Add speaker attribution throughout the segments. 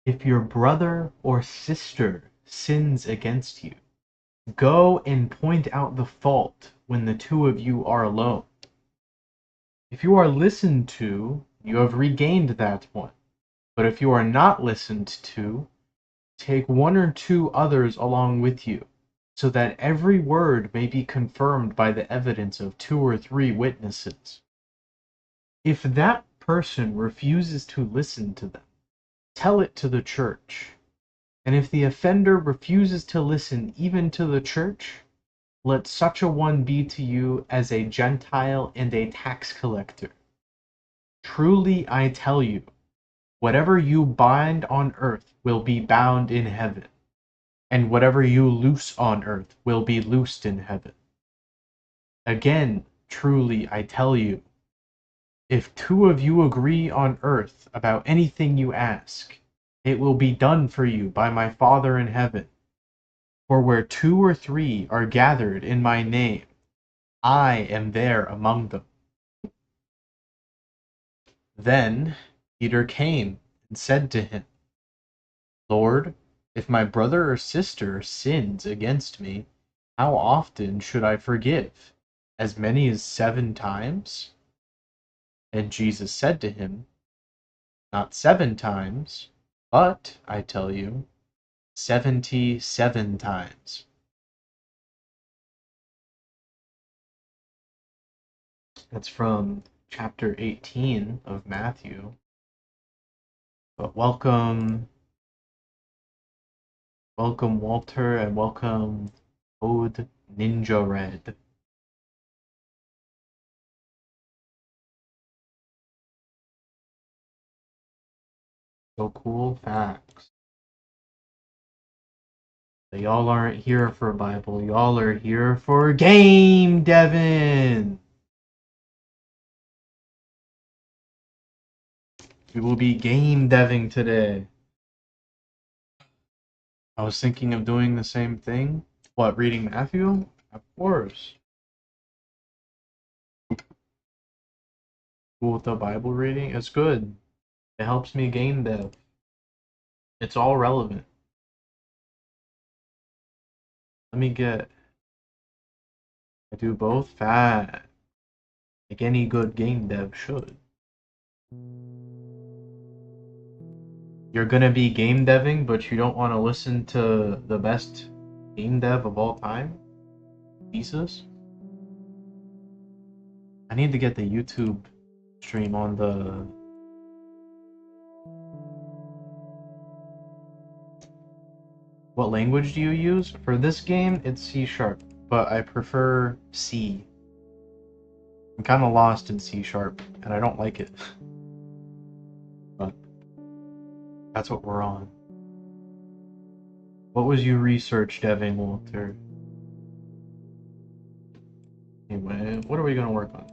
Speaker 1: If your brother or sister sins against you, go and point out the fault when the two of you are alone. If you are listened to, you have regained that one. But if you are not listened to, take one or two others along with you, so that every word may be confirmed by the evidence of two or three witnesses. If that person refuses to listen to them, tell it to the church. And if the offender refuses to listen even to the church, let such a one be to you as a Gentile and a tax collector. Truly I tell you, whatever you bind on earth will be bound in heaven, and whatever you loose on earth will be loosed in heaven. Again, truly I tell you, if two of you agree on earth about anything you ask, it will be done for you by my Father in heaven. For where two or three are gathered in my name, I am there among them. Then Peter came and said to him, Lord, if my brother or sister sins against me, how often should I forgive? As many as 7 times? And Jesus said to him, Not 7 times, but, I tell you, 77 times. That's from chapter 18 of Matthew. But welcome, Walter, and welcome Code Ninja Red. So cool facts. But y'all aren't here for Bible, y'all are here for game devin. We will be game deving today. I was thinking of doing the same thing. What, reading Matthew? Of course. Cool with the Bible reading? It's good. It helps me game dev. It's all relevant. Let me get. I do both fat. Like any good game dev should. You're gonna be game deving, but you don't want to listen to the best game dev of all time? Jesus? I need to get the YouTube stream on the... What language do you use? For this game, it's C#, but I prefer C. I'm kind of lost in C#, and I don't like it. But that's what we're on. What was you research deving, Walter? Anyway, what are we gonna work on?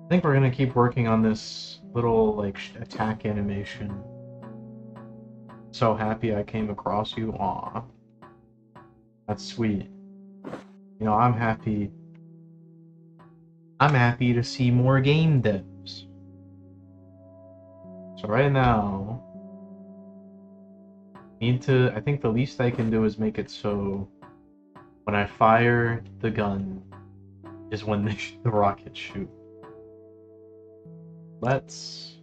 Speaker 1: I think we're gonna keep working on this little, like, attack animation. So happy I came across you. Aw. That's sweet. You know, I'm happy. I'm happy to see more game devs. So right now, I think the least I can do is make it so when I fire the gun is when the rockets shoot. Let's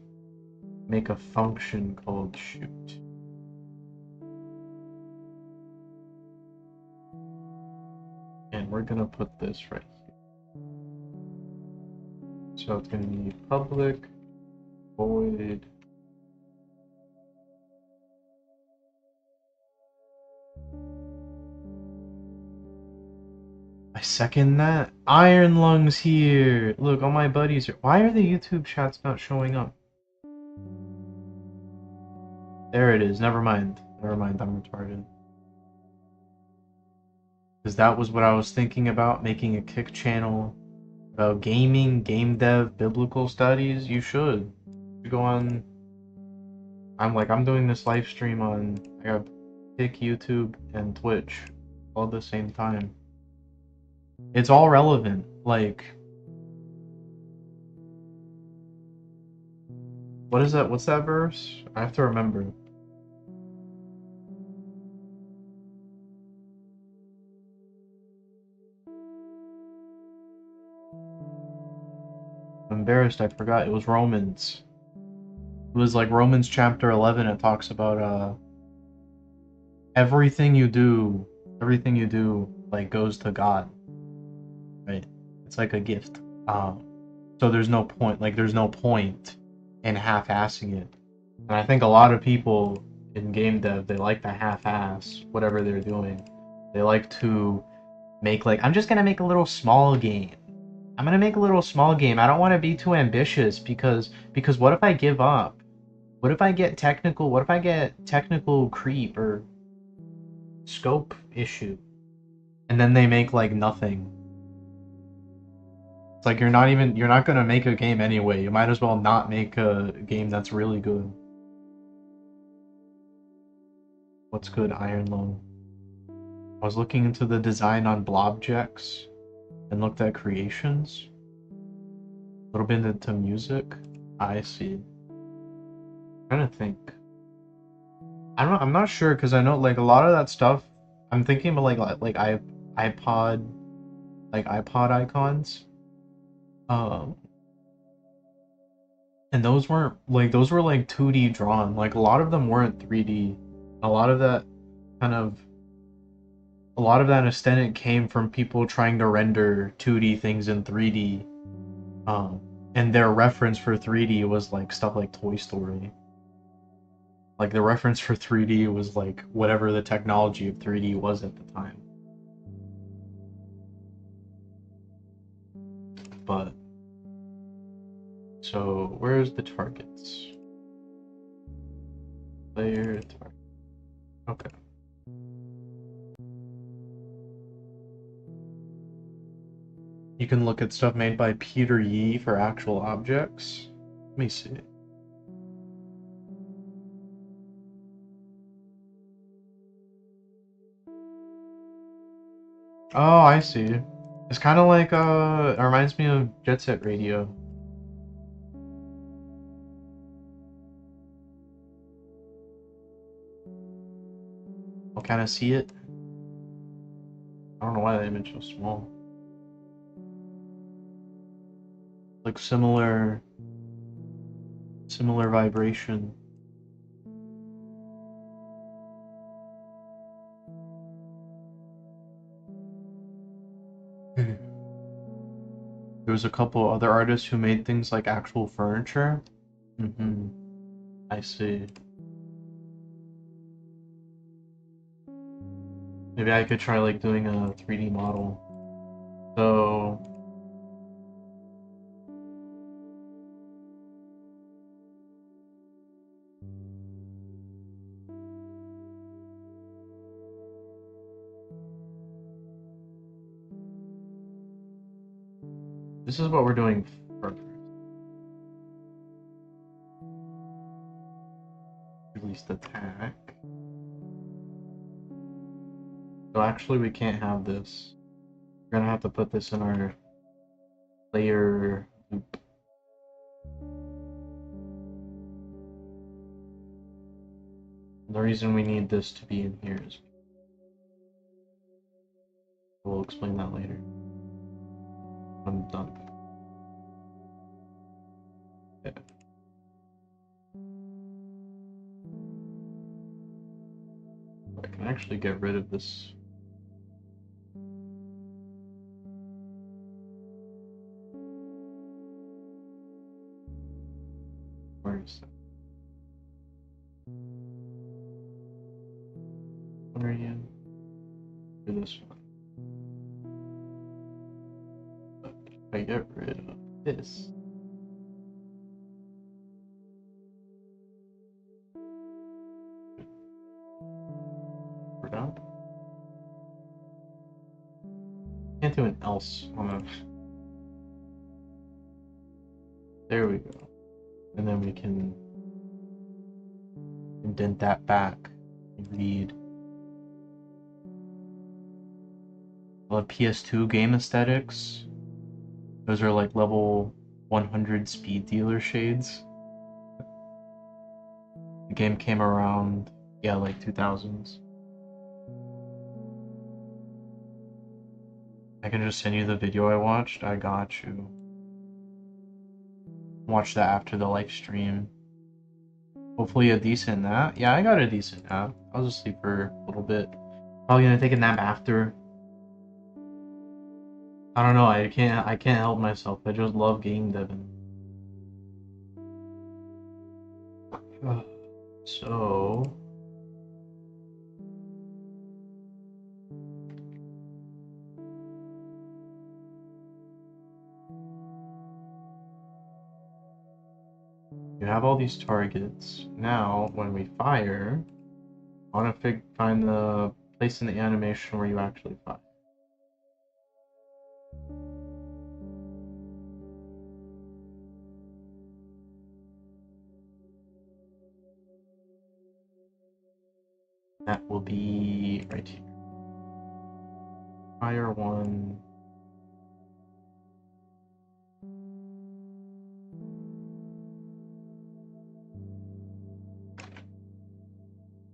Speaker 1: make a function called shoot. And we're gonna put this right here. So it's gonna be public void. I second that. Iron Lungs here. Look, all my buddies are. Why are the YouTube chats not showing up? There it is. Never mind. Never mind. I'm retarded. Because that was what I was thinking about, making a Kick channel about gaming, game dev, biblical studies. You should. You go on. I'm doing this live stream on. I got Kick, YouTube, and Twitch all at the same time. It's all relevant. Like, What is that? What's that verse? I have to remember. I'm embarrassed, I forgot. It was Romans. It was like Romans chapter 11. It talks about everything you do, like goes to God, right? It's like a gift. So there's no point, there's no point in half-assing it. And I think a lot of people in game dev, they like to half-ass whatever they're doing. They like to make I'm just gonna make a little small game. I'm gonna make a little small game. I don't want to be too ambitious because what if I give up? What if I get technical? What if I get technical creep or scope issue? And then they make nothing. It's like you're not gonna make a game anyway. You might as well not make a game that's really good. What's good, Iron Lung? I was looking into the design on Blobjects and looked at creations. A little bit into music. I see. I'm trying to think. I'm not sure because I know a lot of that stuff. I'm thinking about iPod, iPod icons. Um, and those weren't those were 2D drawn. A lot of them weren't 3D. A lot of that kind of a lot of that aesthetic came from people trying to render 2D things in 3D. And their reference for 3D was stuff like Toy Story. The reference for 3D was whatever the technology of 3D was at the time. But so where's the targets? Player target. Okay. You can look at stuff made by Peter Yee for actual objects. Let me see. Oh, I see. It's kind of it reminds me of Jet Set Radio. I'll kind of see it. I don't know why that image was small. Similar vibration. There was a couple other artists who made things like actual furniture. I see. Maybe I could try doing a 3D model. So this is what we're doing first. Release attack. So actually we can't have this. We're gonna have to put this in our layer loop. The reason we need this to be in here is we'll explain that later. I'm done. Yeah. I can actually get rid of this. Where is that? Where are you? Do this one. But if I get rid of this. We're done. Can't do an else on a. There we go. And then we can indent that back and read. Well, PS2 game aesthetics. Those are level 100 speed dealer shades. The game came around, yeah, like 2000s. I can just send you the video I watched. I got you. Watch that after the live stream. Hopefully a decent nap. Yeah, I got a decent nap. I was asleep for a little bit. Probably gonna take a nap after. I don't know. I can't help myself. I just love game deving. So you have all these targets. Now, when we fire, I want to find the place in the animation where you actually fire. That will be right here. Fire one.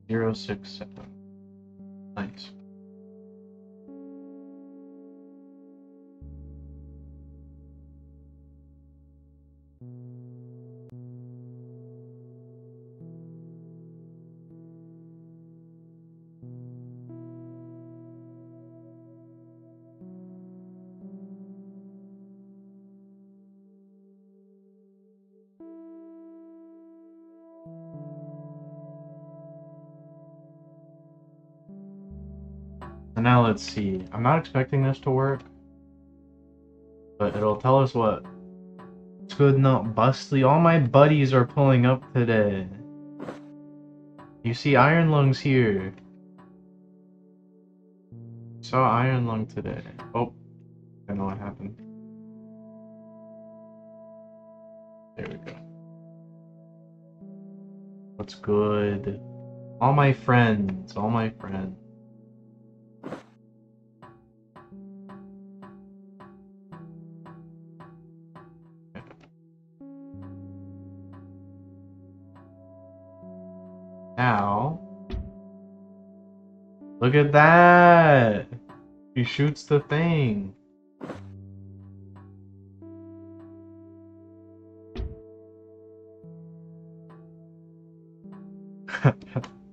Speaker 1: 067. Nice. So now let's see. I'm not expecting this to work, but it'll tell us what. It's good, not bustly. All my buddies are pulling up today. You see Iron Lungs here. Saw Iron Lung today. Oh, I know what happened. There we go. What's good? All my friends, all my friends. Now, look at that! He shoots the thing.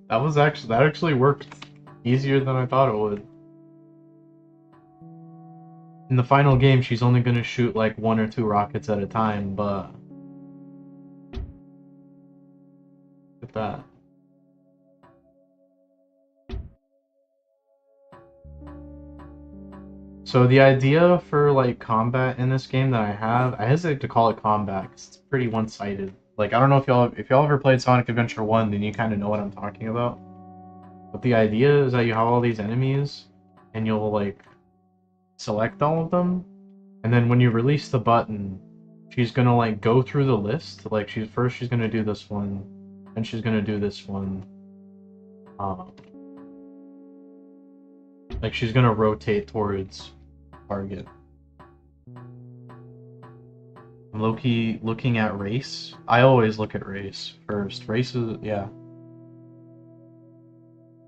Speaker 1: That actually worked easier than I thought it would. In the final game, she's only gonna shoot like 1 or 2 rockets at a time, but look at that. So the idea for like combat in this game that I hesitate to call it combat 'cause it's pretty one-sided. Like I don't know if y'all ever played Sonic Adventure 1, then you kind of know what I'm talking about. But the idea is that you have all these enemies and you'll like select all of them, and then when you release the button, she's gonna like go through the list. Like she's gonna do this one, and she's gonna do this one. Like she's gonna rotate towards target. I'm low-key looking at race. I always look at race first. Race is, yeah.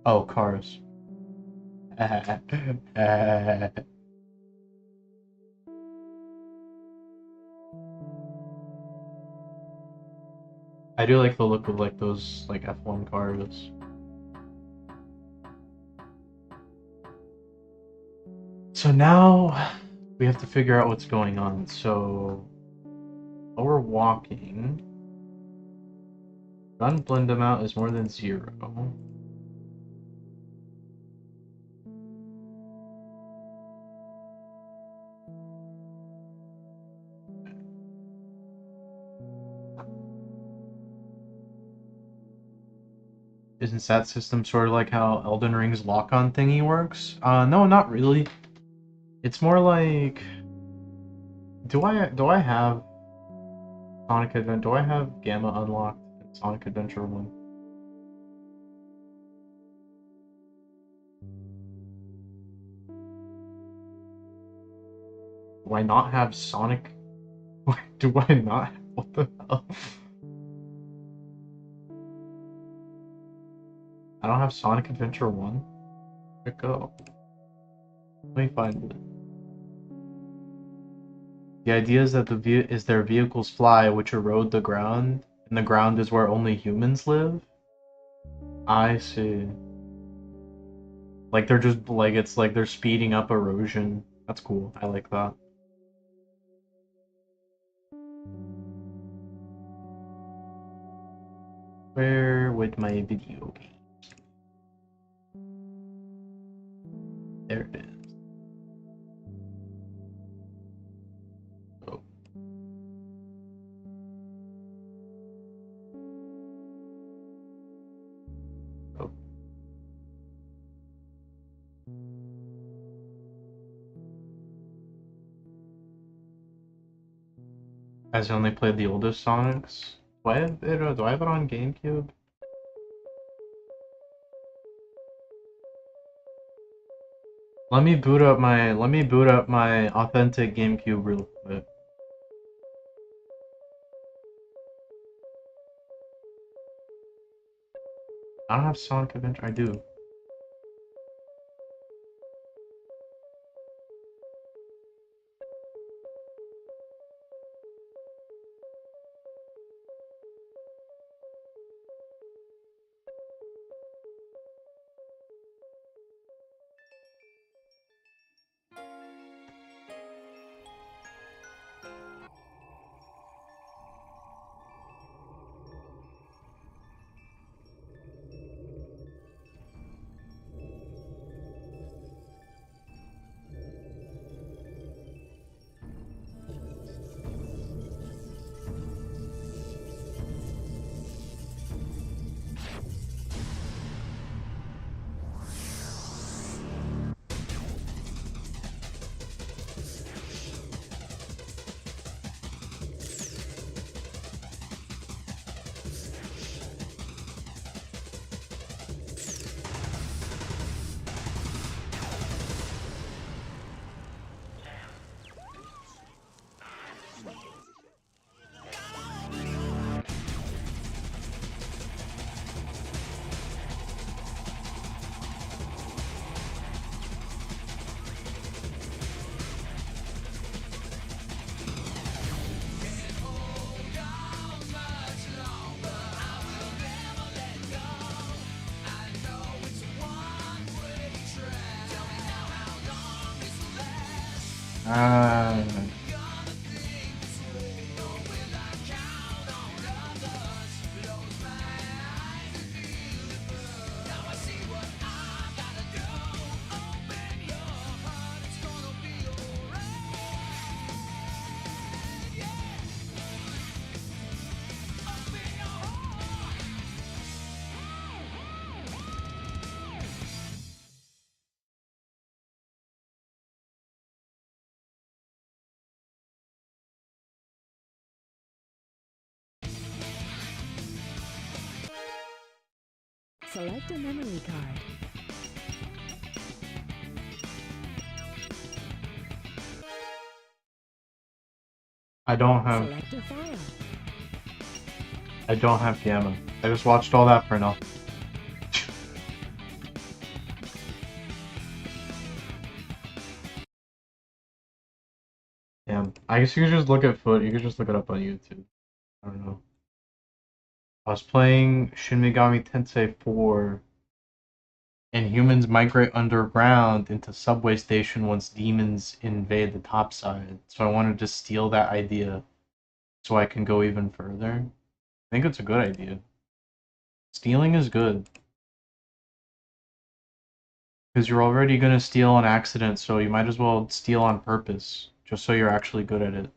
Speaker 1: Oh, cars. I do like the look of like those like F1 cars. So now we have to figure out what's going on. So while we're walking, gun blend amount is more than 0. Isn't that system sort of like how Elden Ring's lock-on thingy works? No, not really. It's more like, do I have Sonic Adventure? Do I have Gamma unlocked in Sonic Adventure 1? Do I not have Sonic? Do I not? What the hell? I don't have Sonic Adventure 1. Where'd it go? Let me find it. The idea is that their vehicles fly, which erode the ground, and the ground is where only humans live. I see. Like they're just like it's like they're speeding up erosion. That's cool. I like that. Where would my video be? There it is. Oh. Oh. As I only played the oldest Sonics. Do I have it? Do I have it on GameCube? Let me boot up my authentic GameCube real quick. I don't have Sonic Adventure. I do. Ah.
Speaker 2: Select a memory card.
Speaker 1: I don't have
Speaker 2: Select a file.
Speaker 1: I don't have Gamma. I just watched all that for nothing. Damn. I guess you could just look at you could just look it up on YouTube. I don't know. I was playing Shin Megami Tensei 4 and humans migrate underground into subway station once demons invade the top side. So I wanted to steal that idea so I can go even further. I think it's a good idea. Stealing is good. Because you're already gonna steal on accident, so you might as well steal on purpose, just so you're actually good at it.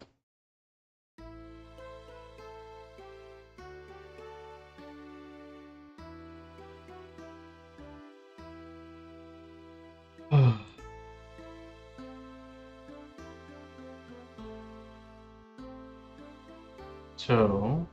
Speaker 1: So,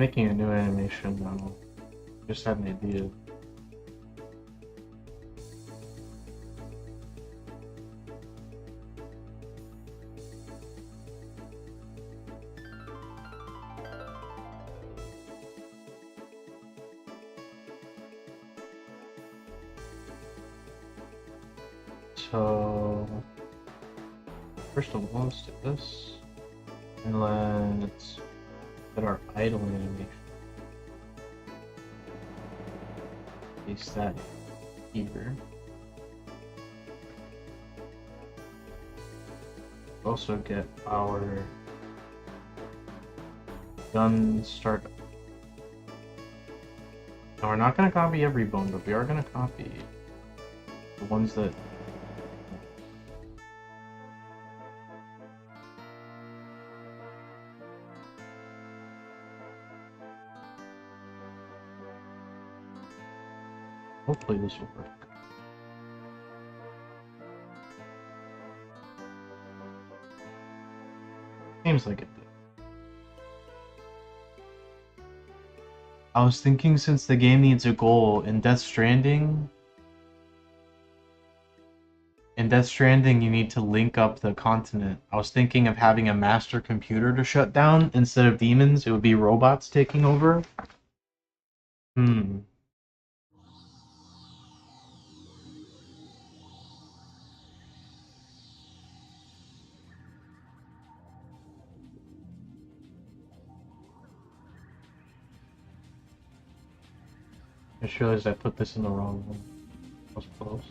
Speaker 1: Making a new animation now. Just had an idea. So first of all, let's do this, and let's get our idle animation. Paste that here. Also get our gun start. Now we're not going to copy every bone, but we are going to copy the ones that hopefully this will work. Seems like it did. I was thinking, since the game needs a goal in Death Stranding, you need to link up the continent. I was thinking of having a master computer to shut down. Instead of demons, it would be robots taking over. I just realized I put this in the wrong one. I was close.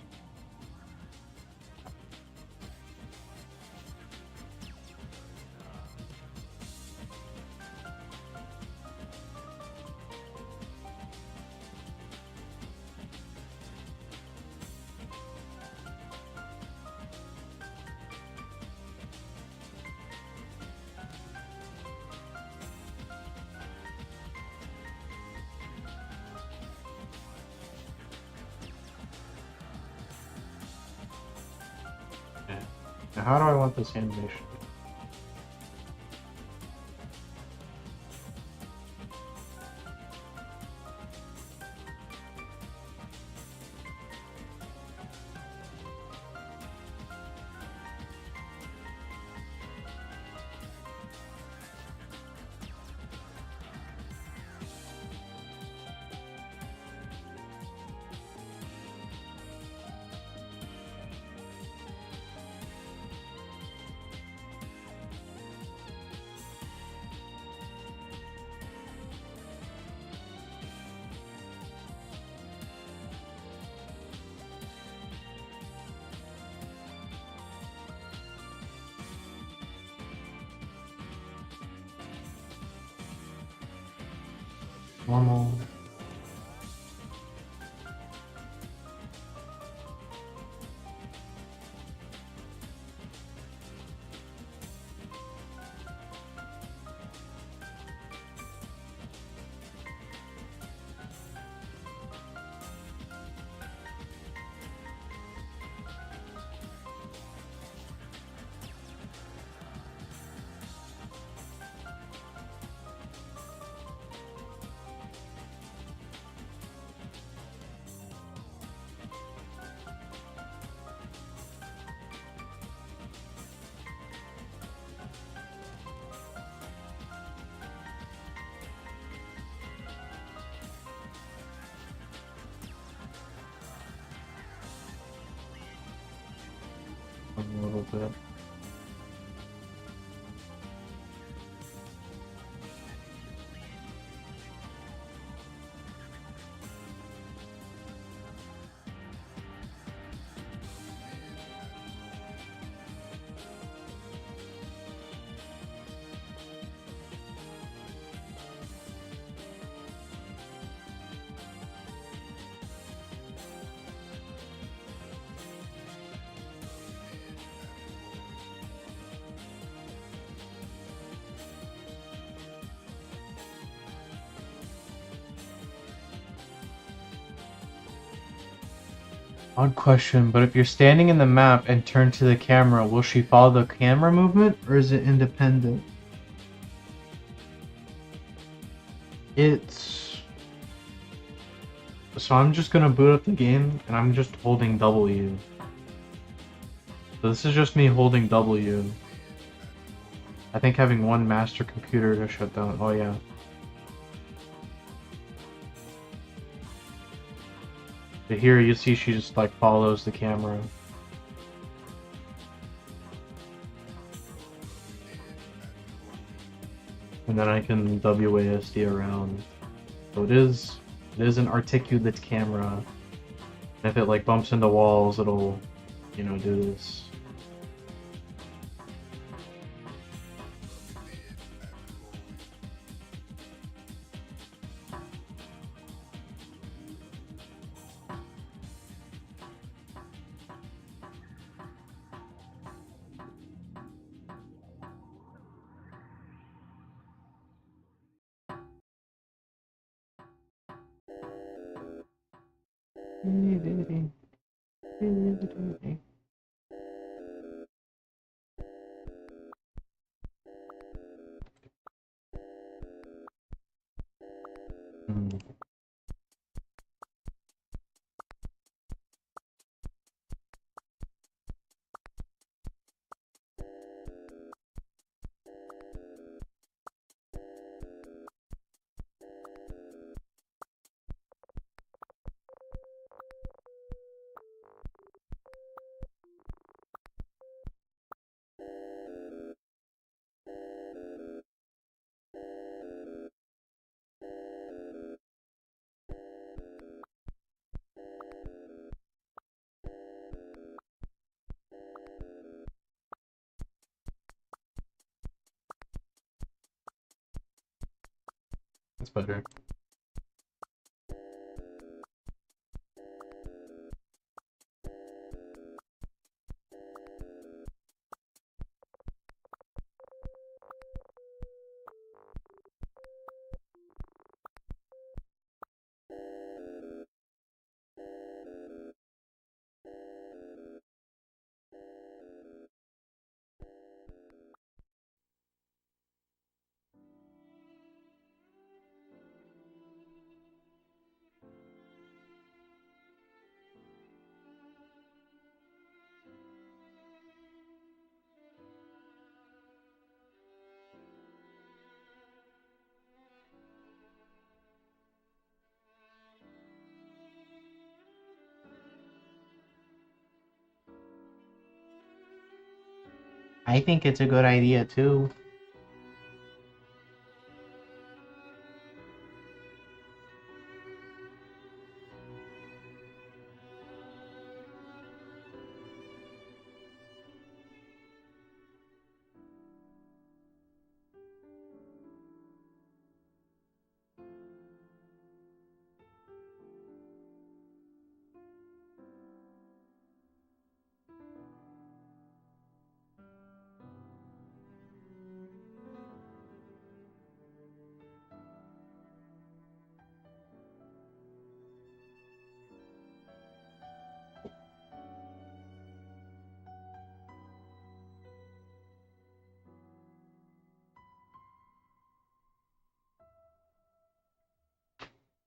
Speaker 1: Now, how do I want this animation? Normal. A little bit. Odd question, but if you're standing in the map and turn to the camera, will she follow the camera movement, or is it independent? It's... So I'm just gonna boot up the game, and I'm just holding W. So this is just me holding W. I think having one master computer to shut down. Oh yeah. But here you see she just like follows the camera. And then I can WASD around. So it is an articulate camera. And if it like bumps into walls, it'll, you know, do this. That's better. I think it's a good idea too.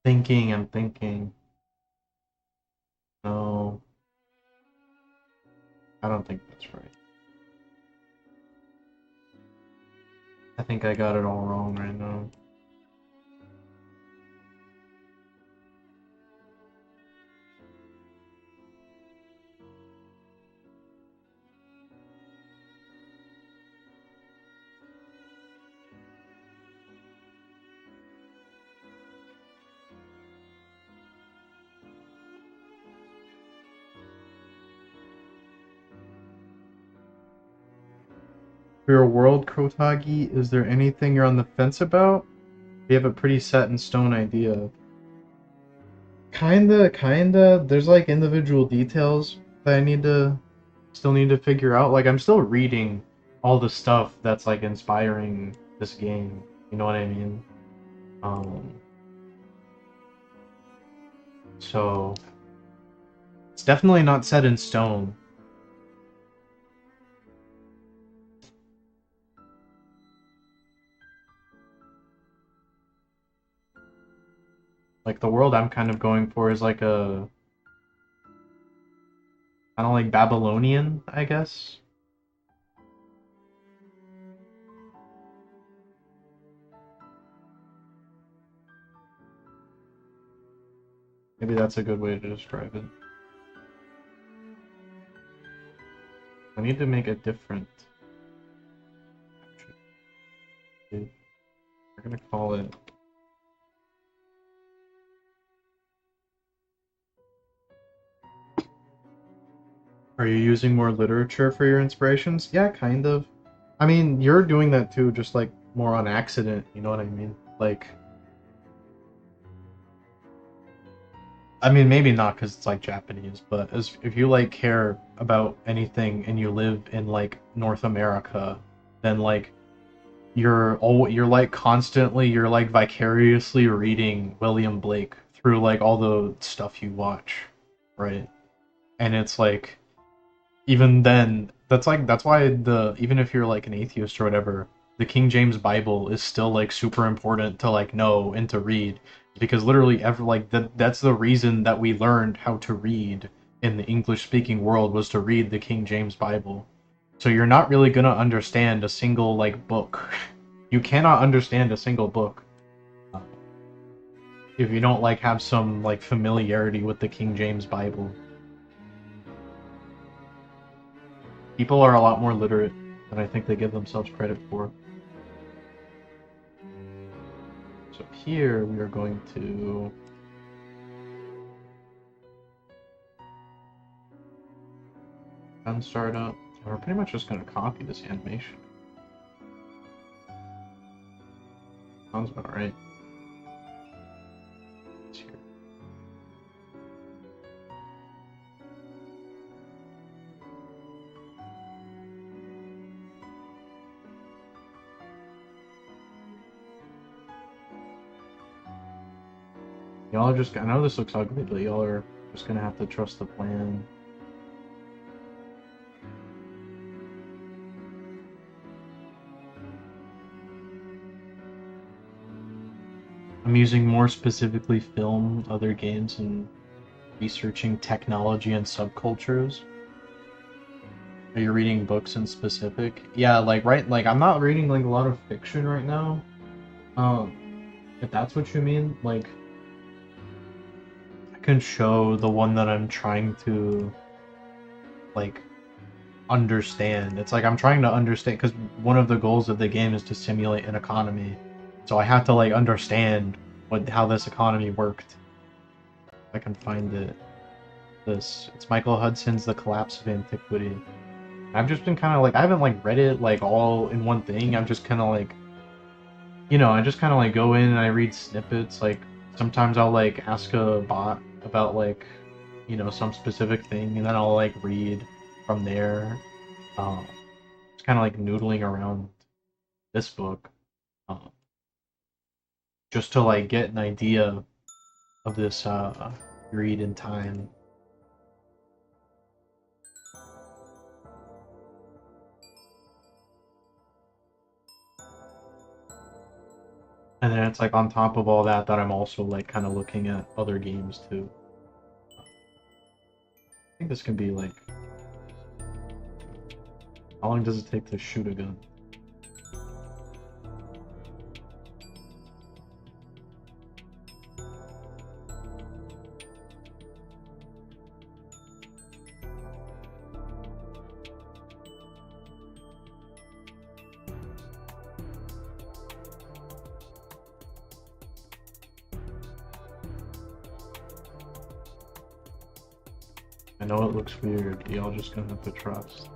Speaker 1: Thinking and thinking. No. I don't think that's right. I think I got it all wrong right now. For your world, Kotagi, is there anything you're on the fence about? You have a pretty set in stone idea. Kinda. There's like individual details that I still need to figure out. Like I'm still reading all the stuff that's like inspiring this game. You know what I mean? Um, so it's definitely not set in stone. Like the world I'm kind of going for is like a kind of like Babylonian, I guess. Maybe that's a good way to describe it. I need to make it different. We're gonna call it. Are you using more literature for your inspirations? Yeah, kind of. I mean, you're doing that too, just like more on accident, you know what I mean? Like, I mean, maybe not because it's like Japanese, but as if you like care about anything and you live in like North America, then like you're like constantly you're like vicariously reading William Blake through like all the stuff you watch, right? And it's like even then that's why the even if you're like an atheist or whatever, the King James Bible is still like super important to like know and to read because literally ever like that's the reason that we learned how to read in the English speaking world was to read the King James Bible. So you're not really gonna understand a single like book. You cannot understand a single book uh, if you don't like have some like familiarity with the King James Bible. People are a lot more literate than I think they give themselves credit for. So here we are going to gun startup. We're pretty much just going to copy this animation. Sounds about right. It's here. Y'all are just, I know this looks ugly, but y'all are just gonna have to trust the plan. I'm using more specifically film, other games, and researching technology and subcultures. Are you reading books in specific? Yeah, like right, like I'm not reading like a lot of fiction right now. If that's what you mean, like I can show the one that I'm trying to like understand. It's like I'm trying to understand because one of the goals of the game is to simulate an economy. So I have to like understand how this economy worked. If I can find it. It's Michael Hudson's The Collapse of Antiquity. I've just been kind of like I haven't like read it like all in one thing. I'm just kind of like I just kind of like go in and I read snippets. Like sometimes I'll like ask a bot about like some specific thing and then I'll like read from there. Just kind of like noodling around this book. Um, just to like get an idea of this read in time. And then it's like on top of all that I'm also like kind of looking at other games too. I think this can be like, how long does it take to shoot a gun? I know it looks weird, y'all just gonna have to trust.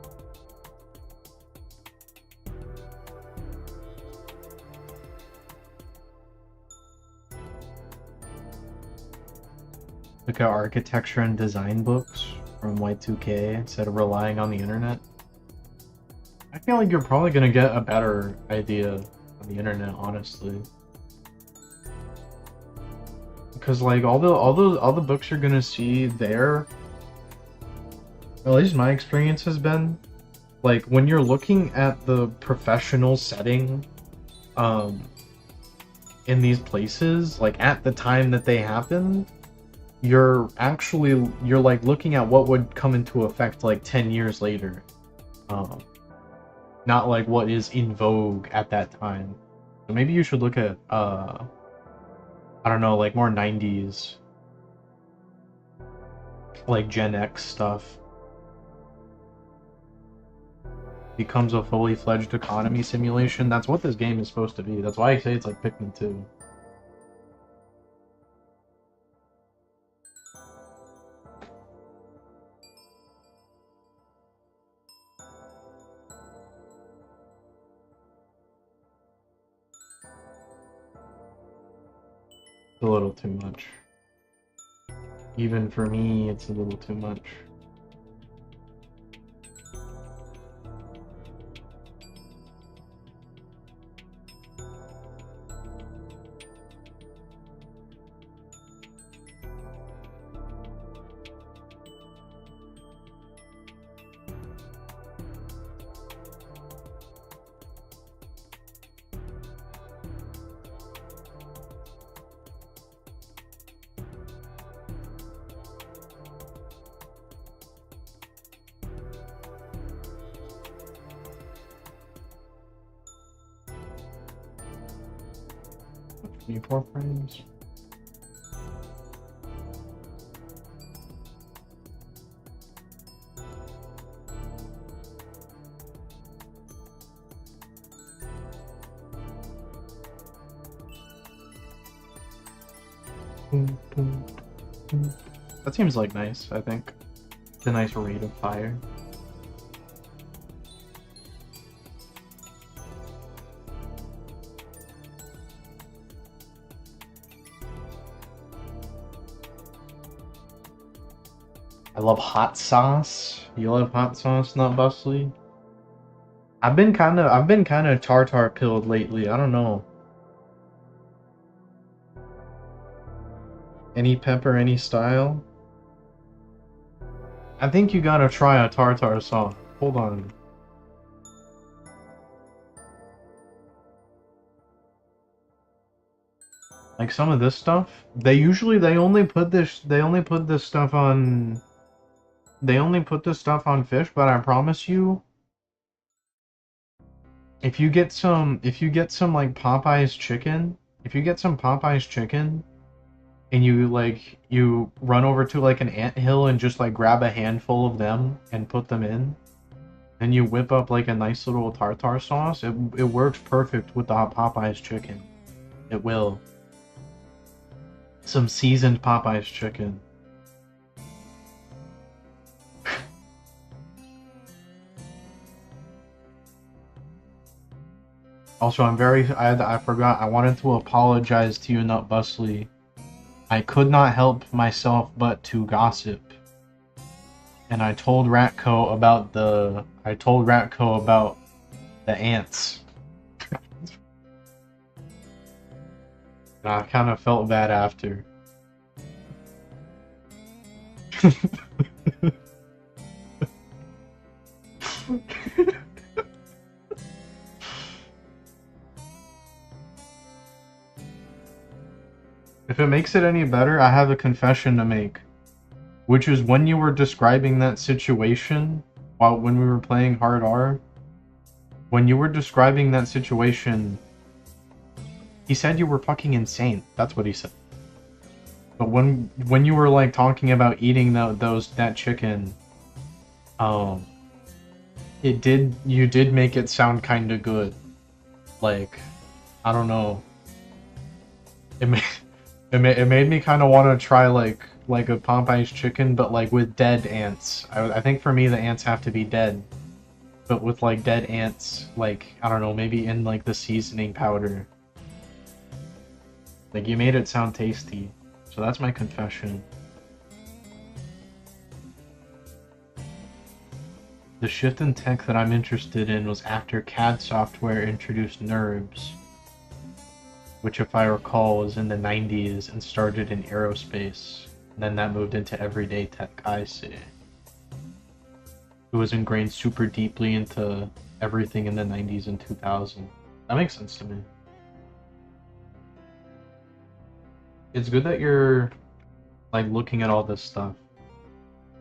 Speaker 1: Look at architecture and design books from Y2K instead of relying on the internet. I feel like you're probably gonna get a better idea on the internet, honestly. Because like all the books you're gonna see there, at least my experience has been, like when you're looking at the professional setting, in these places, like at the time that they happen, you're like looking at what would come into effect like 10 years later. Not like what is in vogue at that time. So maybe you should look at I don't know, like more 90s, like Gen X stuff. Becomes a fully fledged economy simulation. That's what this game is supposed to be. That's why I say it's like Pikmin 2. It's a little too much. Even for me, it's a little too much. Four frames. That seems like nice, I think. It's a nice rate of fire. I love hot sauce. You love hot sauce, not Bustly? I've been kind of tartar pilled lately. I don't know. Any pepper, any style? I think you gotta try a tartar sauce. Hold on. Like some of this stuff, they only put this stuff on fish, but I promise you, if you get some like Popeye's chicken, and you run over to like an anthill and just like grab a handful of them and put them in, and you whip up like a nice little tartar sauce, it works perfect with the Popeye's chicken. It will. Some seasoned Popeye's chicken. Also, I forgot, I wanted to apologize to you, Nut Bustly. I could not help myself but to gossip. And I told Ratco about the ants. And I kind of felt bad after. If it makes it any better, I have a confession to make. Which is when you were describing that situation, when we were playing Hard R, when you were describing that situation, he said you were fucking insane. That's what he said. But when you were like talking about eating that chicken, you did make it sound kind of good. Like, I don't know. It made me kind of want to try like a Popeye's chicken, but like with dead ants. I think for me the ants have to be dead, but with like dead ants, like I don't know, maybe in like the seasoning powder. Like you made it sound tasty, so that's my confession. The shift in tech that I'm interested in was after CAD software introduced NURBS, which if I recall was in the 90s and started in aerospace. And then that moved into everyday tech, I see. It was ingrained super deeply into everything in the 90s and 2000s. That makes sense to me. it's good that you're like looking at all this stuff.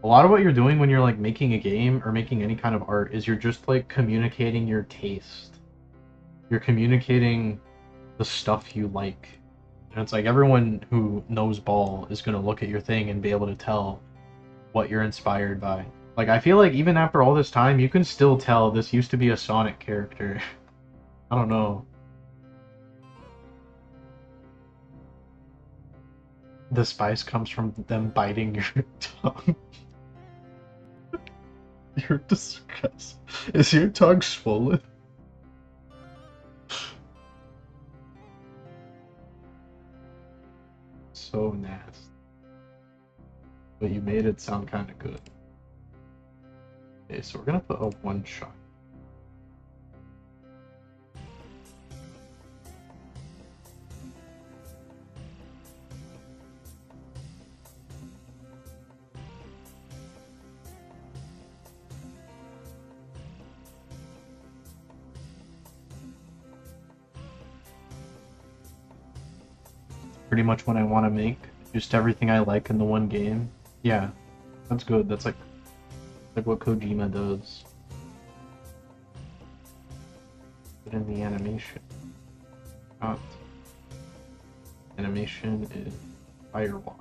Speaker 1: A lot of what you're doing when you're like making a game or making any kind of art is you're just like communicating your taste. You're communicating the stuff you like. And it's like everyone who knows ball is gonna look at your thing and be able to tell what you're inspired by. Like I feel like even after all this time, you can still tell this used to be a Sonic character. I don't know. The spice comes from them biting your tongue. You're disgusting. Is your tongue swollen? So nasty. But you made it sound kind of good. Okay, so we're gonna put a one shot. Pretty much what I want to make. Just everything I like in the one game. Yeah, that's good. That's like what Kojima does. But in the animation. Not. Animation is Firewalk.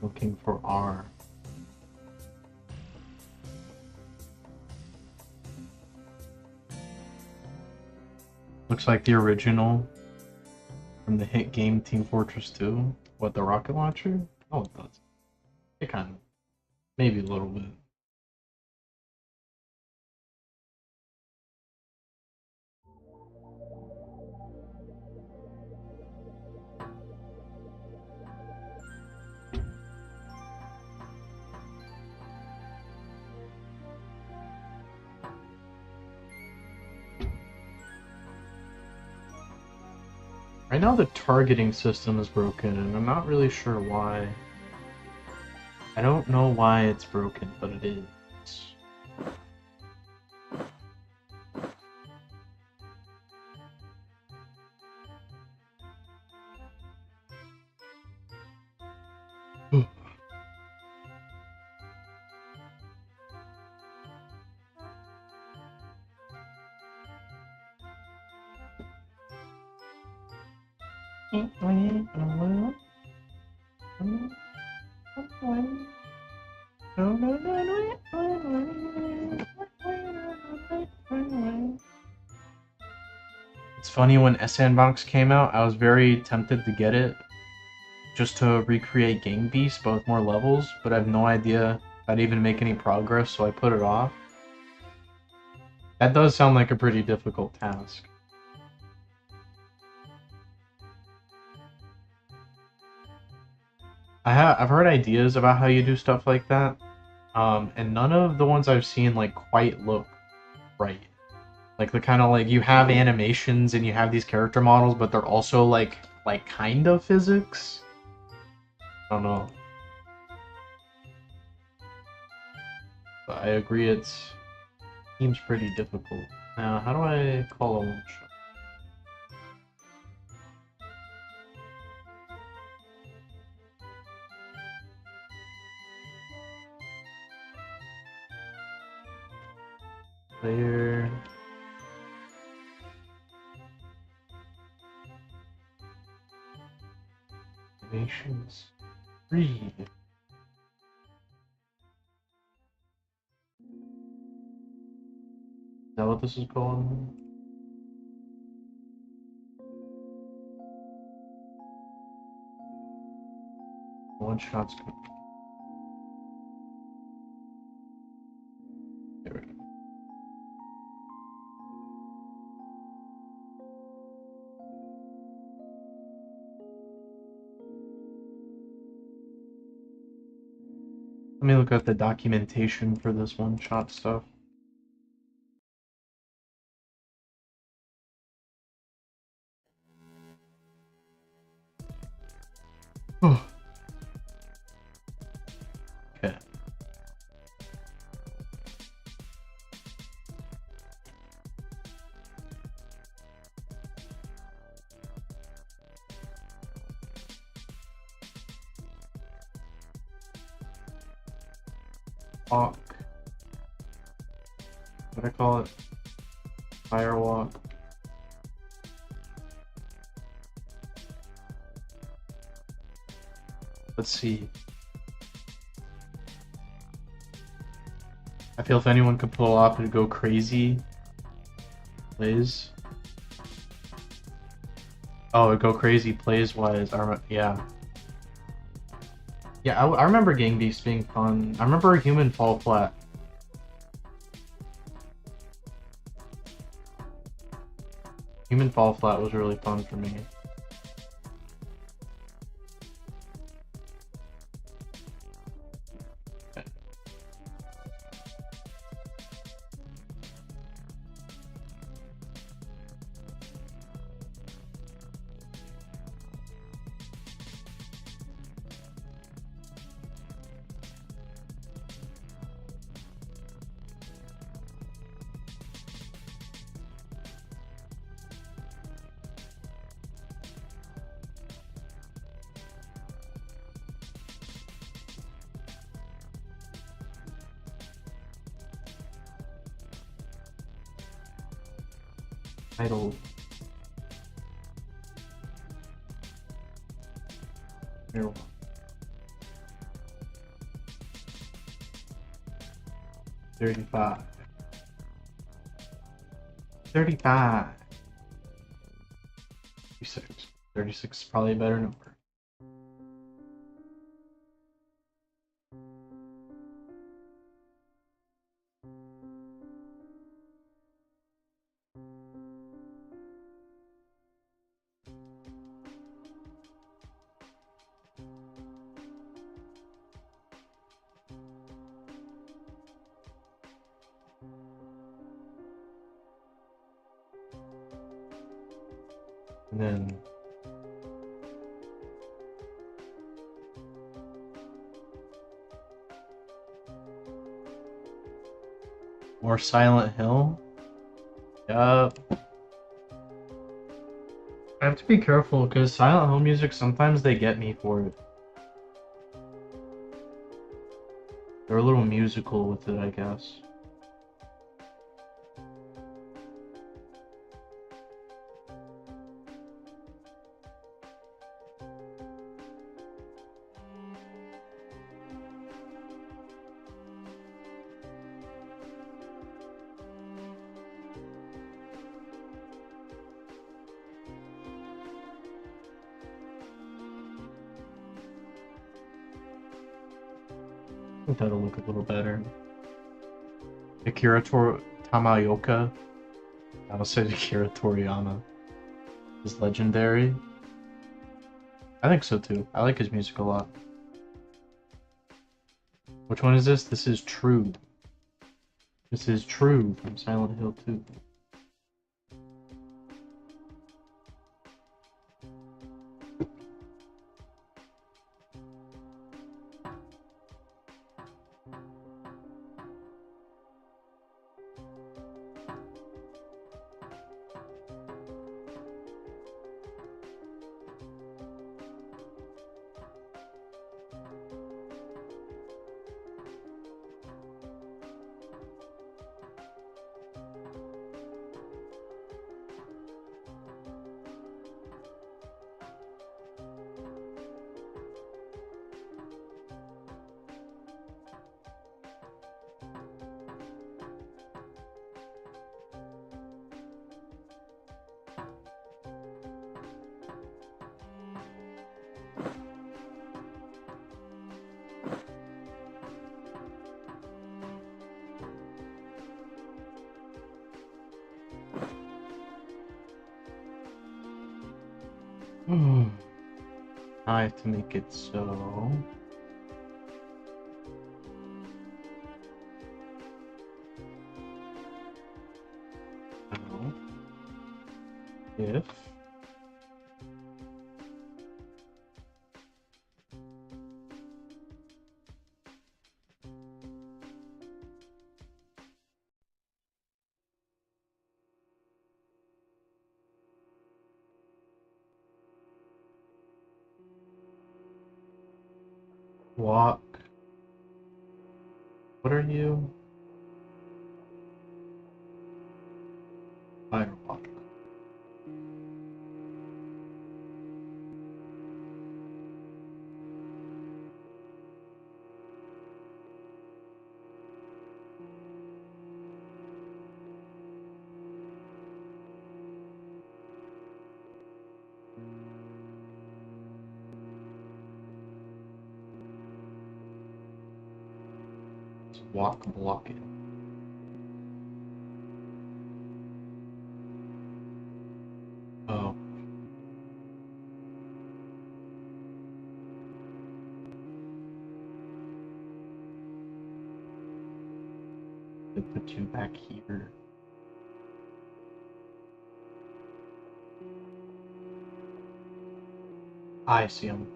Speaker 1: Looking for R. Looks like the original from the hit game Team Fortress 2. What, the rocket launcher? Oh, it does. It kind of. Maybe a little bit. Right now the targeting system is broken, and I'm not really sure why. I don't know why it's broken, but it is. It's funny, when Sandbox came out, I was very tempted to get it just to recreate Gang Beast, but with more levels, but I have no idea if I'd even make any progress, so I put it off. That does sound like a pretty difficult task. I've heard ideas about how you do stuff like that, and none of the ones I've seen like quite look right. Like the kind of like you have animations and you have these character models, but they're also like kind of physics. I don't know. But I agree it seems pretty difficult. Now, how do I call a one shot? Player. Animations. Read. Is that what this is called? One shots. There we go. Let me look at the documentation for this one shot stuff. Walk. What do I call it? Firewalk. Let's see. I feel if anyone could pull off and go crazy, plays. Oh, go crazy plays wise. Yeah. Yeah, I remember Gang Beasts being fun. I remember Human Fall Flat. Human Fall Flat was really fun for me. Title. Here. 35. 35. 36. 36 is probably a better number. And then more Silent Hill. Yup. I have to be careful because Silent Hill music, sometimes they get me for it. They're a little musical with it, I guess. I think that'll look a little better. Akira Tamaoka, I almost said Akira Toriyama, is legendary. I think so too. I like his music a lot. Which one is this? This is True. This is True from Silent Hill 2. I have to make it so. If walk What are you? Firewalk. Walk block it. Oh. They put you back here. I see them.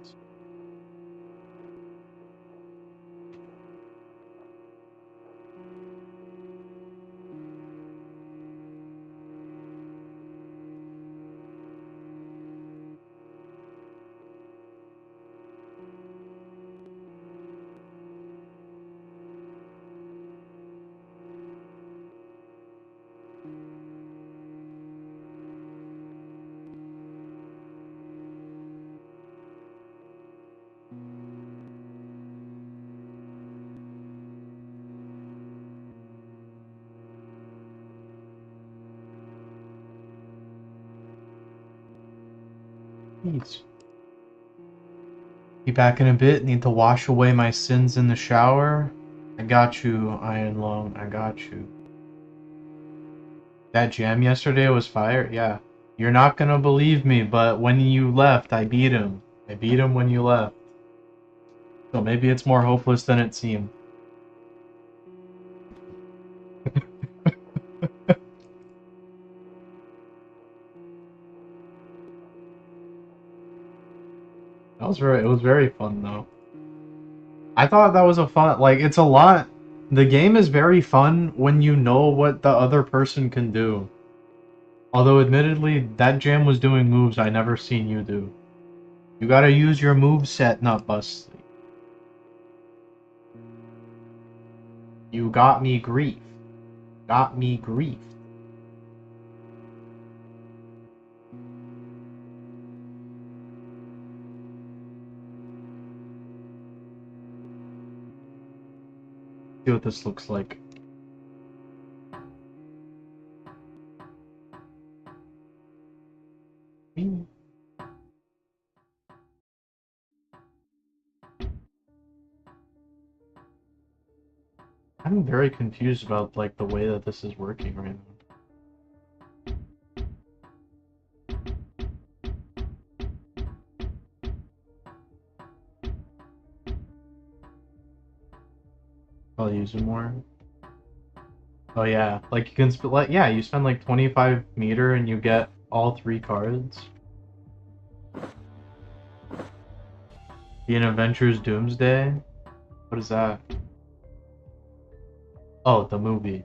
Speaker 1: Please. Be back in a bit. Need to wash away my sins in the shower. I got you, Iron Lung. I got you. That jam yesterday was fire? Yeah. You're not gonna believe me, but when you left, I beat him. I beat him when you left. So maybe it's more hopeless than it seemed. It was very fun though. I thought that was a fun, like, it's a lot. The game is very fun when you know what the other person can do. Although, admittedly, that jam was doing moves I never seen you do. You gotta use your move set, not bust. You got me grief. Got me grief. See what this looks like. I'm very confused about like the way that this is working right now. I'll use it more. Oh yeah, like you can like yeah, you spend like 25 meter and you get all 3 cards. The Adventures Doomsday? What is that? Oh, the movie.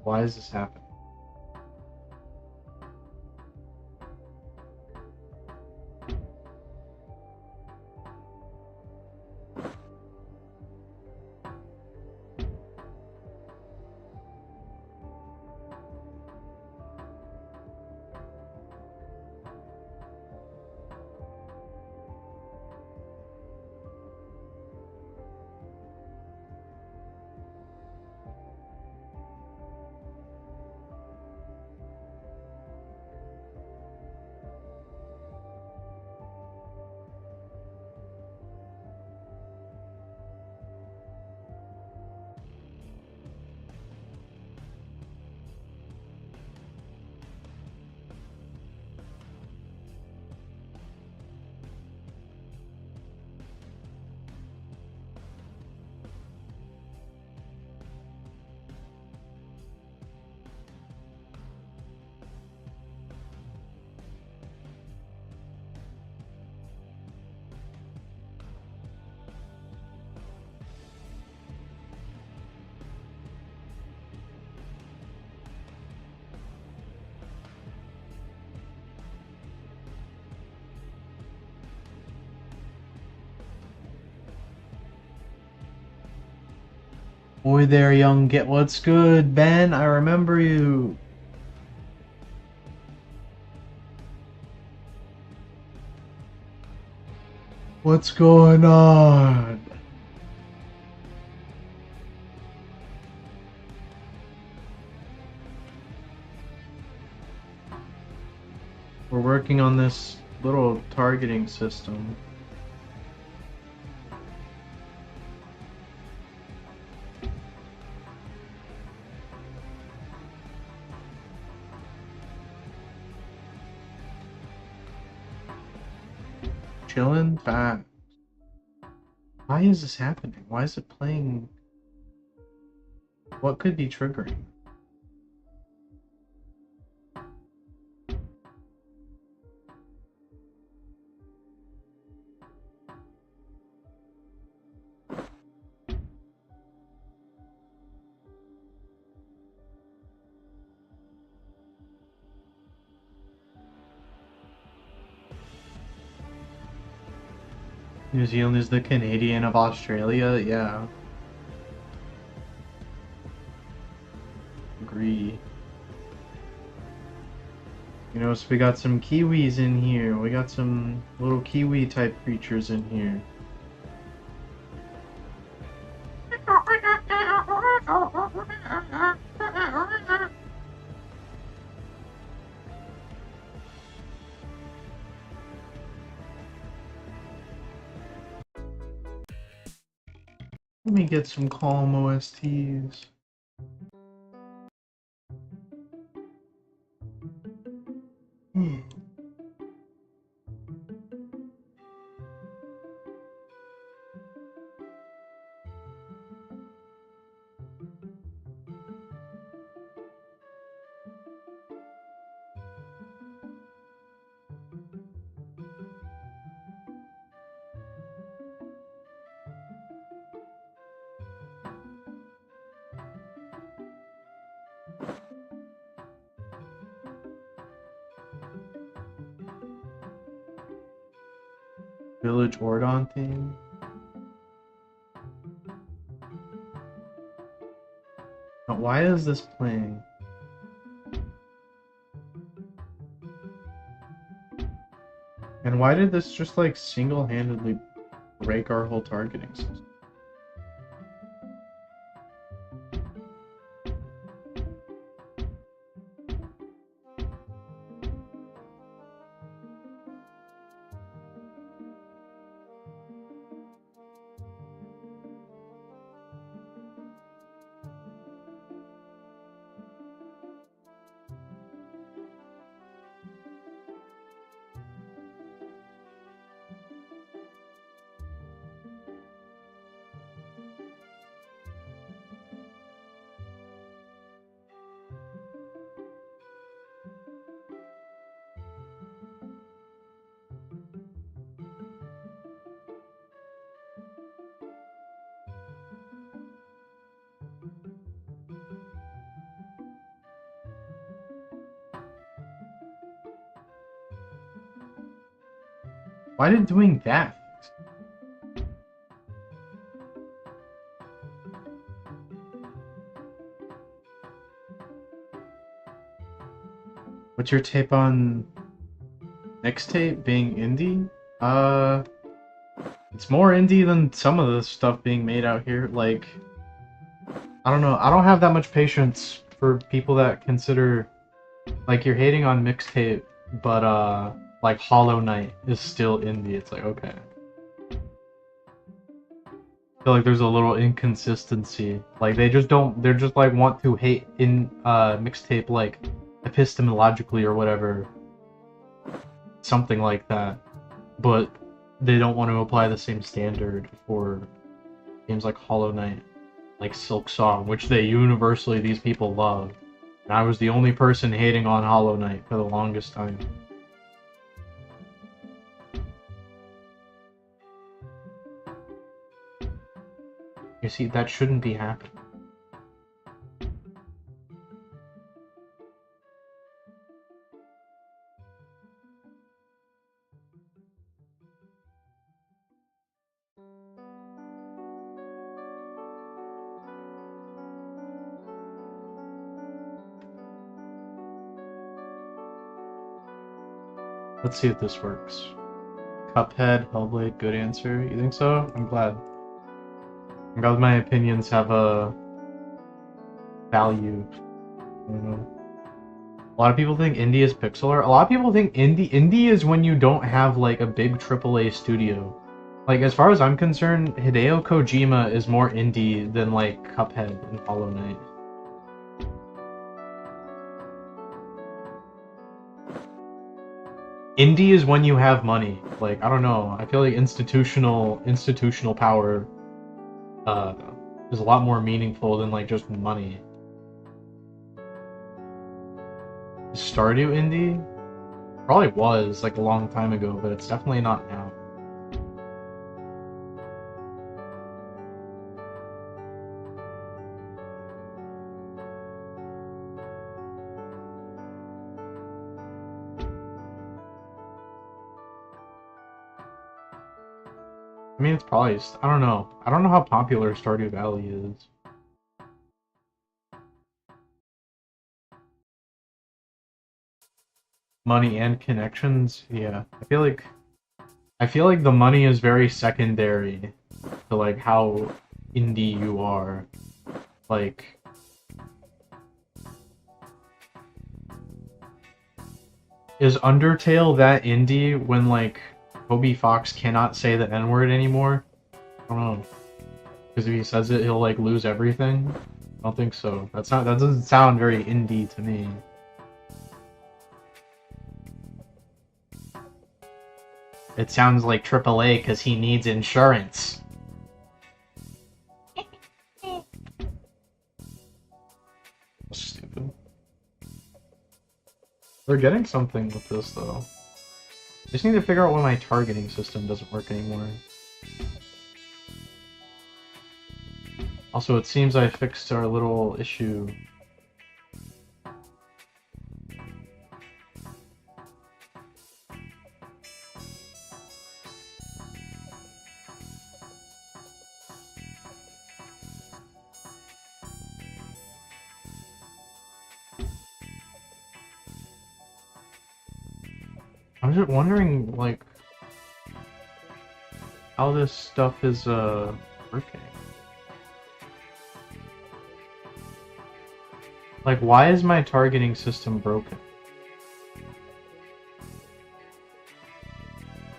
Speaker 1: Why is this happening? Boy there, young get what's good, Ben. I remember you. What's going on? We're working on this little targeting system. Chillin' fast. Why is this happening? Why is it playing? What could be triggering? New Zealand is the Canadian of Australia? Yeah. Agree. You know, so we got some Kiwis in here. We got some little Kiwi type creatures in here. Let me get some calm OSTs. Village Ordon theme. Now, why is this playing? And why did this just like single-handedly break our whole targeting system? Why did doing that? What's your tape on mixtape being indie? It's more indie than some of the stuff being made out here. Like, I don't know. I don't have that much patience for people that consider, like, you're hating on mixtape, but like Hollow Knight is still indie. It's like, okay. I feel like there's a little inconsistency. Like they just don't. They're just like want to hate in mixtape like epistemologically or whatever, something like that. But they don't want to apply the same standard for games like Hollow Knight, like Silk Song, which they universally these people love. And I was the only person hating on Hollow Knight for the longest time. You see, that shouldn't be happening. Let's see if this works. Cuphead, Hellblade, good answer. You think so? I'm glad. I'm glad my opinions have a value. I don't know. A lot of people think indie is pixel art. A lot of people think indie is when you don't have like a big AAA studio. Like as far as I'm concerned, Hideo Kojima is more indie than like Cuphead and Hollow Knight. Indie is when you have money. Like I don't know. I feel like institutional power is a lot more meaningful than like just money. Stardew indie? Probably was like a long time ago, but it's definitely not now. I mean, it's probably, I don't know. I don't know how popular Stardew Valley is. Money and connections? Yeah. I feel like the money is very secondary to like how indie you are. Like is Undertale that indie when like Toby Fox cannot say the N-word anymore? I don't know. Because if he says it, he'll like lose everything. I don't think so. That doesn't sound very indie to me. It sounds like AAA because he needs insurance. Stupid. They're getting something with this though. I just need to figure out why my targeting system doesn't work anymore. Also, it seems I fixed our little issue. I'm just wondering, like, how this stuff is, working. Like, why is my targeting system broken?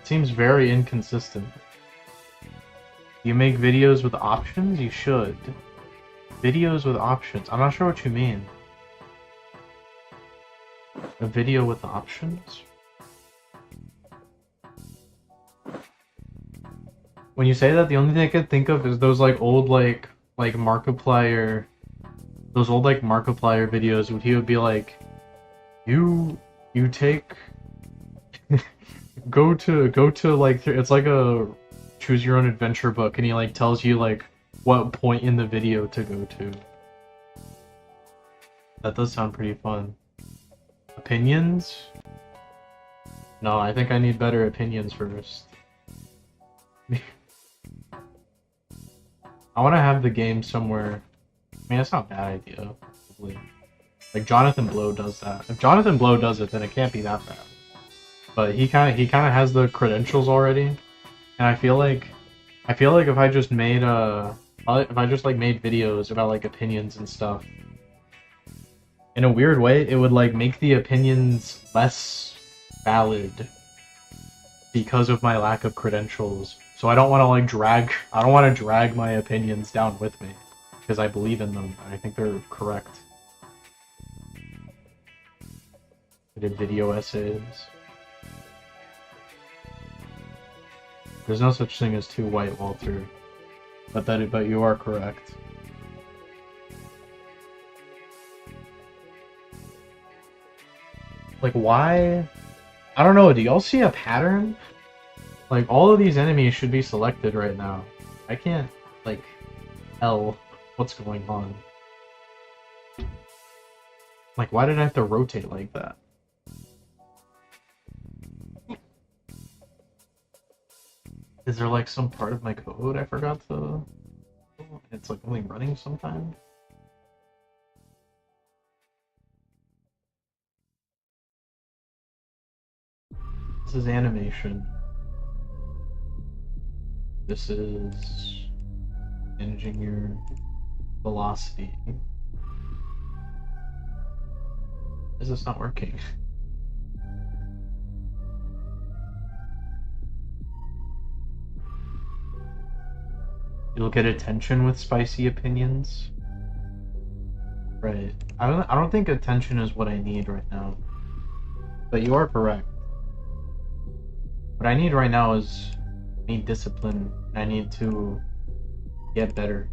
Speaker 1: It seems very inconsistent. You make videos with options? You should. Videos with options? I'm not sure what you mean. A video with options? When you say that, the only thing I could think of is those like old like Markiplier, those old like Markiplier videos where he would be like, you take go to like it's like a choose your own adventure book, and he like tells you like what point in the video to go to. That does sound pretty fun. Opinions? No, I think I need better opinions first. I want to have the game somewhere. I mean, that's not a bad idea. Probably. Like Jonathan Blow does that. If Jonathan Blow does it, then it can't be that bad. But he kind of has the credentials already, and I feel like if I just made made videos about like opinions and stuff, in a weird way, it would like make the opinions less valid because of my lack of credentials. So I don't want to drag my opinions down with me because I believe in them. I think they're correct. I did video essays. There's no such thing as too white, Walter. But you are correct. Like why? I don't know, do y'all see a pattern? Like, all of these enemies should be selected right now. I can't, like, tell what's going on. Like, why did I have to rotate like that? Is there, like, some part of my code I forgot to... It's, like, only running sometimes? This is animation. This is engineer velocity. Is this not working? You'll get attention with spicy opinions. Right. I don't think attention is what I need right now. But you are correct. What I need right now is I need discipline. I need to get better.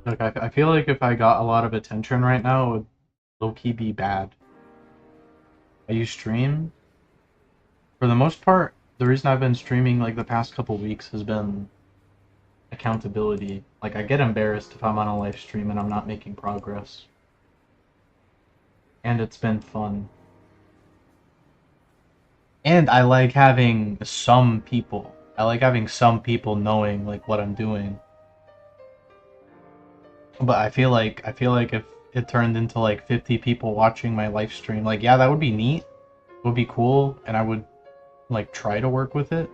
Speaker 1: Like I feel like if I got a lot of attention right now, it would low-key be bad. You stream? For the most part, the reason I've been streaming like the past couple weeks has been accountability. Like I get embarrassed if I'm on a live stream and I'm not making progress. And it's been fun. And I like having some people. I like having some people knowing like what I'm doing. But I feel like if it turned into like 50 people watching my live stream, like yeah, that would be neat. It would be cool and I would like try to work with it,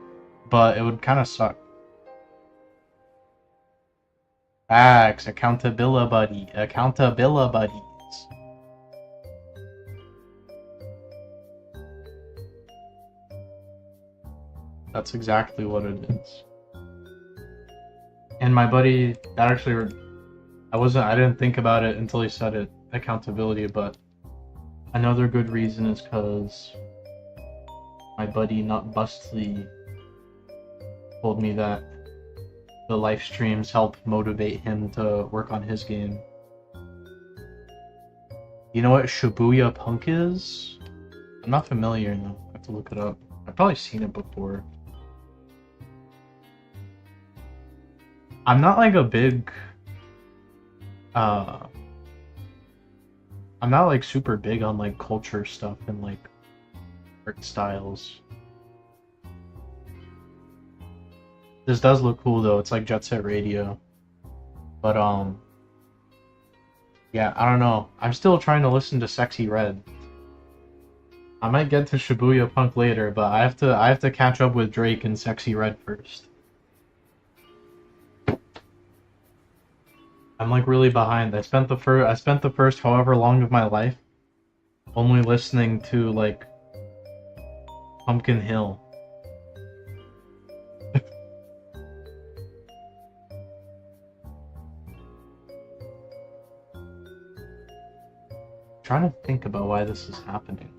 Speaker 1: but it would kind of suck. Facts, accountability buddies. That's exactly what it is. And my buddy, that actually, I didn't think about it until he said it, accountability, but another good reason is because my buddy Not Bustly told me that the live streams help motivate him to work on his game. You know what Shibuya Punk is? I'm not familiar though. I have to look it up. I've probably seen it before. I'm not like a big uh I'm not like super big on like culture stuff and like art styles. This does look cool though. It's like Jet Set Radio. But yeah, I don't know. I'm still trying to listen to Sexy Red. I might get to Shibuya Punk later, but I have to catch up with Drake and Sexy Red first. I'm like really behind. I spent the first however long of my life only listening to like Pumpkin Hill. Trying to think about why this is happening.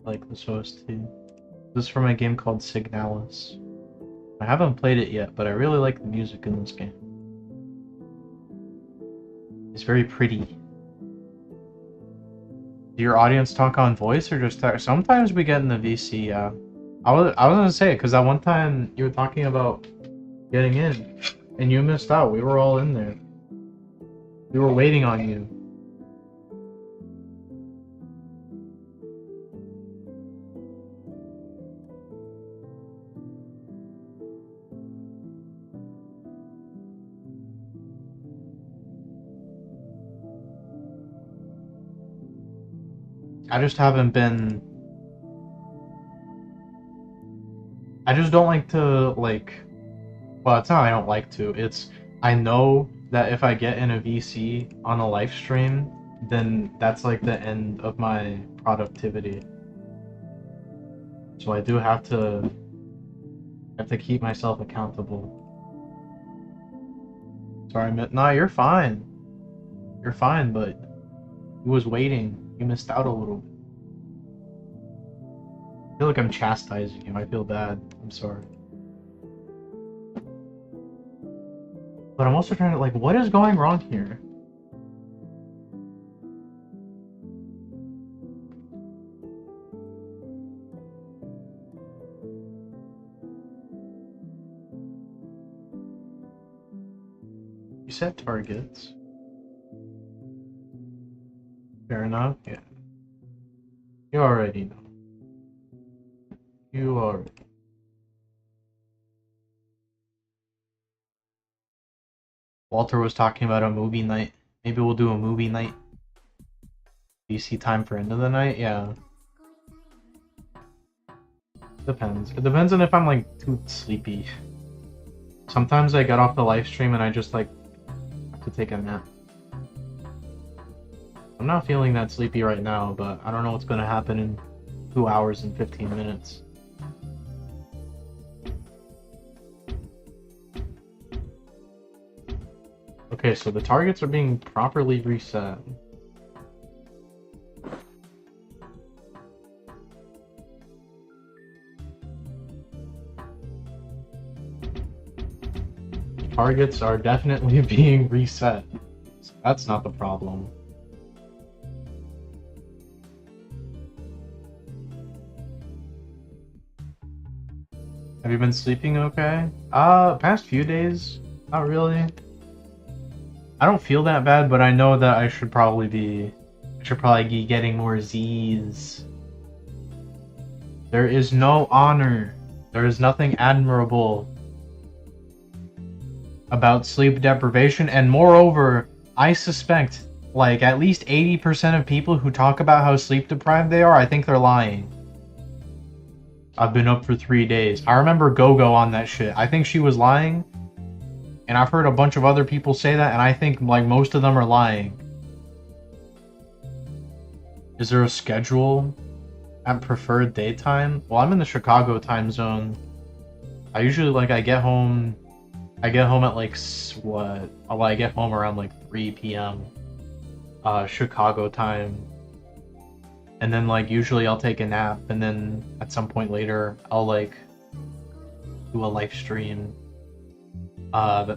Speaker 1: Like this OST. This is from a game called Signalis. I haven't played it yet, but I really like the music in this game. It's very pretty. Do your audience talk on voice or just text? Sometimes we get in the VC, yeah. I was gonna say, because that one time you were talking about getting in, and you missed out. We were all in there. We were waiting on you. I just haven't been... I just don't like to, like... Well, it's not I don't like to. It's... I know that if I get in a VC on a live stream, then that's like the end of my productivity. So I do have to keep myself accountable. Sorry, no, you're fine. You're fine, but you was waiting. You missed out a little bit. I feel like I'm chastising you. I feel bad. I'm sorry. But I'm also trying to, like, what is going wrong here? You set targets. Fair enough, yeah. You already know. You already. Walter was talking about a movie night. Maybe we'll do a movie night. VC time for end of the night? Yeah. Depends. It depends on if I'm like too sleepy. Sometimes I get off the live stream and I just like have to take a nap. I'm not feeling that sleepy right now, but I don't know what's gonna happen in 2 hours and 15 minutes. Okay, so the targets are being properly reset. Targets are definitely being reset. So that's not the problem. Have you been sleeping okay? Past few days, not really. I don't feel that bad, but I know that I should probably be getting more Z's. There is no honor. There is nothing admirable about sleep deprivation, and moreover, I suspect like at least 80% of people who talk about how sleep deprived they are, I think they're lying. I've been up for 3 days. I remember Gogo on that shit. I think she was lying. And I've heard a bunch of other people say that, and I think like most of them are lying. Is there a schedule at preferred daytime? Well, I'm in the Chicago time zone. I usually I get home at like what? Well, I get home around like 3 p.m. Chicago time. And then like usually I'll take a nap, and then at some point later I'll like do a live stream. I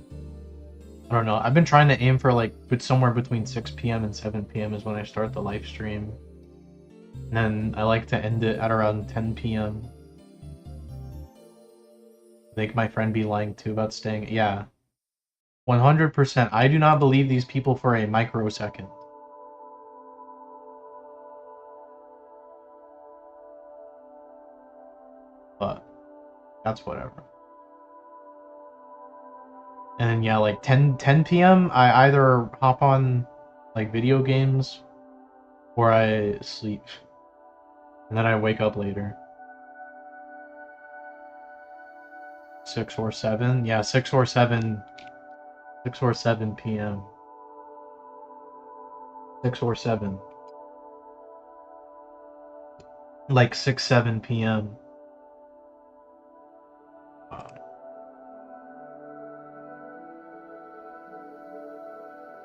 Speaker 1: don't know. I've been trying to aim for like somewhere between 6 p.m. and 7 p.m. is when I start the live stream. And then I like to end it at around 10 p.m. I think my friend be lying too about staying. Yeah. 100%. I do not believe these people for a microsecond. But that's whatever. And then, yeah, like 10 p.m. I either hop on like video games or I sleep. And then I wake up later. 6 or 7? Yeah, 6 or 7. 6 or 7 p.m. 6 or 7. Like 6, 7 p.m.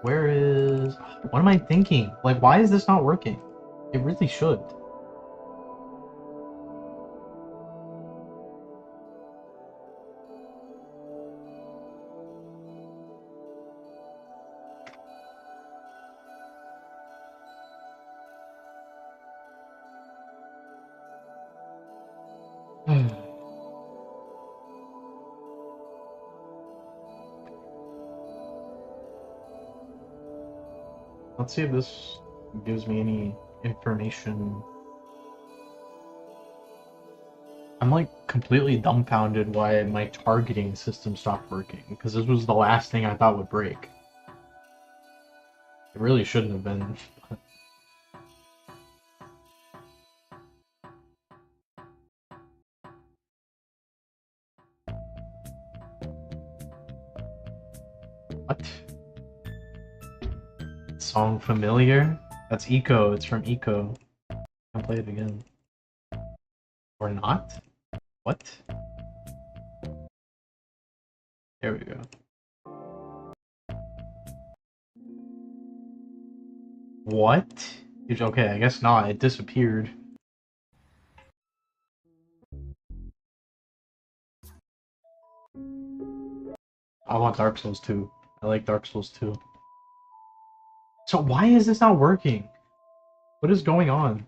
Speaker 1: Where is... What am I thinking? Like, why is this not working? It really should. Let's see if this gives me any information. I'm like completely dumbfounded why my targeting system stopped working, because this was the last thing I thought would break. It really shouldn't have been. What? Song familiar? That's Eco. It's from Eco. I'll play it again. Or not? What? There we go. What? Okay, I guess not. It disappeared. I want Dark Souls 2. I like Dark Souls 2. So why is this not working? What is going on?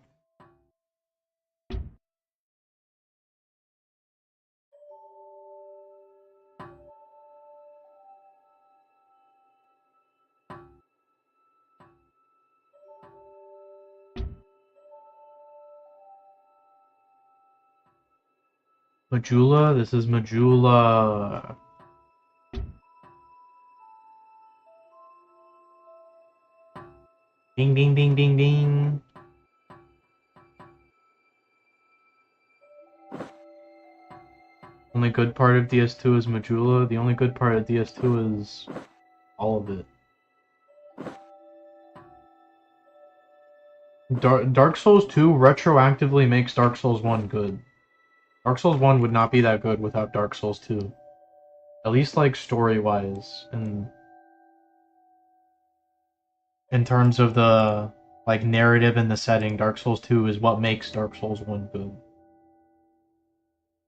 Speaker 1: Majula? This is Majula. Ding ding ding ding ding. Only good part of DS2 is Majula. The only good part of DS2 is all of it. Dark Souls 2 retroactively makes Dark Souls 1 good. Dark Souls 1 would not be that good without Dark Souls 2. At least like story-wise, and in terms of the like narrative and the setting, Dark Souls 2 is what makes Dark Souls 1 good.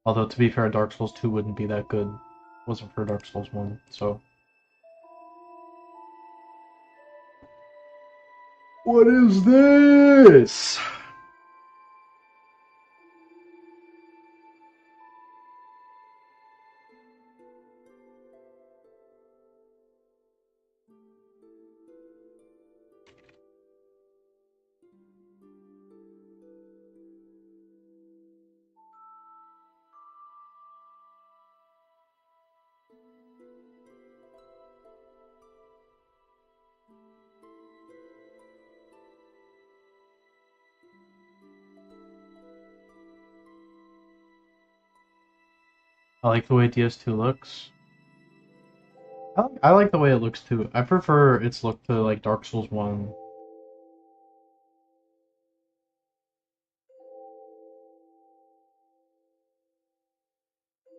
Speaker 1: Although to be fair, Dark Souls 2 wouldn't be that good wasn't for Dark Souls 1, so. What is this? I like the way DS2 looks. I like the way it looks too. I prefer its look to like Dark Souls 1.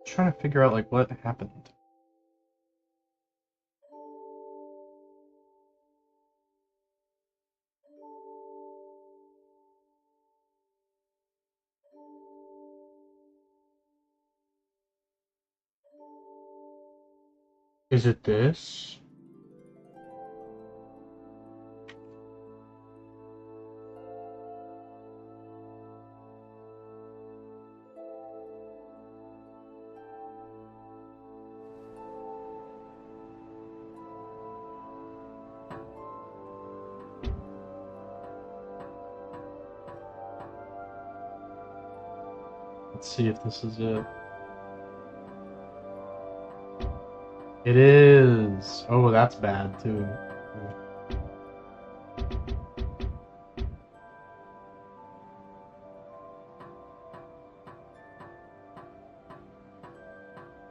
Speaker 1: Just trying to figure out like what happened. Is it this? Let's see if this is it. It is. Oh, that's bad too.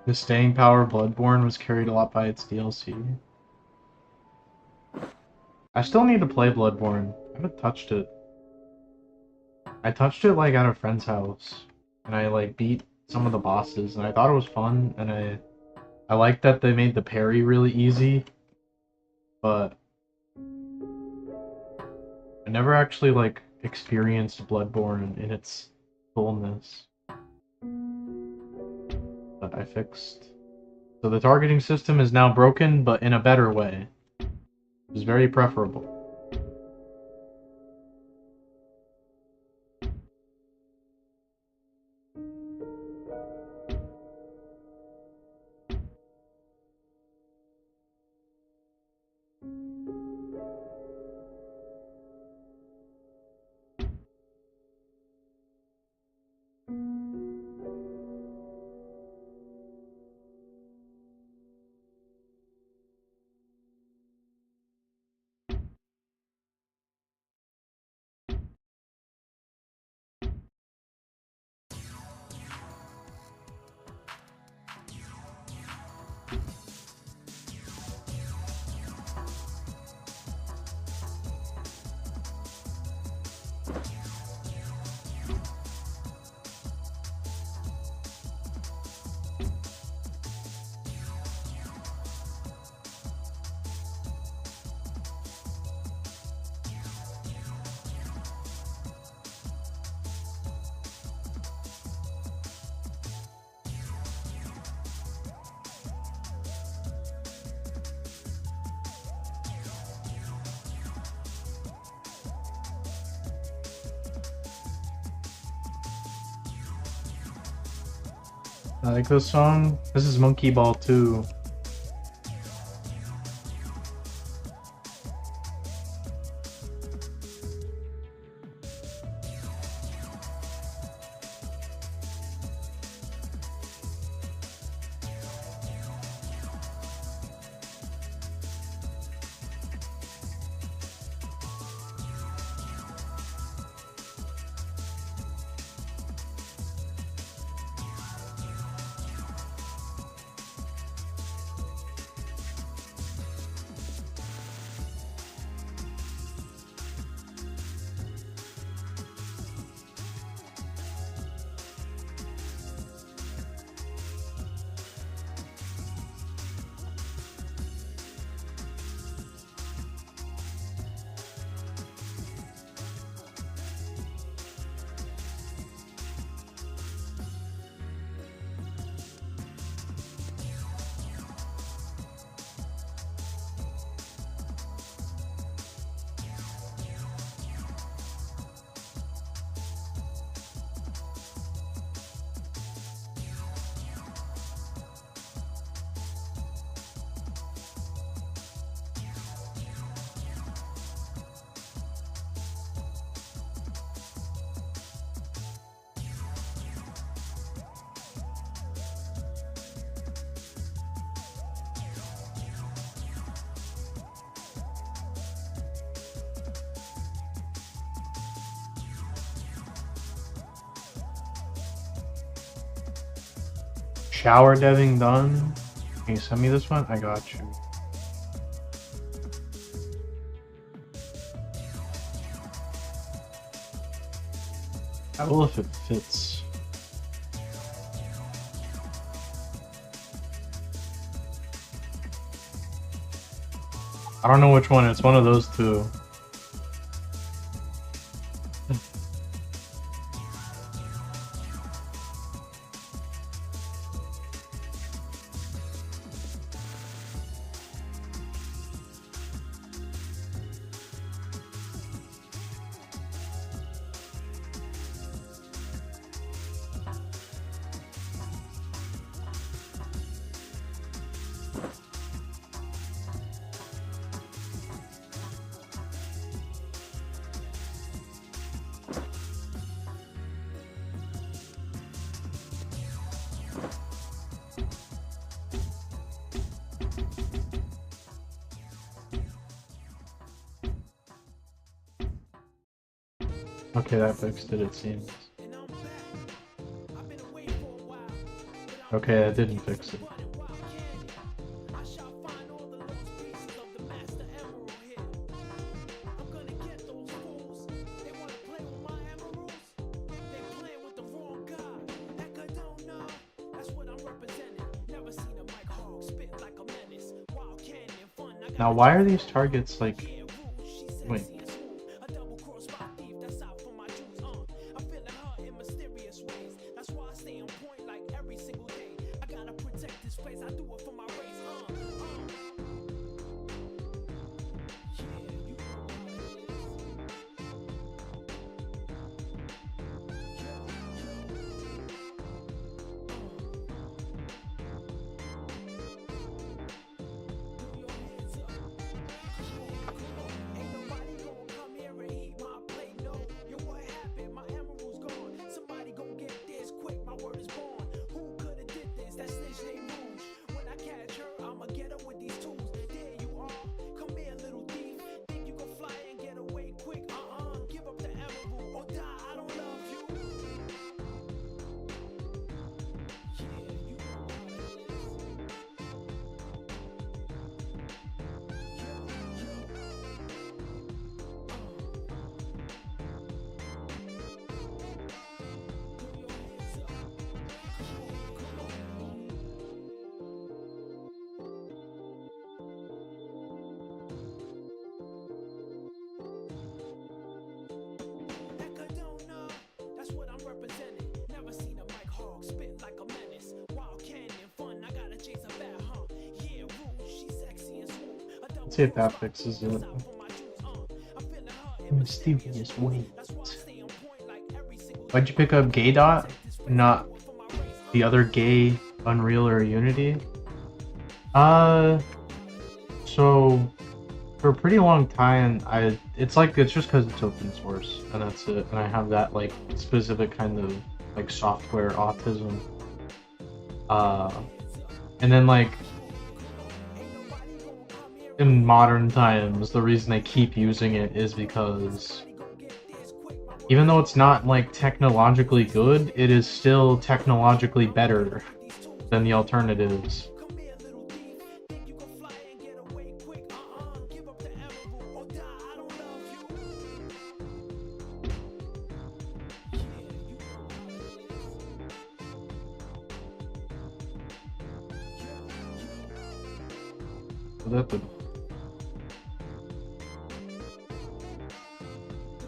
Speaker 1: The staying power of Bloodborne was carried a lot by its DLC. I still need to play Bloodborne. I haven't touched it. I touched it like at a friend's house, and I like beat some of the bosses, and I thought it was fun, and I like that they made the parry really easy, but I never actually like experienced Bloodborne in its fullness. But I fixed. So the targeting system is now broken, but in a better way. It's very preferable. I like this song. This is Monkey Ball 2. Shower deving done. Can you send me this one? I got you. I will if it fits. I don't know which one. It's one of those two. Okay, that fixed it seems. Okay, that didn't fix it. Now, why are these targets like... Wait. Let's see if that fixes it. Mysterious weight. Why'd you pick up Gay Dot? Not the other gay Unreal or Unity. Uh, so for a pretty long time, it's just because it's open source and that's it, and I have that like specific kind of like software autism. Uh, and then like in modern times, the reason I keep using it is because even though it's not like technologically good, it is still technologically better than the alternatives.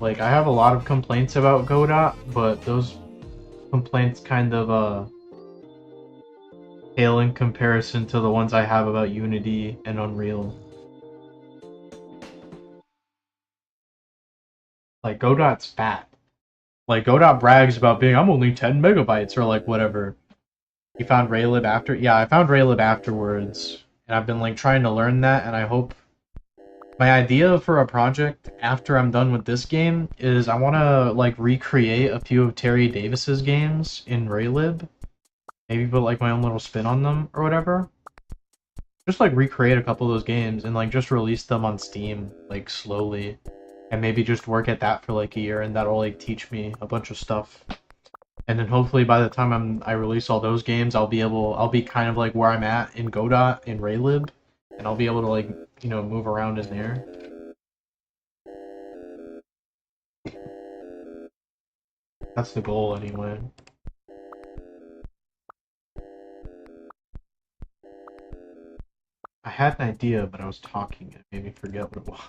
Speaker 1: Like, I have a lot of complaints about Godot, but those complaints kind of pale in comparison to the ones I have about Unity and Unreal. Like, Godot's fat. Like, Godot brags about being, I'm only 10 megabytes, or like, whatever. You found Raylib after? Yeah, I found Raylib afterwards, and I've been, like, trying to learn that, and I hope... My idea for a project after I'm done with this game is I want to, like, recreate a few of Terry Davis's games in Raylib. Maybe put, like, my own little spin on them, or whatever. Just, like, recreate a couple of those games and, like, just release them on Steam, like, slowly. And maybe just work at that for, like, a year, and that'll, like, teach me a bunch of stuff. And then hopefully by the time I release all those games, I'll be kind of, like, where I'm at in Godot, in Raylib. And I'll be able to, like, you know, move around in there. That's the goal, anyway. I had an idea, but I was talking. It made me forget what it was.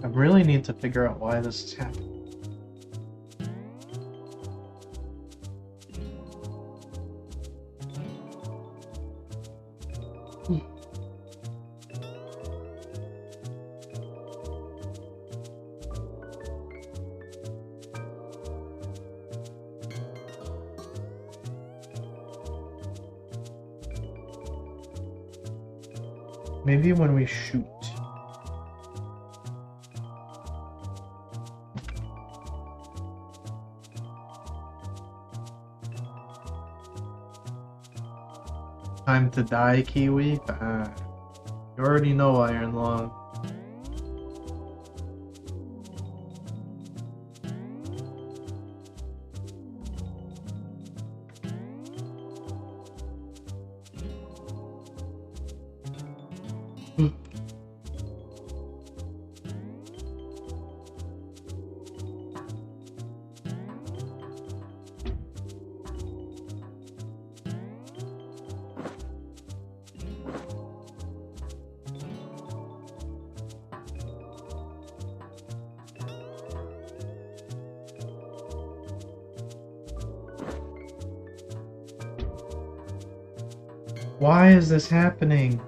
Speaker 1: I really need to figure out why this is happening. Maybe when we shoot. Time to die, Kiwi? You already know, Iron Lung. Why is this happening?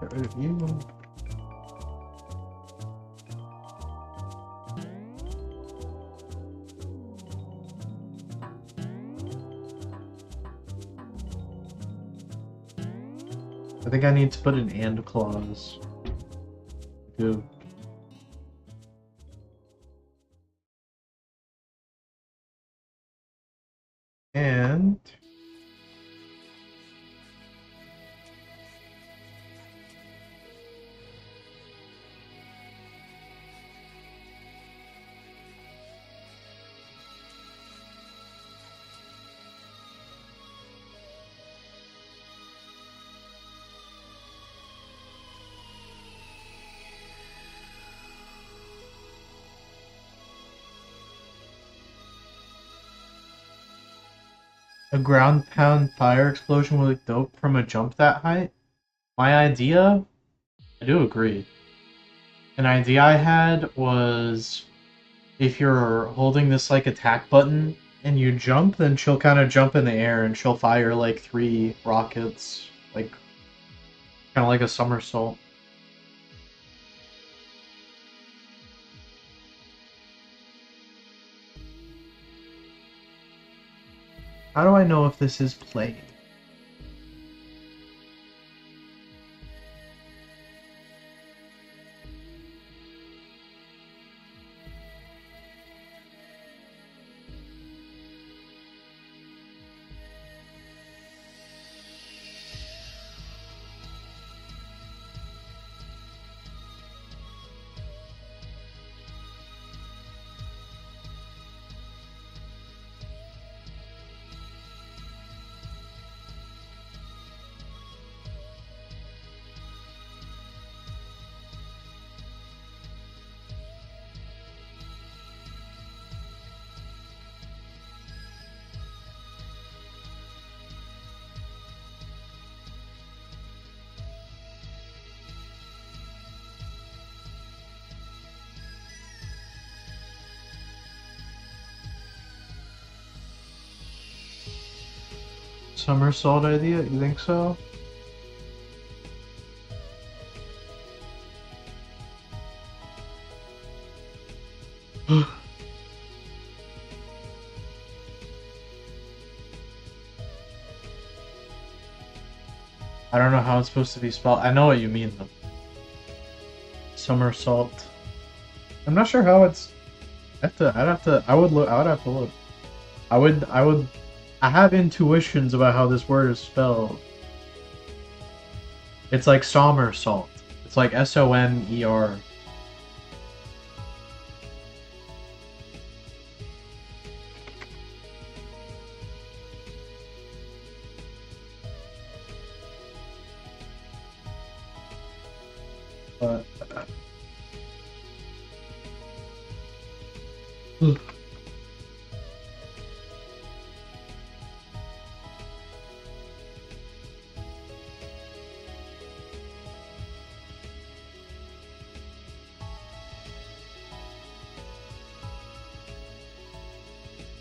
Speaker 1: Get rid of you. I think I need to put an and clause. Good. And a ground pound fire explosion would look dope from a jump that height. My idea, I do agree. An idea I had was if you're holding this like attack button and you jump, then she'll kind of jump in the air and she'll fire like 3 rockets, like kind of like a somersault. How do I know if this is played? Somersault idea? You think so? I don't know how it's supposed to be spelled. I know what you mean though. Somersault. I'm not sure how it's. I'd have to. I would look. I would have to look. I would. I have intuitions about how this word is spelled. It's like somersault. It's like Somer. But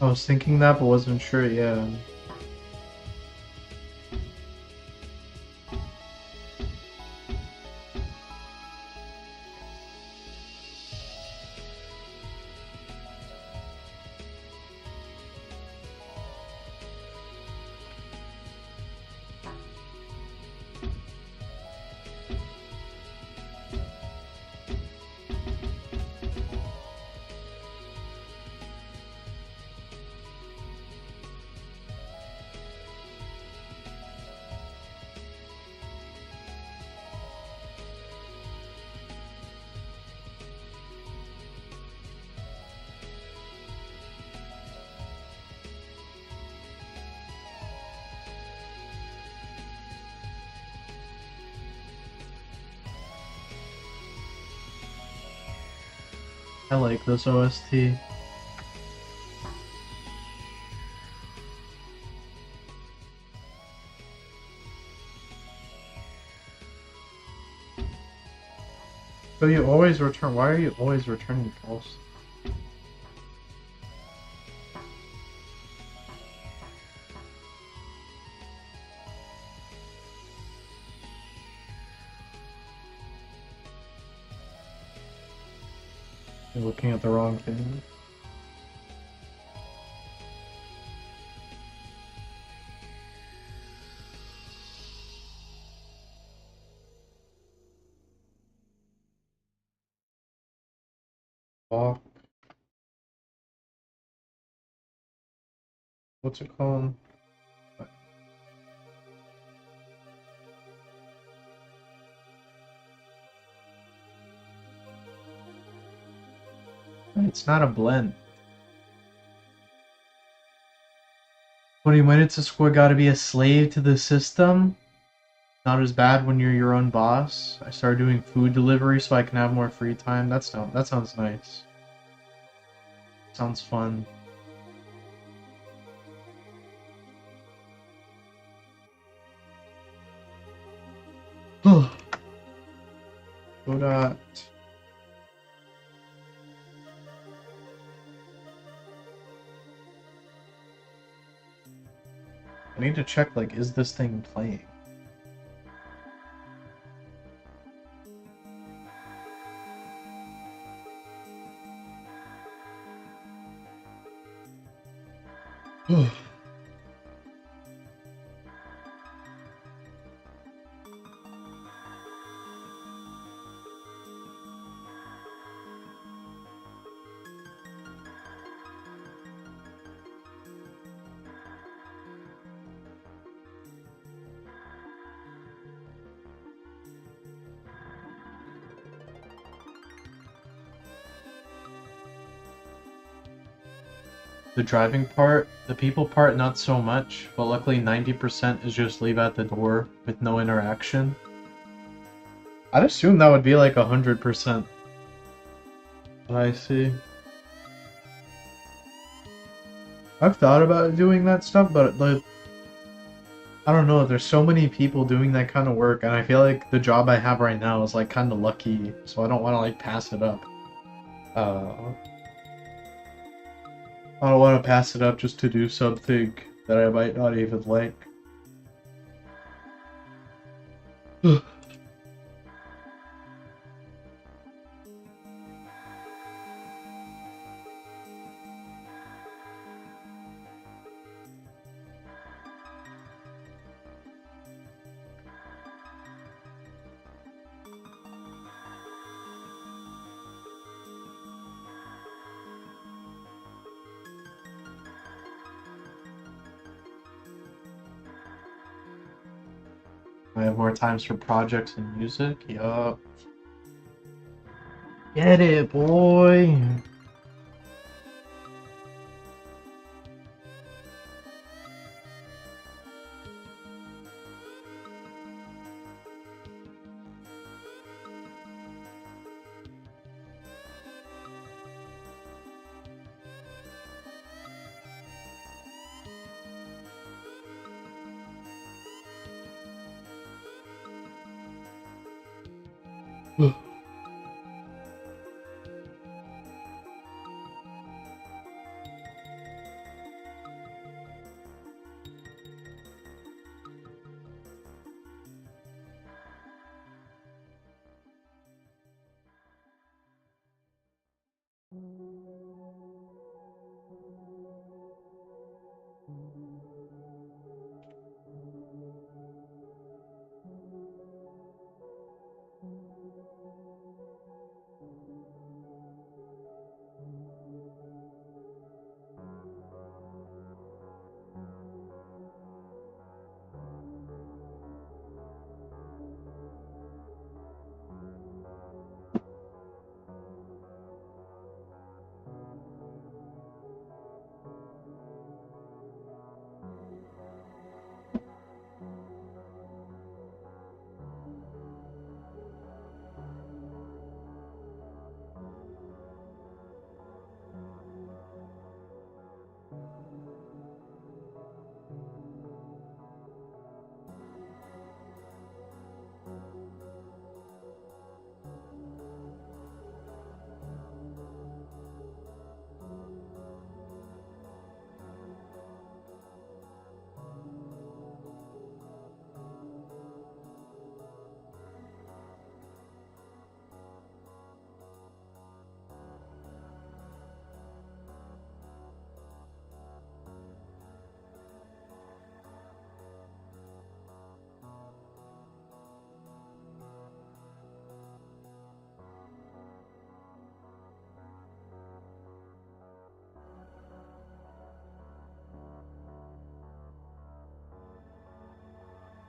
Speaker 1: I was thinking that, but wasn't sure. Yeah. I like this OST. So you always return. Why are you always returning false? You're looking at the wrong thing. Oh, what's it called? It's not a blend. 20 minutes a score gotta be a slave to the system. Not as bad when you're your own boss. I started doing food delivery so I can have more free time. That sounds nice. Sounds fun. Go dot. I need to check, like, is this thing playing? The driving part, the people part, not so much, but luckily 90% is just leave at the door with no interaction. I'd assume that would be like 100%. I see. I've thought about doing that stuff, but like, I don't know, there's so many people doing that kind of work, and I feel like the job I have right now is like kind of lucky, so I don't want to like pass it up. I don't want to pass it up just to do something that I might not even like. I have more times for projects and music. Yup. Get it, boy.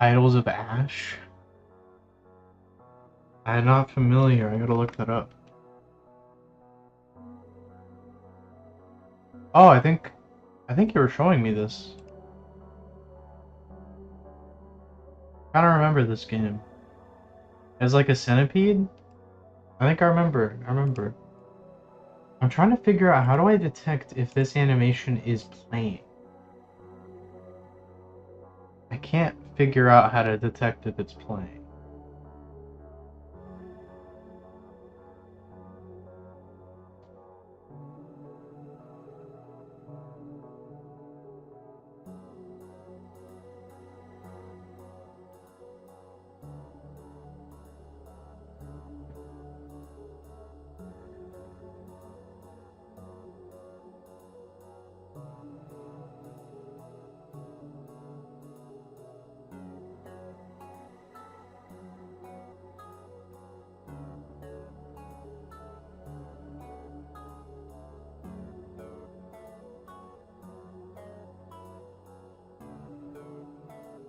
Speaker 1: Idols of Ash? I'm not familiar. I gotta look that up. Oh, I think you were showing me this. I don't remember this game. As like a centipede? I think I remember. I'm trying to figure out how do I detect if this animation is playing. I can't figure out how to detect if it's playing.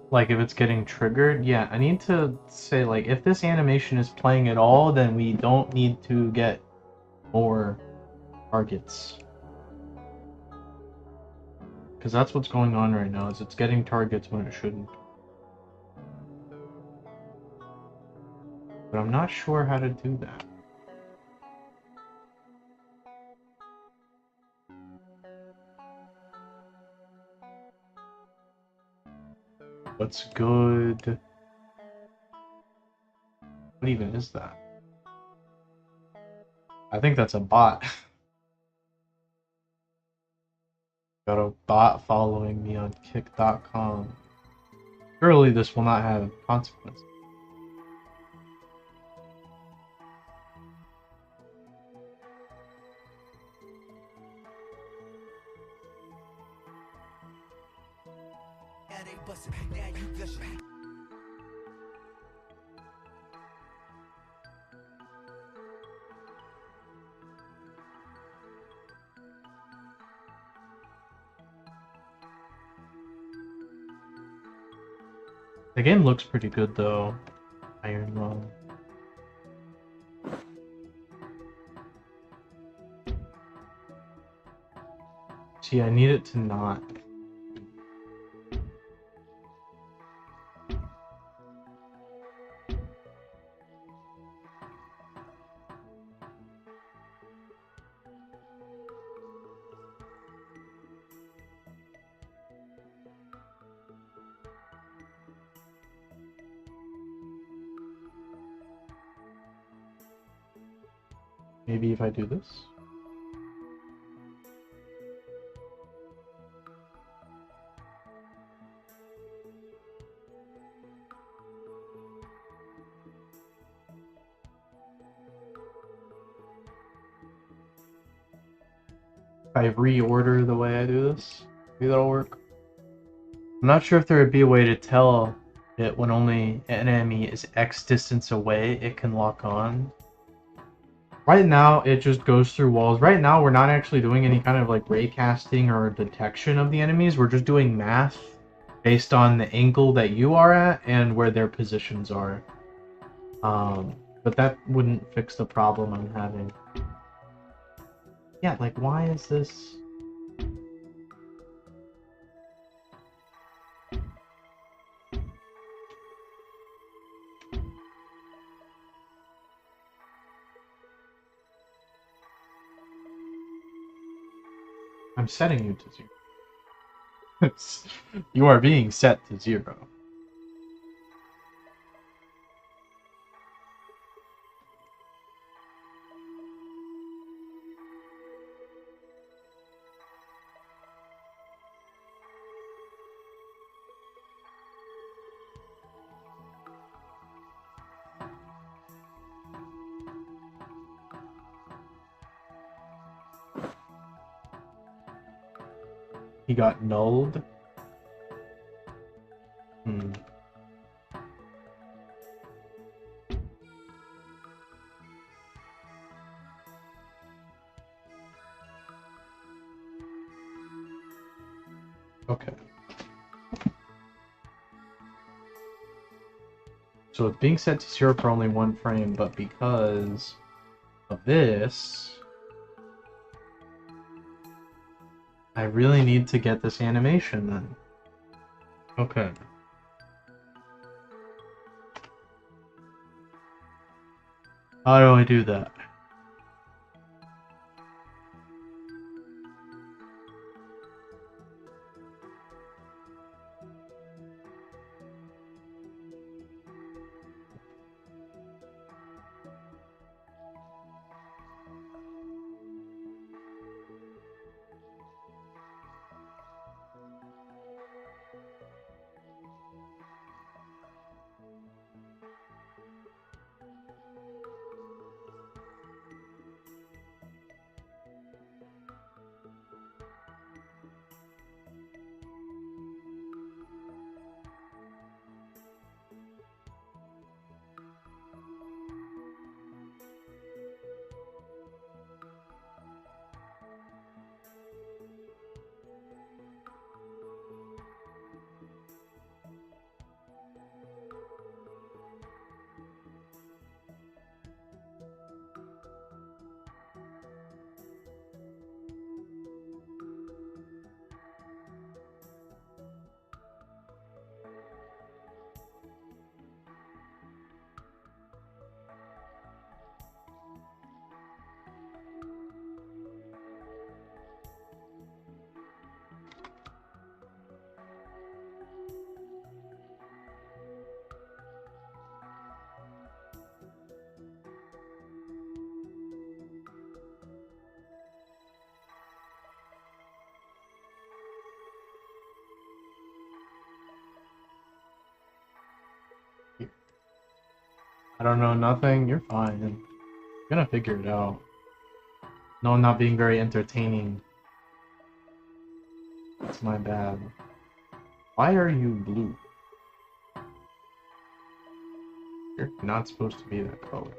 Speaker 1: Like if it's getting triggered, yeah, I need to say like if this animation is playing at all, then we don't need to get more targets. Because that's what's going on right now, is it's getting targets when it shouldn't. But I'm not sure how to do that. What's good? What even is that? I think that's a bot. Got a bot following me on kick.com. Surely this will not have consequences. The game looks pretty good though. Iron Lung. See, I need it to not. Maybe if I do this? If I reorder the way I do this, maybe that'll work. I'm not sure if there would be a way to tell it when only an enemy is X distance away, it can lock on. Right now, it just goes through walls. Right now, we're not actually doing any kind of like raycasting or detection of the enemies. We're just doing math based on the angle that you are at and where their positions are. But that wouldn't fix the problem I'm having. Yeah, like why is this? I'm setting you to 0. You are being set to 0. He got nulled. Hmm. Okay. So it's being set to 0 for only 1 frame, but because of this, I really need to get this animation then. Okay. How do I do that? I don't know nothing. You're fine. You're gonna figure it out. No, I'm not being very entertaining. It's my bad. Why are you blue? You're not supposed to be that color.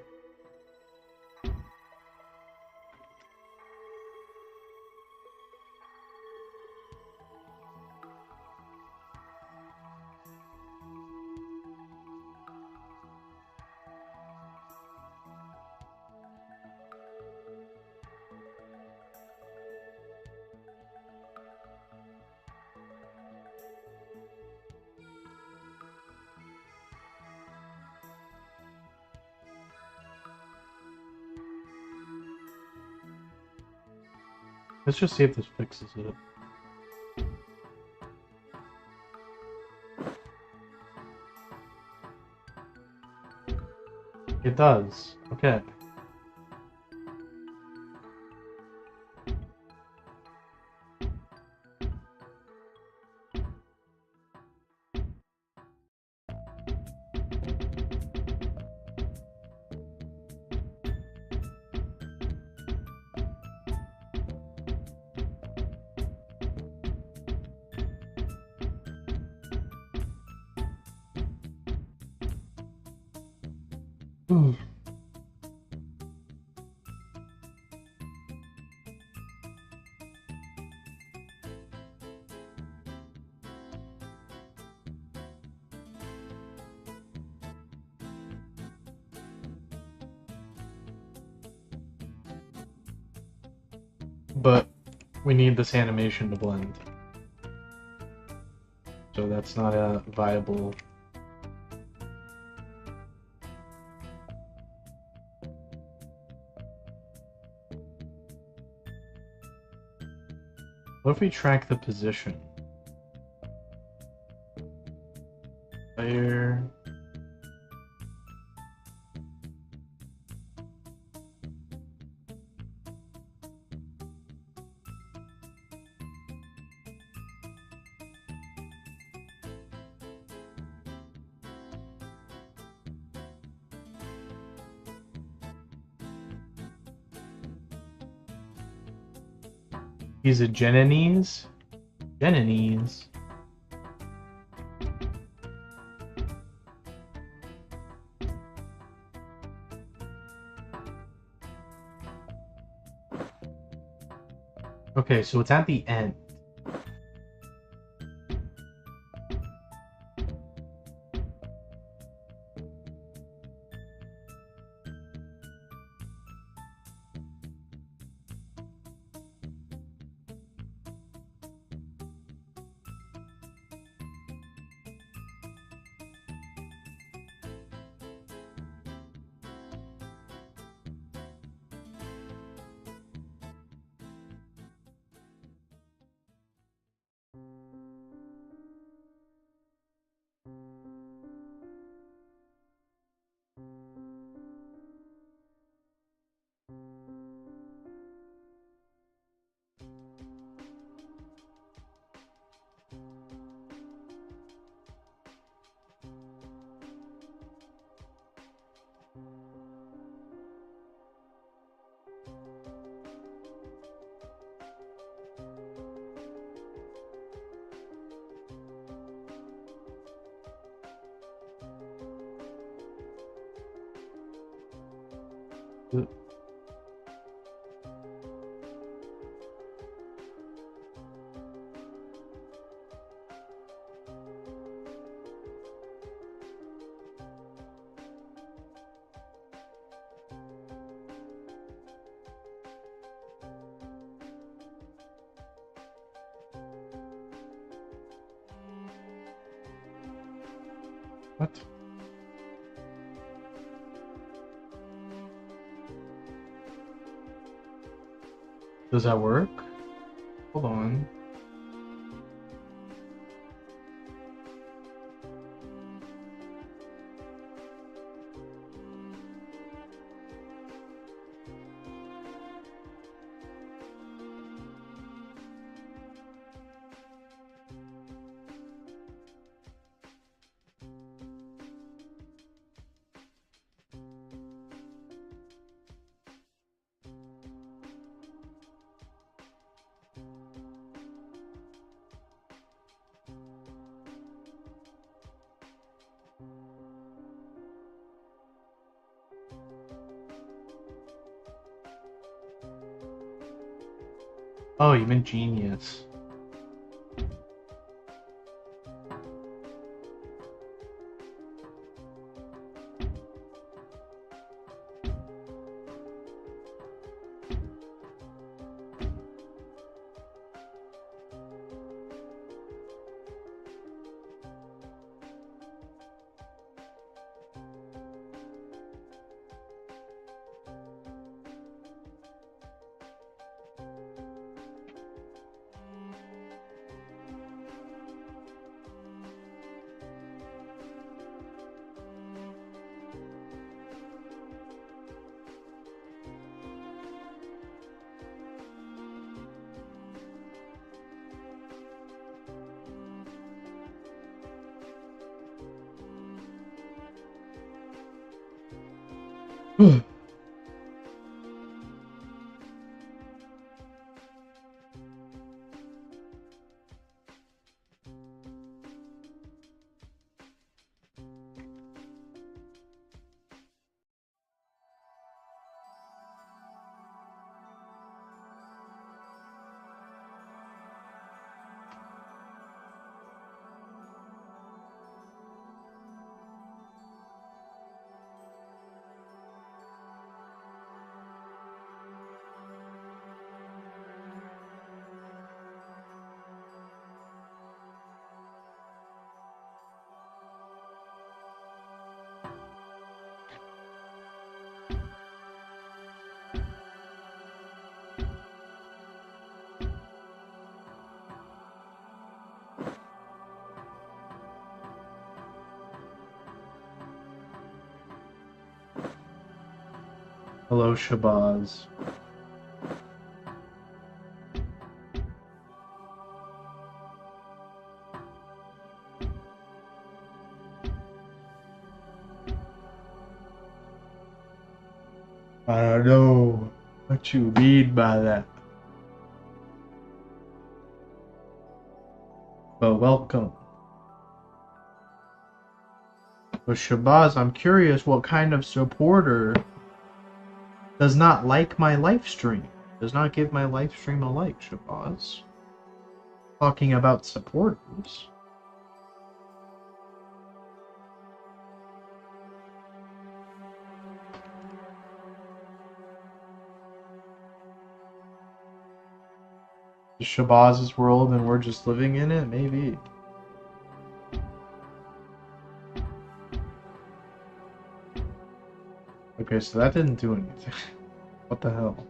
Speaker 1: Let's just see if this fixes it. It does. Okay. Ooh. But we need this animation to blend. So that's not a viable... What if we track the position? Layer... He's a Genonese? Genonese. Okay, so it's at the end. What? Does that work? Hold on. Oh, you meant genius. Hello, Shabazz. I don't know what you mean by that. But welcome. But Shabazz, I'm curious what kind of supporter does not like my live stream. Does not give my live stream a like, Shabazz. Talking about supporters. Shabazz's world and we're just living in it? Maybe. Okay, so that didn't do anything. What the hell?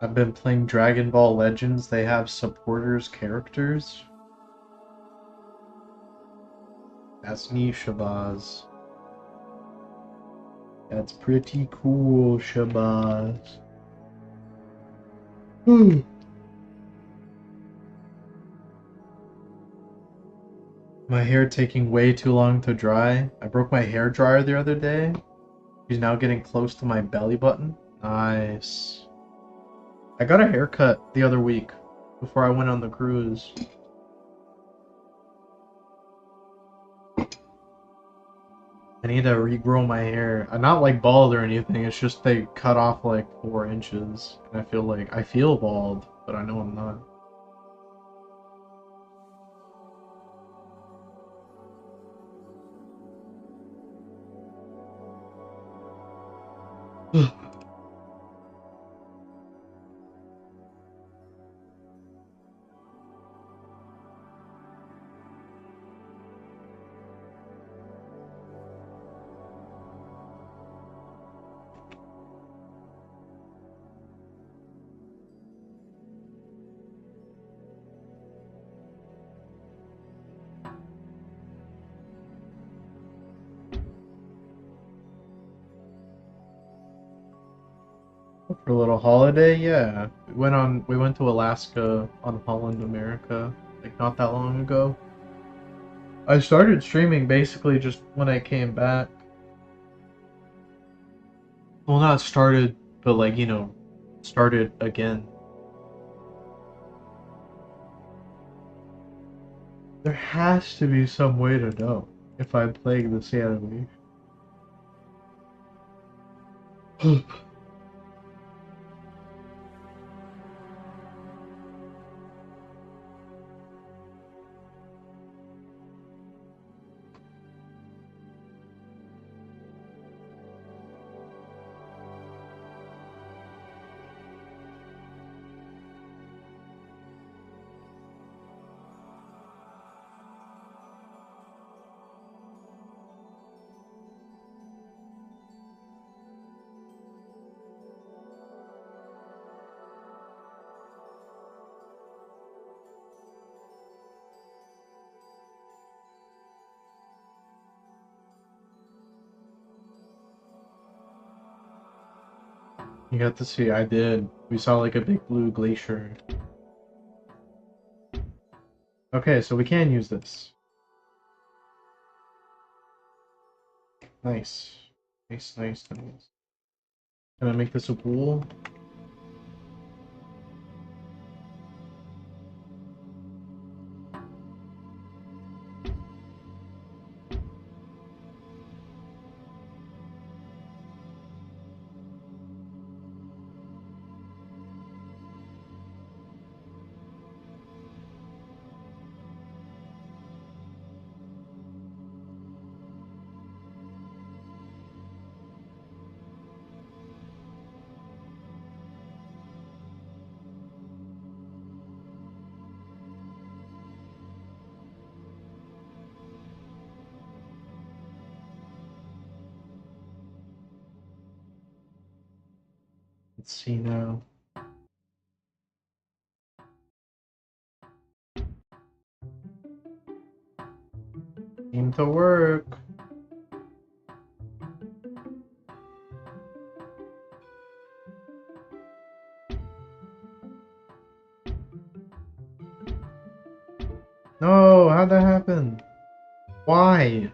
Speaker 1: I've been playing Dragon Ball Legends. They have supporters characters. That's neat, Shabazz. That's pretty cool, Shabazz. My hair taking way too long to dry. I broke my hair dryer the other day. He's now getting close to my belly button. Nice. I got a haircut the other week before I went on the cruise. I need to regrow my hair. I'm not like bald or anything, it's just they cut off like 4 inches. And I feel bald, but I know I'm not. For a little holiday, yeah. We went to Alaska on Holland America, like not that long ago. I started streaming basically just when I came back. Well, not started, but like, started again. There has to be some way to know if I'm playing this anime. You got to see, I did. We saw like a big blue glacier. Okay, so we can use this. Nice. Nice, nice, nice. Can I make this a pool? Let's see now. Seem to work. No, how'd that happen? Why?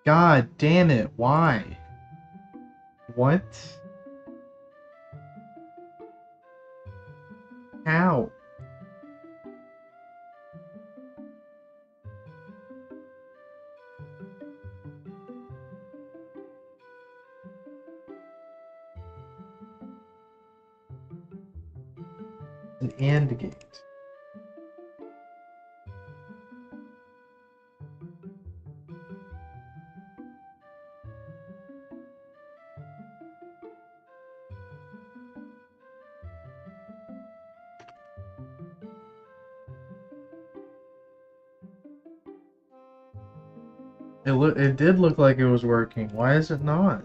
Speaker 1: God damn it, why? What? How? An AND gate. It did look like it was working. Why is it not?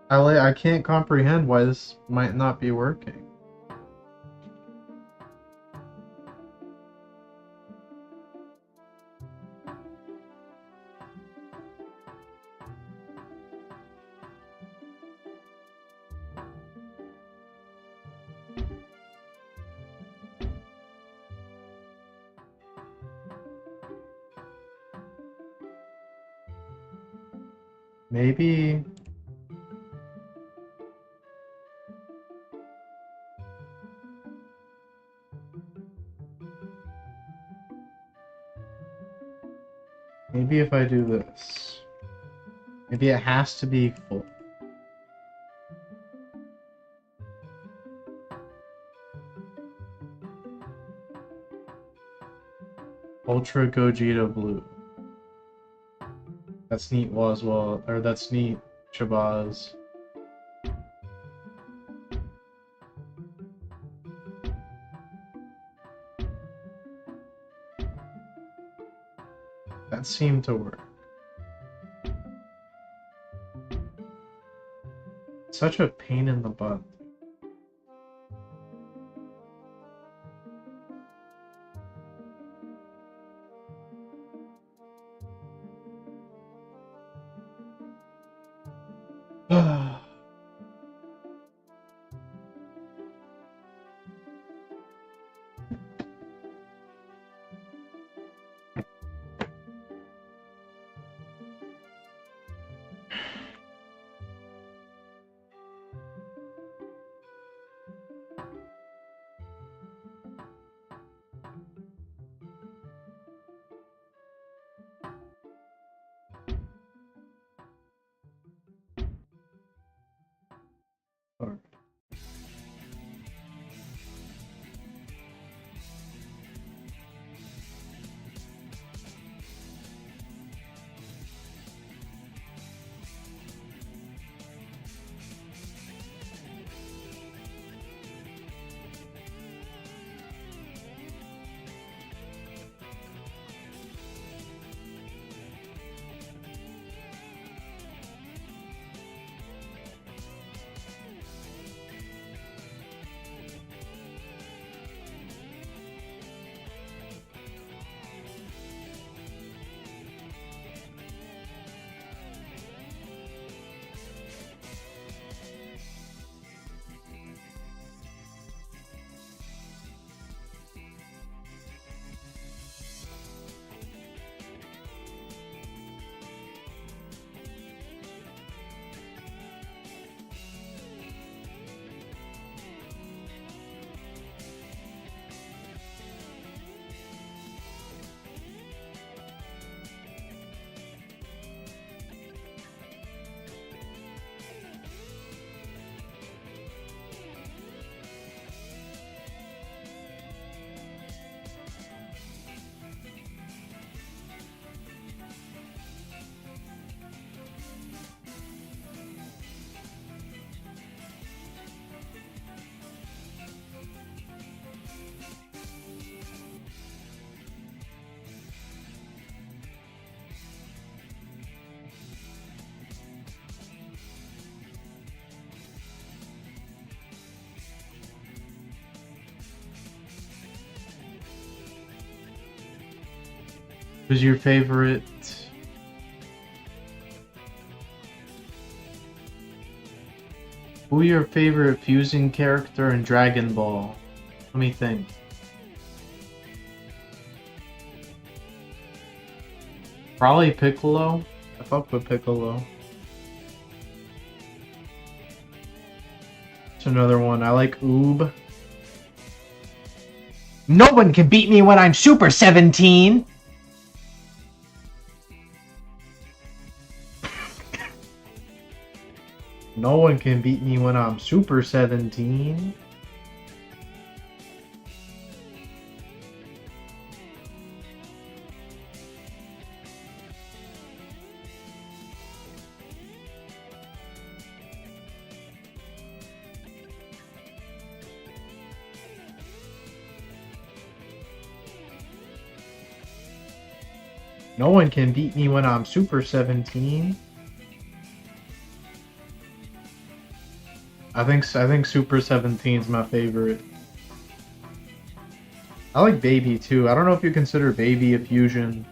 Speaker 1: I can't comprehend why this might not be working. Maybe... Maybe if I do this. Maybe it has to be full. Ultra Gogeta Blue. That's neat, Waswell. Or that's neat, Shabazz. That seemed to work. Such a pain in the butt. Who's your favorite? Who your favorite fusing character in Dragon Ball? Let me think. Probably Piccolo. I fuck with Piccolo. It's another one. I like Oob.
Speaker 2: No one can beat me when I'm Super 17!
Speaker 1: No one can beat me when I'm Super 17. No one can beat me when I'm Super 17. I think Super 17 is my favorite. I like Baby too. I don't know if you consider Baby a fusion.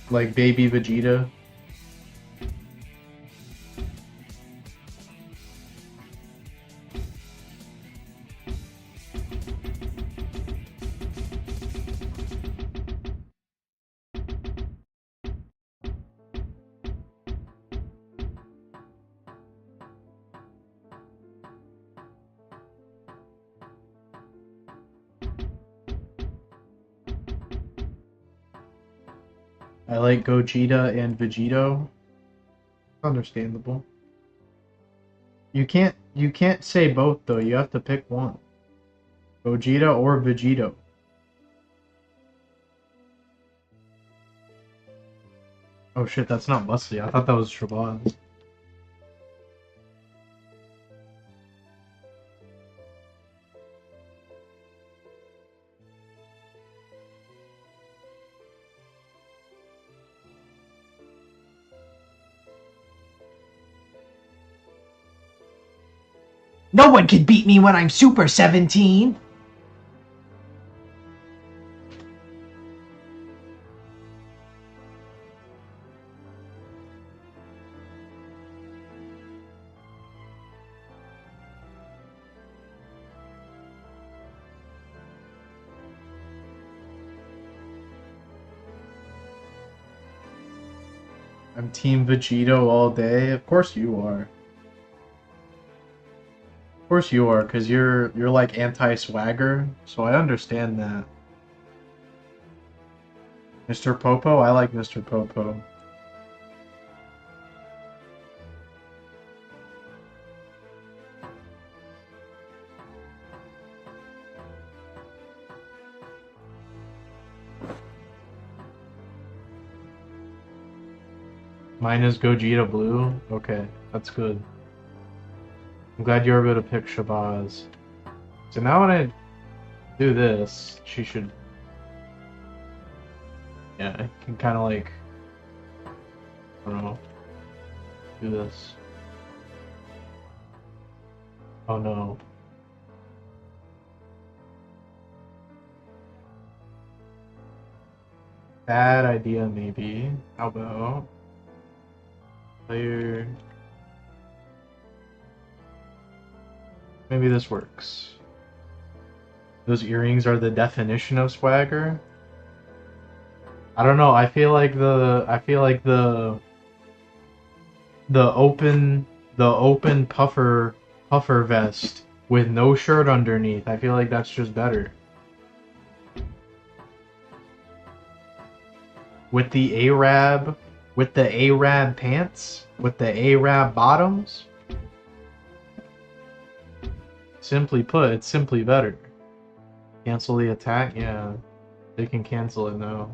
Speaker 1: Like Baby Vegeta. I like Gogeta and Vegito. Understandable. You can't say both though. You have to pick one. Gogeta or Vegito. Oh shit, that's not Musty. I thought that was Shabazz.
Speaker 2: No one can beat me when I'm Super 17!
Speaker 1: I'm Team Vegito all day. Of course you are. Of course you are, cause you're like anti-swagger, so I understand that. Mr. Popo, I like Mr. Popo. Mine is Gogeta Blue. Okay, that's good. I'm glad you're able to pick Shabazz. So now when I do this, she should... Yeah, I can kind of like... I don't know. Do this. Oh no. Bad idea, maybe. How about... Player... Maybe this works. Those earrings are the definition of swagger. I don't know. I feel like the open puffer vest with no shirt underneath. I feel like that's just better. With the Arab pants, with the Arab bottoms. Simply put, it's simply better. Cancel the attack? Yeah, they can cancel it now.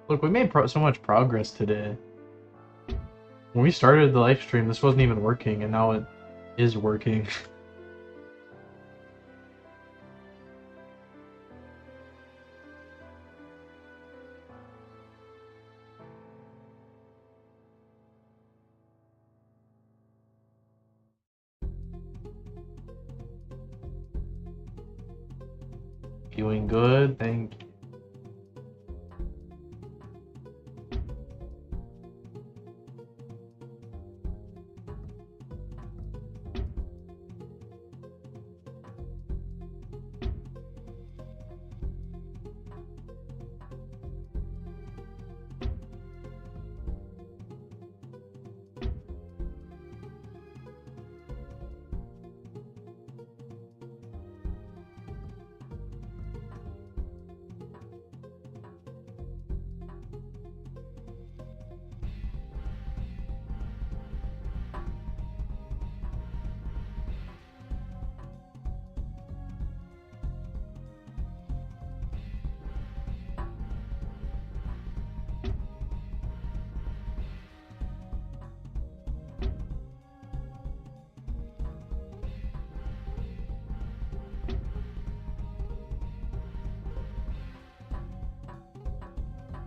Speaker 1: Look, we made so much progress today. When we started the live stream, this wasn't even working, and now it is working. Doing good, thank you.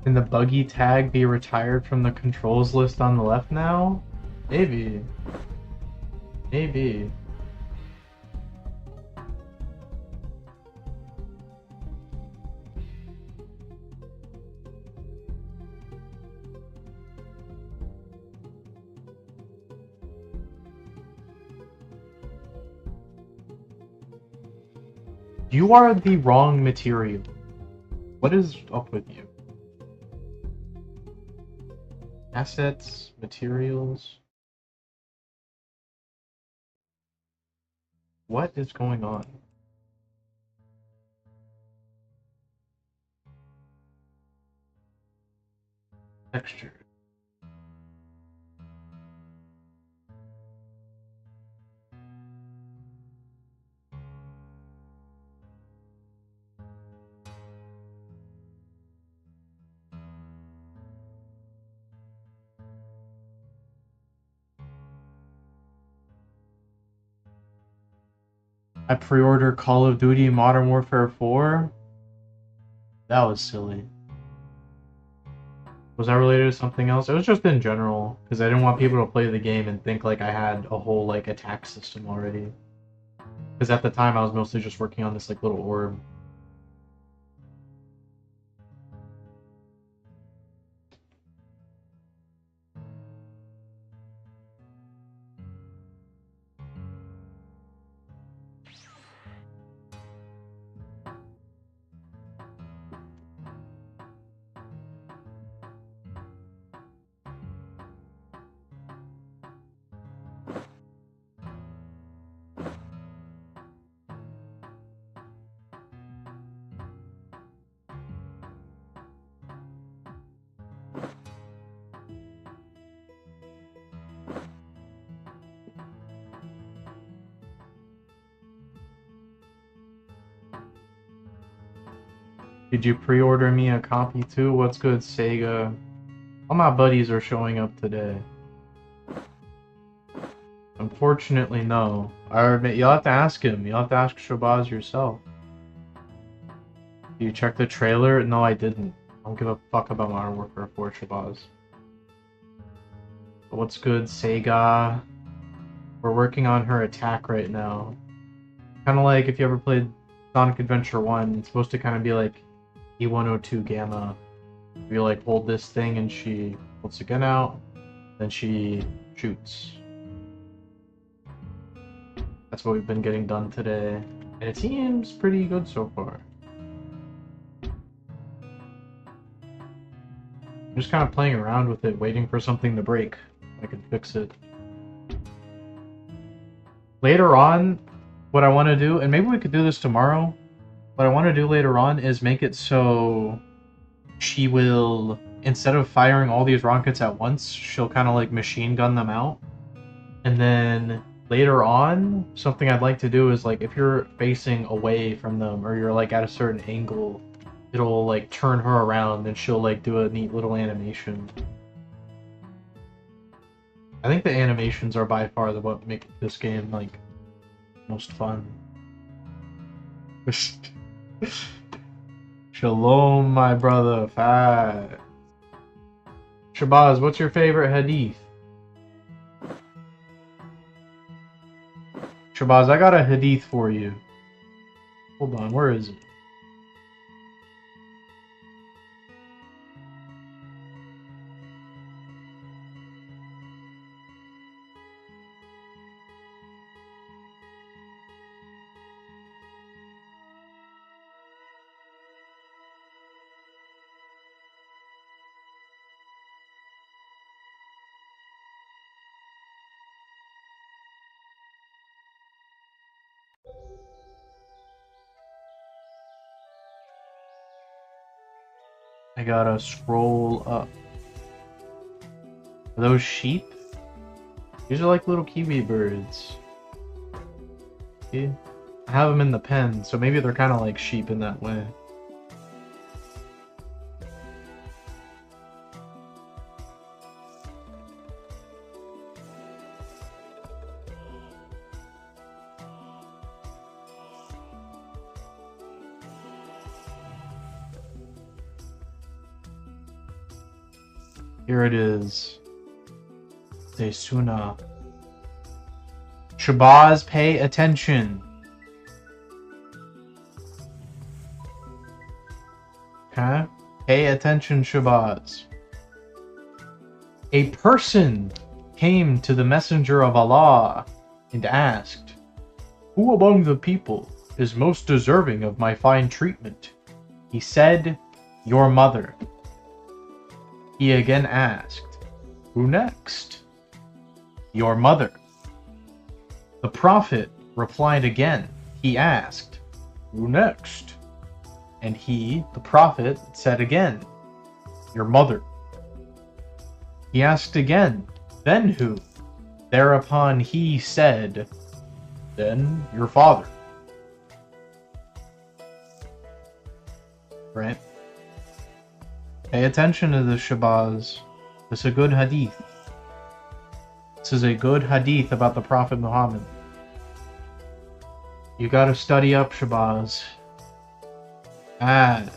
Speaker 1: Can the buggy tag be retired from the controls list on the left now? Maybe. Maybe. You are the wrong material. What is up with you? Assets, materials. What is going on? Texture. I pre-ordered Call of Duty Modern Warfare 4. That was silly. Was that related to something else? It was just in general, because I didn't want people to play the game and think like I had a whole like attack system already. Because at the time I was mostly just working on this like little orb. Did you pre-order me a copy too? What's good, Sega? All my buddies are showing up today. Unfortunately, no. You'll have to ask him. You'll have to ask Shabazz yourself. Did you check the trailer? No, I didn't. I don't give a fuck about Modern Warfare 4, Shabazz. But what's good, Sega? We're working on her attack right now. Kind of like if you ever played Sonic Adventure 1, it's supposed to kind of be like E102 Gamma. You like hold this thing and she holds the gun out, then she shoots. That's what we've been getting done today. And it seems pretty good so far. I'm just kind of playing around with it, waiting for something to break. I can fix it. Later on, what I want to do, and maybe we could do this tomorrow, what I want to do later on is make it so she will, instead of firing all these rockets at once, she'll kind of like machine gun them out. And then later on, something I'd like to do is like if you're facing away from them or you're like at a certain angle, it'll like turn her around and she'll like do a neat little animation. I think the animations are by far what make this game like most fun. Shalom, my brother. Fat. Shabazz, what's your favorite hadith? Shabazz, I got a hadith for you. Hold on, where is it? I gotta scroll up. Are those sheep? These are like little kiwi birds. See? I have them in the pen, so maybe they're kind of like sheep in that way. Here it is. Desuna. Shabazz, pay attention. Okay? Pay attention, Shabazz. A person came to the messenger of Allah and asked, "Who among the people is most deserving of my fine treatment?" He said, "Your mother." He again asked, "Who next?" "Your mother." The Prophet replied again. He asked, "Who next?" And he, the Prophet, said again, "Your mother." He asked again, "Then who?" Thereupon he said, "Then your father." Right? Pay attention to this, Shabazz. This is a good hadith. This is a good hadith about the Prophet Muhammad. You gotta study up, Shabazz. Ask.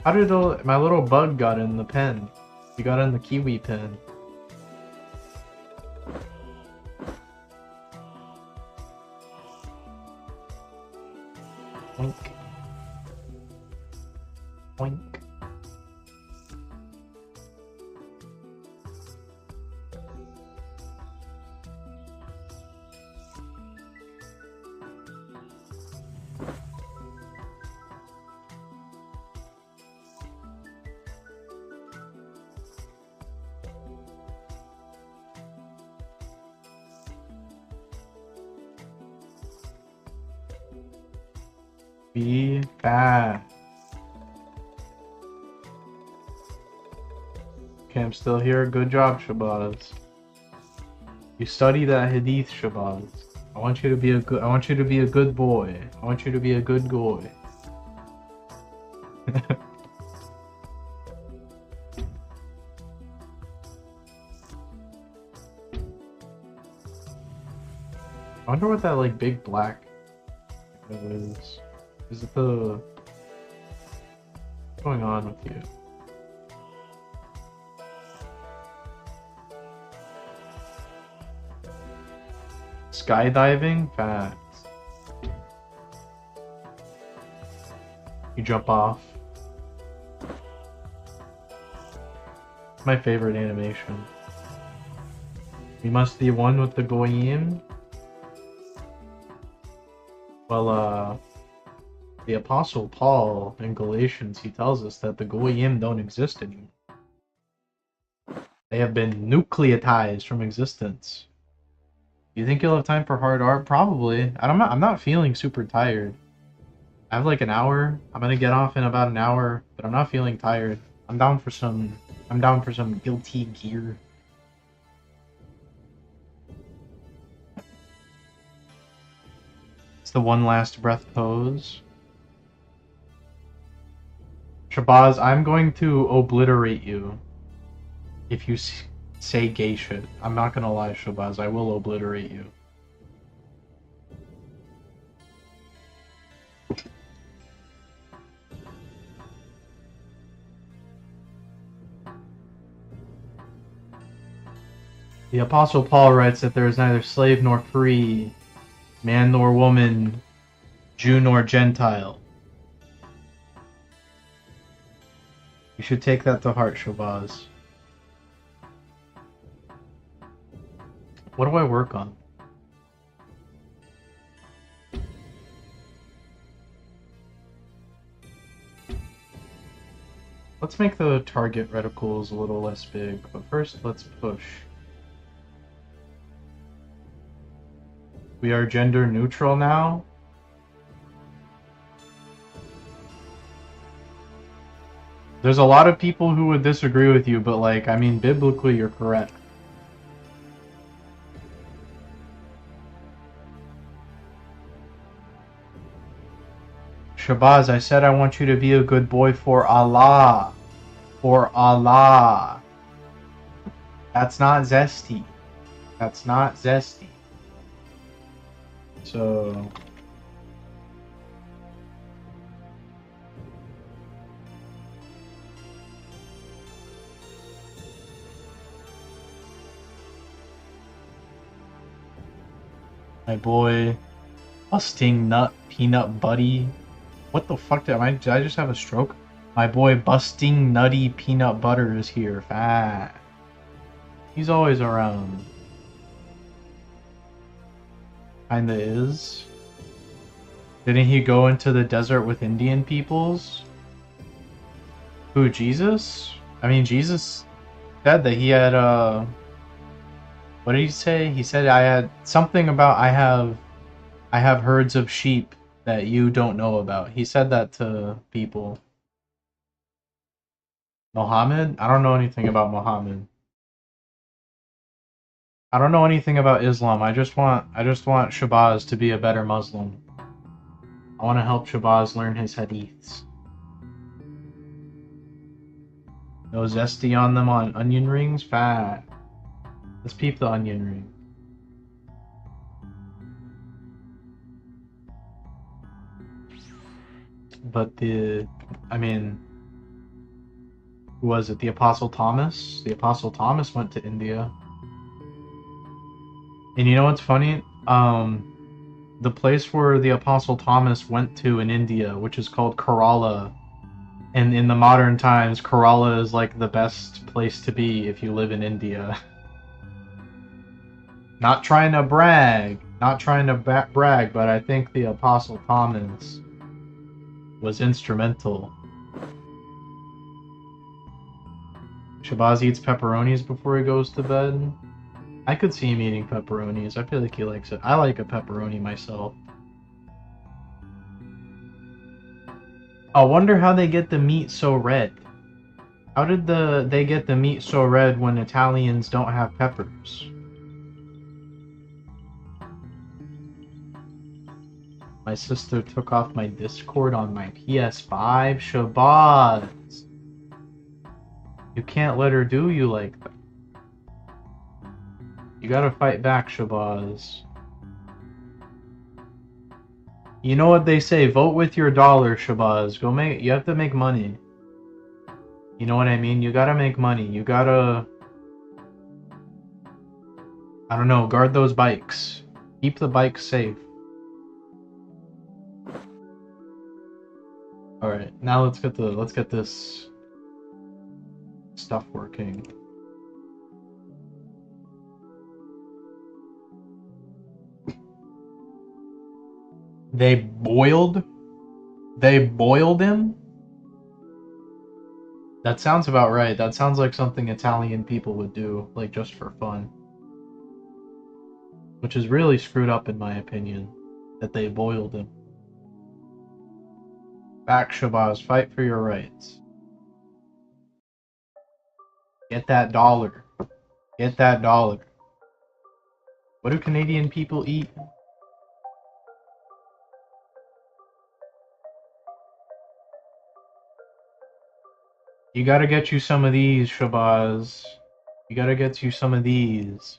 Speaker 1: How did my little bug got in the pen? He got in the kiwi pen. Oink. Oink. Be fast. Okay, I'm still here. Good job, Shabazz. You study that hadith, Shabazz. I want you to be a good boy. I want you to be a good boy. I wonder what that like big black is. Is it the... What's going on with you? Skydiving? Facts. You jump off. My favorite animation. We must be one with the Goyim. Well, the Apostle Paul in Galatians, he tells us that the Goyim don't exist anymore. They have been nucleatized from existence. You think you'll have time for hard art? Probably. I'm not feeling super tired. I have like an hour. I'm gonna get off in about an hour, but I'm not feeling tired. I'm down for some guilty gear. It's the one last breath pose. Shabazz, I'm going to obliterate you if you say gay shit. I'm not gonna lie, Shabazz. I will obliterate you. The Apostle Paul writes that there is neither slave nor free, man nor woman, Jew nor Gentile. You should take that to heart, Shabazz. What do I work on? Let's make the target reticles a little less big, but first let's push. We are gender neutral now. There's a lot of people who would disagree with you, but like, I mean, biblically you're correct. Shabazz, I said I want you to be a good boy for Allah. For Allah. That's not zesty. That's not zesty. So... My boy, busting nut peanut buddy. What the fuck did I just have a stroke? My boy, busting nutty peanut butter is here. Fat. He's always around. Kinda is. Didn't he go into the desert with Indian peoples? Who, Jesus? I mean, Jesus said that he had, what did he say? He said I had something about I have herds of sheep that you don't know about. He said that to people. Muhammad? I don't know anything about Muhammad. I don't know anything about Islam. I just want Shabazz to be a better Muslim. I want to help Shabazz learn his hadiths. No zesty on them on onion rings? Fat. Let's peep the onion ring. But I mean, who was it? The Apostle Thomas? The Apostle Thomas went to India. And you know what's funny? The place where the Apostle Thomas went to in India, which is called Kerala, and in the modern times, Kerala is like the best place to be if you live in India. Not trying to brag, brag, but I think the Apostle Thomas was instrumental. Shabazz eats pepperonis before he goes to bed. I could see him eating pepperonis. I feel like he likes it. I like a pepperoni myself. I wonder how they get the meat so red. How did they get the meat so red when Italians don't have peppers? My sister took off my Discord on my PS5. Shabazz! You can't let her do you like that. You gotta fight back, Shabazz. You know what they say, vote with your dollar, Shabazz. You have to make money. You know what I mean? You gotta make money. You gotta... I don't know, guard those bikes. Keep the bikes safe. Alright, now let's get this stuff working. They boiled him? That sounds about right. That sounds like something Italian people would do, like just for fun. Which is really screwed up in my opinion, that they boiled him. Back, Shabazz, fight for your rights. Get that dollar. Get that dollar. What do Canadian people eat? You gotta get you some of these, Shabazz. You gotta get you some of these.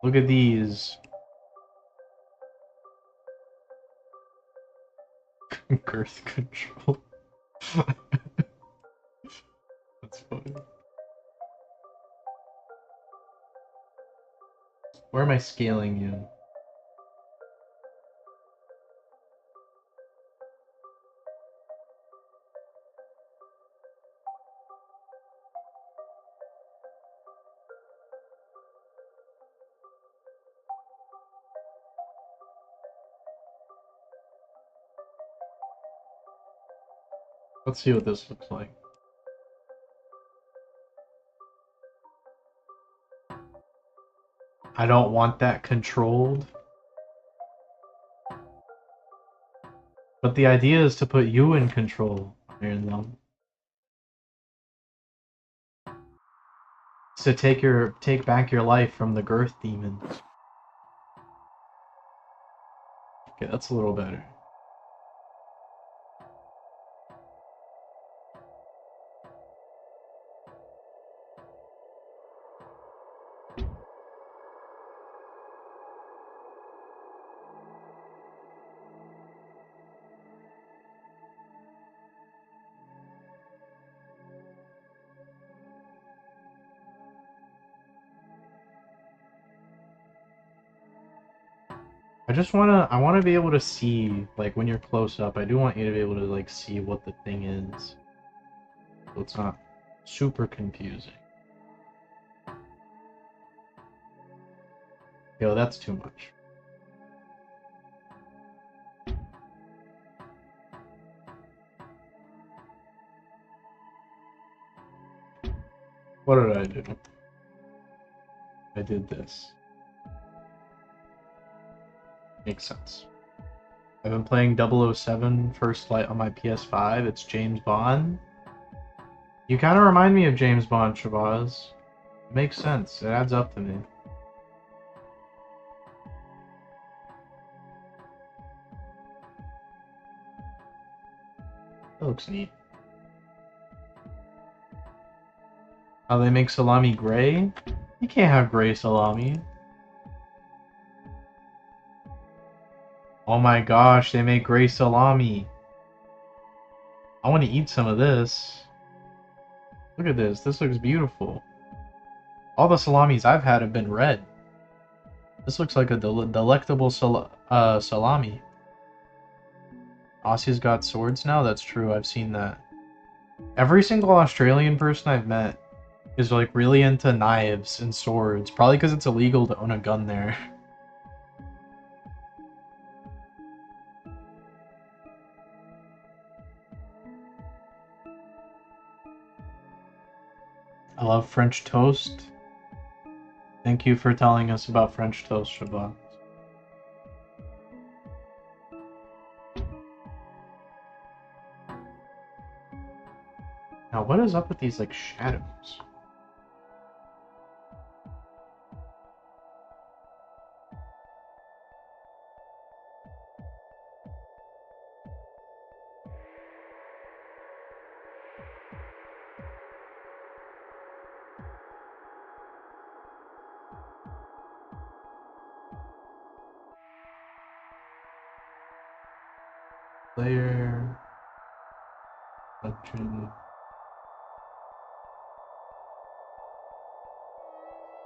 Speaker 1: Look at these. Girth control. That's funny. Where am I scaling you? Let's see what this looks like. I don't want that controlled. But the idea is to put you in control, Iron Thumb. To take back your life from the girth demons. Okay, that's a little better. I wanna be able to see, like, when you're close up, I do want you to be able to, like, see what the thing is. so it's not super confusing. Yo, that's too much. What did I do? I did this. Makes sense. I've been playing 007 First Light on my PS5. It's James Bond. You kind of remind me of James Bond, Shabazz. It makes sense. It adds up to me. That looks neat. How they make salami gray? You can't have gray salami. Oh my gosh, they make gray salami. I want to eat some of this. Look at this. This looks beautiful. All the salamis I've had have been red. This looks like a delectable salami. Aussie's got swords now? That's true, I've seen that. Every single Australian person I've met is like really into knives and swords. Probably because it's illegal to own a gun there. I love French toast. Thank you for telling us about French toast, Shabbat. Now, what is up with these, like, shadows? Player... Legend...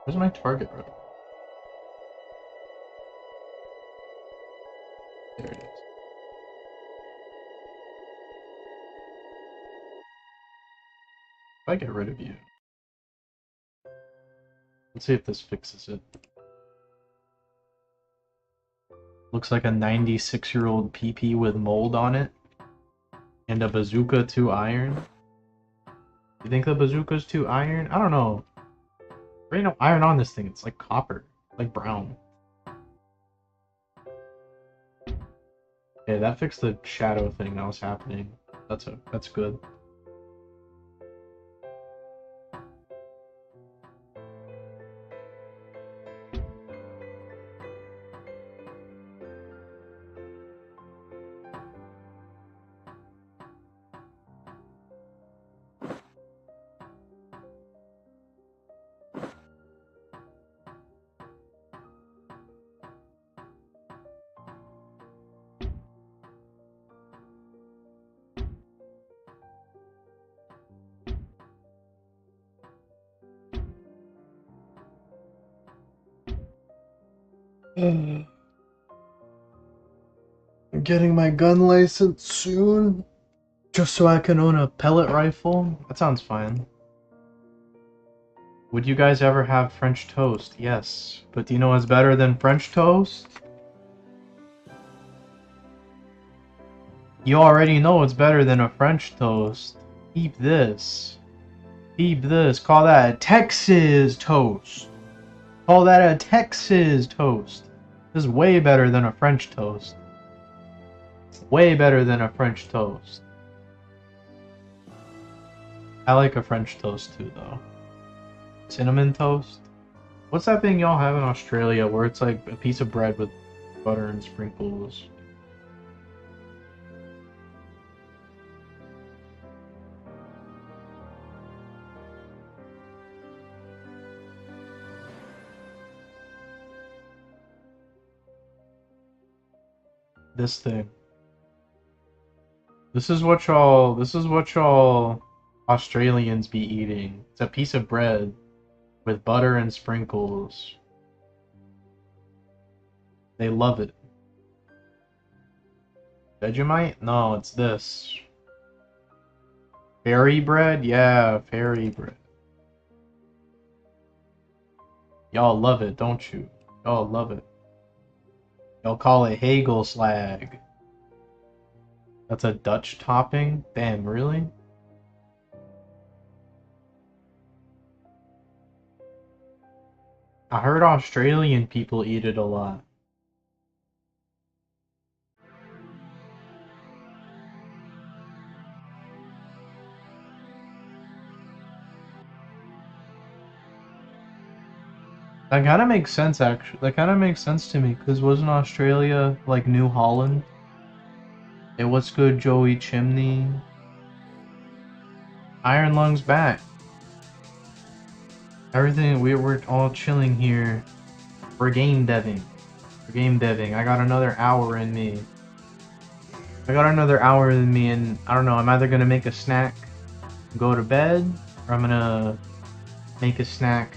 Speaker 1: Where's my target road? There it is. If I get rid of you... Let's see if this fixes it. Looks like a 96-year-old PP with mold on it. And a bazooka 2 iron. You think the bazooka's 2 iron? I don't know. There ain't no iron on this thing. It's like copper. Like brown. Okay, that fixed the shadow thing that was happening. That's good. I'm getting my gun license soon, just so I can own a pellet rifle. That sounds fine. Would you guys ever have French toast? Yes. But do you know what's better than French toast? You already know what's better than a French toast. Keep this. Keep this. Call that a Texas toast. Call that a Texas toast. This is way better than a French toast. Way better than a French toast. I like a French toast too, though. Cinnamon toast? What's that thing y'all have in Australia where it's like a piece of bread with butter and sprinkles? This thing. This is what y'all Australians be eating. It's a piece of bread with butter and sprinkles. They love it. Vegemite? No, it's this. Fairy bread? Yeah, fairy bread. Y'all love it, don't you? Y'all love it. Y'all call it hagelslag. That's a Dutch topping? Damn, really? I heard Australian people eat it a lot. That kind of makes sense, actually. That kind of makes sense to me, because wasn't Australia like New Holland? Hey, what's good, Joey Chimney? Iron Lungs back. Everything, we're all chilling here. We're game deving. We're game deving. I got another hour in me. I got another hour in me, and I don't know, I'm either gonna make a snack and go to bed, or I'm gonna make a snack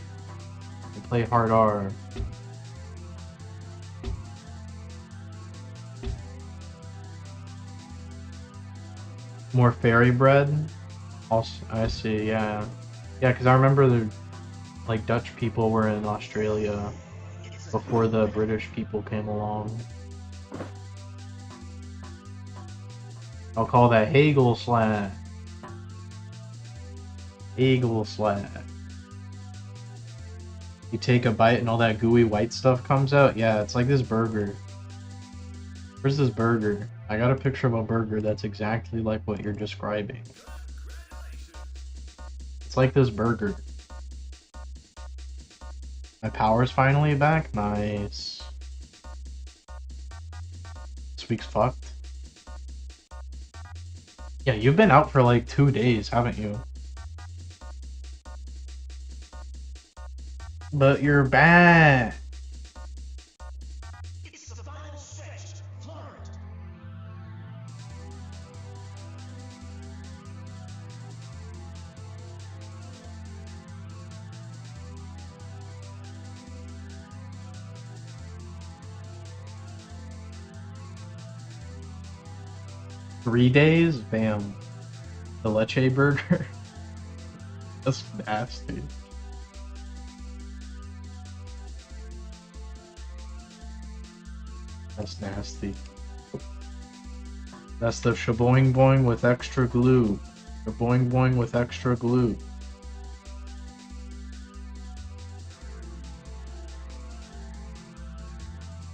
Speaker 1: and play hard R. More fairy bread? Also, I see, yeah. Yeah, because I remember the like Dutch people were in Australia before the British people came along. I'll call that hagelslag. Hagelslag. You take a bite and all that gooey white stuff comes out? Yeah, it's like this burger. Where's this burger? I got a picture of a burger that's exactly like what you're describing. It's like this burger. My power's finally back? Nice. This week's fucked. Yeah, you've been out for like 2 days, haven't you? But you're back.
Speaker 3: It's the final stretch. Florida.
Speaker 1: 3 days? Bam. The leche burger? That's nasty. That's nasty. That's the shaboing boing with extra glue. Shaboing boing with extra glue.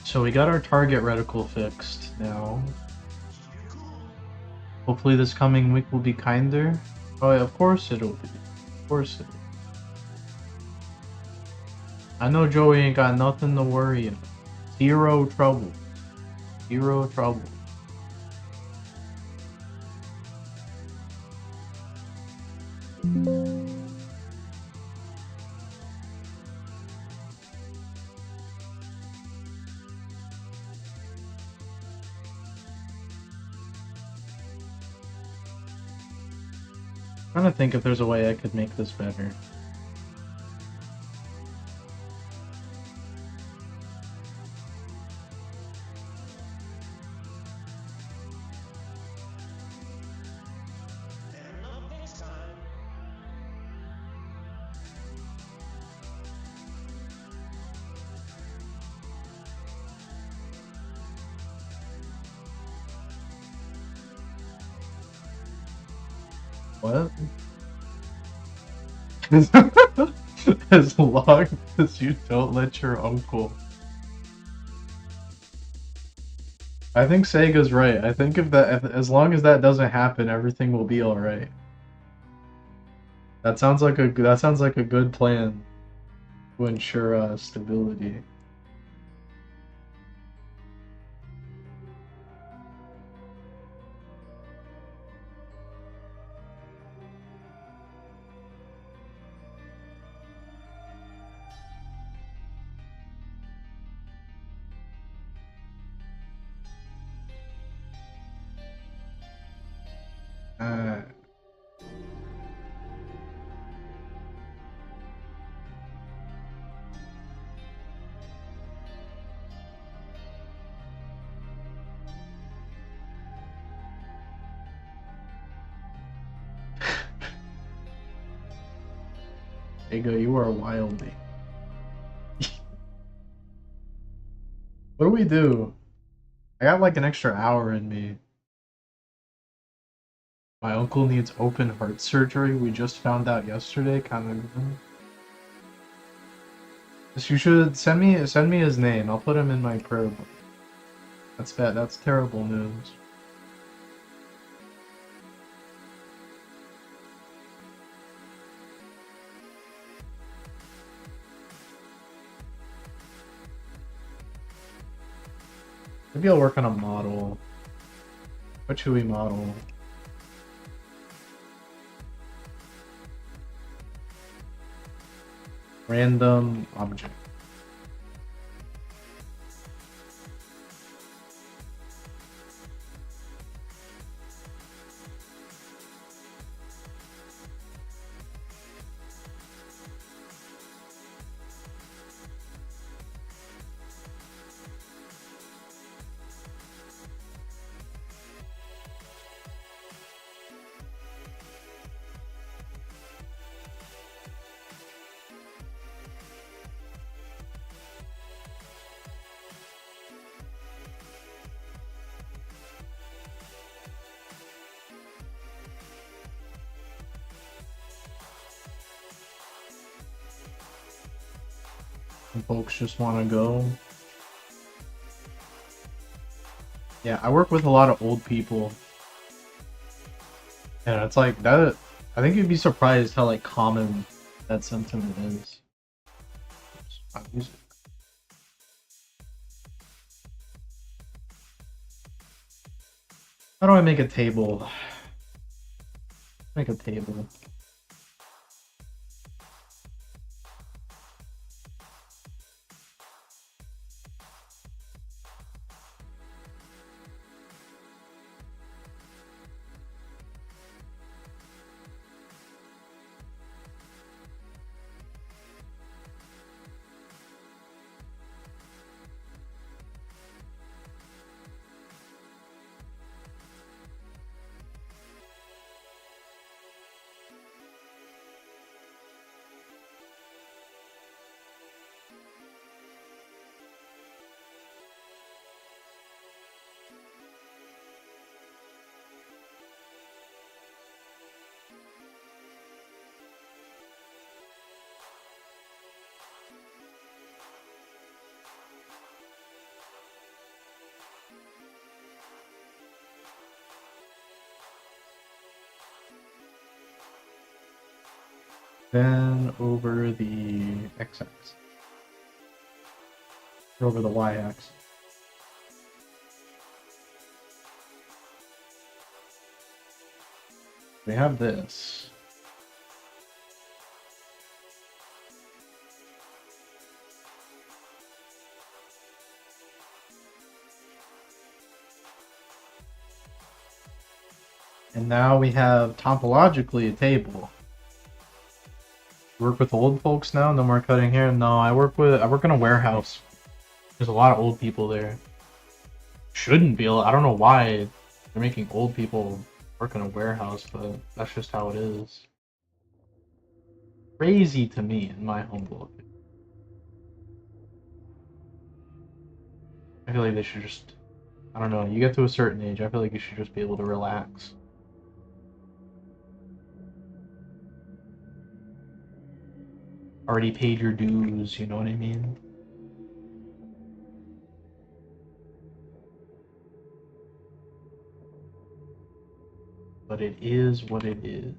Speaker 1: So we got our target reticle fixed now. Hopefully this coming week will be kinder. Oh yeah, of course it'll be. Of course it'll be. I know Joey ain't got nothing to worry about. Zero trouble. Zero trouble. I'm trying to think if there's a way I could make this better. What? As long as you don't let your uncle. I think Sega's right. I think as long as that doesn't happen, everything will be all right. That sounds like a good plan to ensure stability. Uh, Ega, you are wildly. What do we do? I got like an extra hour in me. My uncle needs open heart surgery. We just found out yesterday. Kind of. You should send me his name. I'll put him in my prayer book. That's bad. That's terrible news. Maybe I'll work on a model. What should we model? Random object. Some folks just want to go. Yeah, I work with a lot of old people. And it's like that. I think you'd be surprised how like common that sentiment is. How do I make a table? Make a table. Then over the x-axis. Over the y-axis. We have this. And now we have topologically a table. Work with old folks now? No more cutting hair? No, I work in a warehouse. There's a lot of old people there. Shouldn't be. I don't know why they're making old people work in a warehouse, but that's just how it is. Crazy to me, in my humble opinion. I feel like they should just, I don't know, you get to a certain age, I feel like you should just be able to relax. Already paid your dues, you know what I mean? But it is what it is.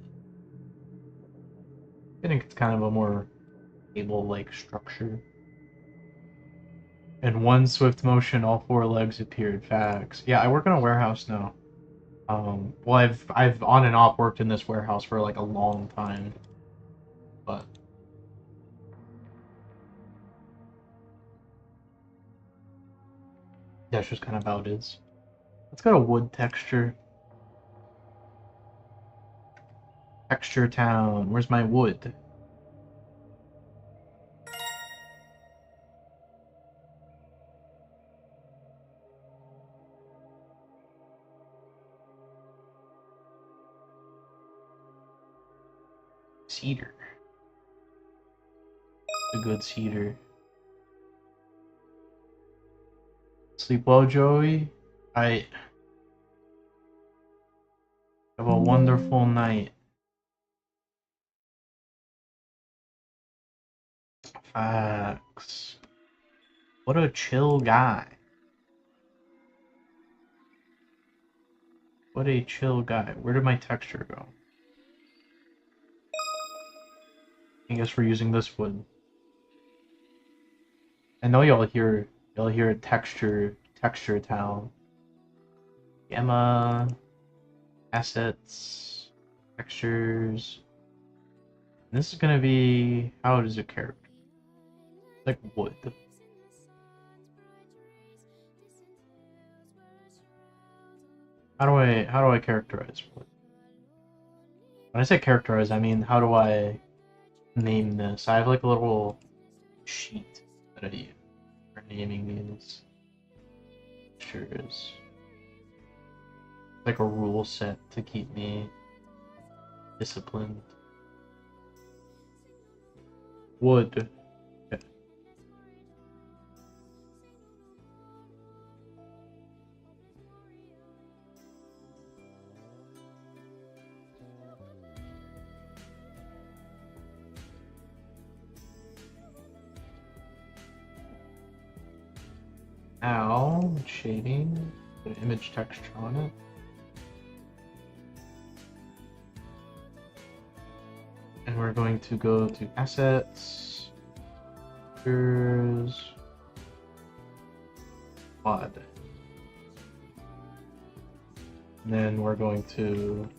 Speaker 1: I think it's kind of a more table-like structure. In one swift motion, all four legs appeared. Facts. Yeah, I work in a warehouse now. Well, I've on and off worked in this warehouse for like a long time, but that's just kind of how it is. Let's go to wood texture. Texture town. Where's my wood? Cedar. good cedar. Sleep well, Joey. I have a wonderful night. Facts. What a chill guy. What a chill guy. Where did my texture go? I guess we're using this wood. I know y'all hear a texture town. Gamma, assets, textures. And this is gonna be, how does it character? Like wood. How do I characterize wood? When I say characterize, I mean how do I name this? I have like a little sheet that I use for naming these textures. Like a rule set to keep me disciplined. Wood. Okay. Now, shading, put an image texture on it. And we're going to go to assets, textures, quad. And then we're going to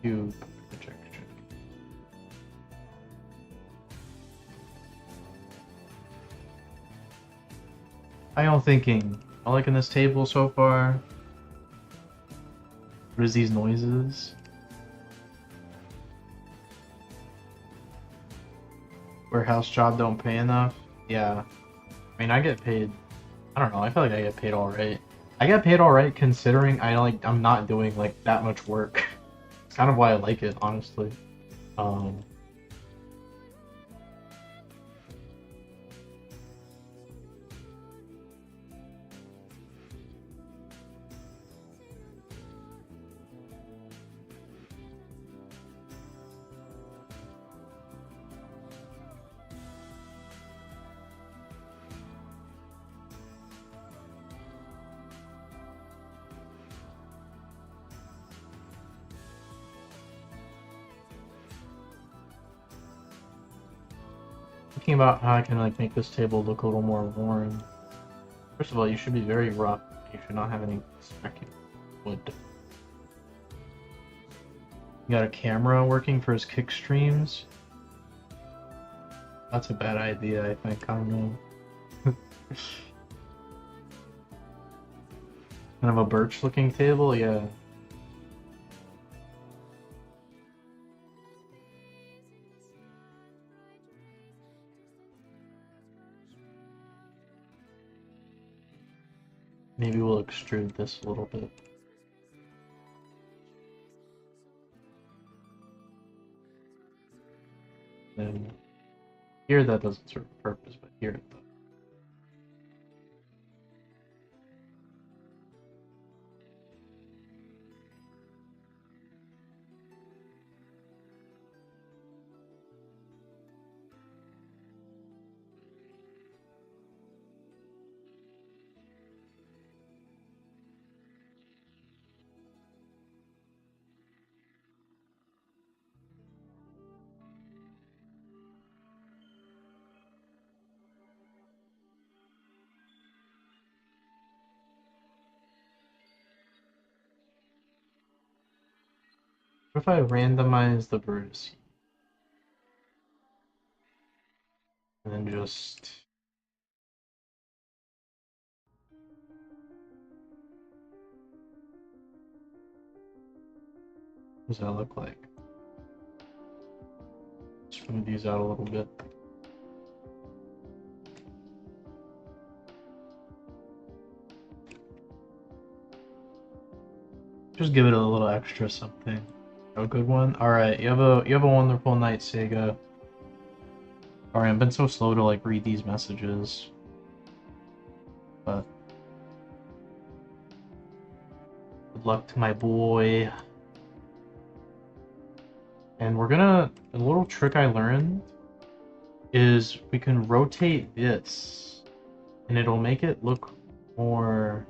Speaker 1: cube projection. How y'all thinking? I liking this table so far? What is these noises? Warehouse job don't pay enough? Yeah. I mean, I get paid. I don't know. I feel like I get paid alright. I get paid alright considering I'm not doing like that much work. It's kind of why I like it, honestly. Thinking about how I can like make this table look a little more worn. First of all, you should be very rough. You should not have any stacking wood. You got a camera working for his kick streams. That's a bad idea, I think. I don't know. Kind of a birch looking table, yeah. Maybe we'll extrude this a little bit. Then here that doesn't serve a purpose, but here it does. What if I randomize the vertices? And then just... What does that look like? Smooth these out a little bit. Just give it a little extra something. A good one. All right, you have a wonderful night, Sega. Sorry, I've been so slow to like read these messages, but good luck to my boy. And a little trick I learned is we can rotate this, and it'll make it look more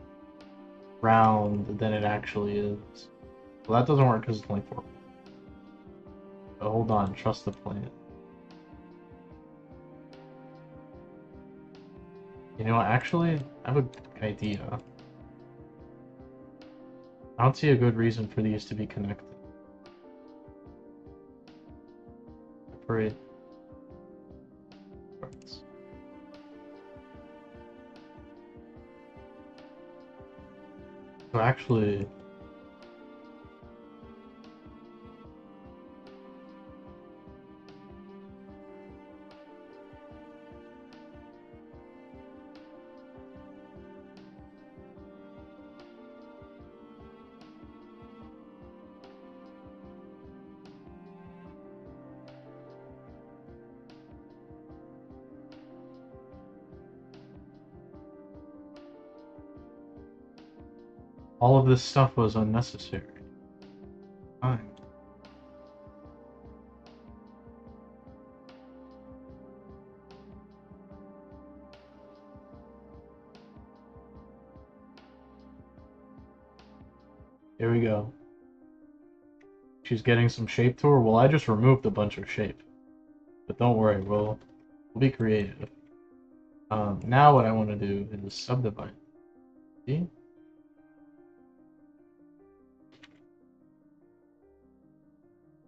Speaker 1: round than it actually is. Well, that doesn't work because it's only 4. But hold on, trust the plan. You know, actually, I have a good idea. I don't see a good reason for these to be connected. Separate parts. So actually, all of this stuff was unnecessary. Fine. Here we go. She's getting some shape to her. Well, I just removed a bunch of shape. But don't worry, we'll be creative. Now what I want to do is subdivide. See?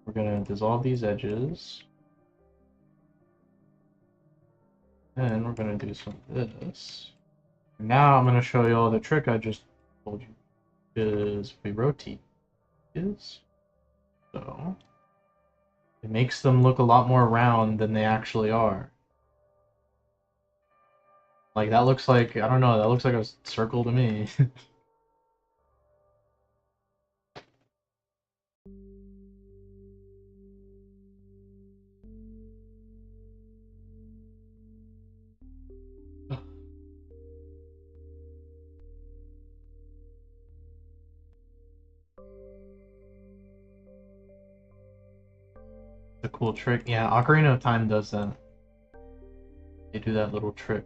Speaker 1: We're gonna dissolve these edges. And we're gonna do some of this. Now I'm gonna show you all the trick I just told you. Is we rotate this. So it makes them look a lot more round than they actually are. Like that looks like, I don't know, that looks like a circle to me. A cool trick. Yeah, Ocarina of Time does that. They do that little trick.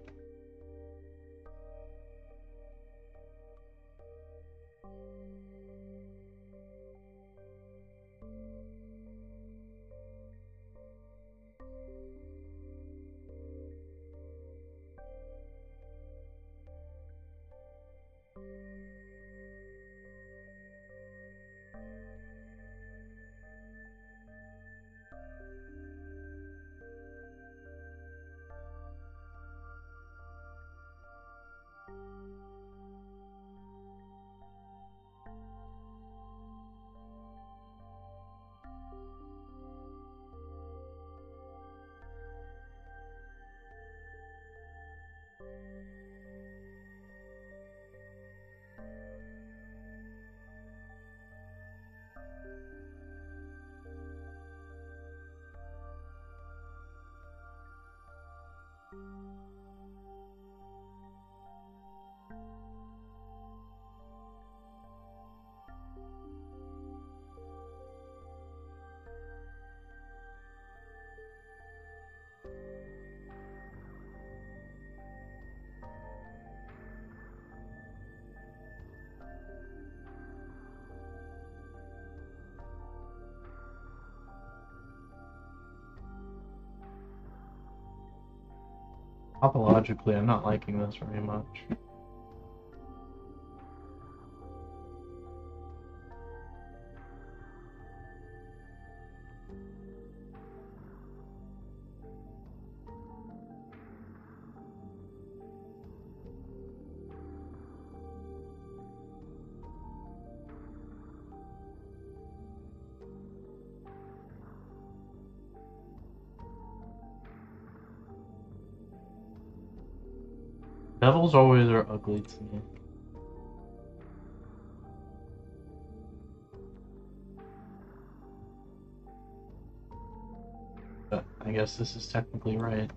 Speaker 1: Topologically, I'm not liking this very much. Devils always are ugly to me. I guess this is technically right.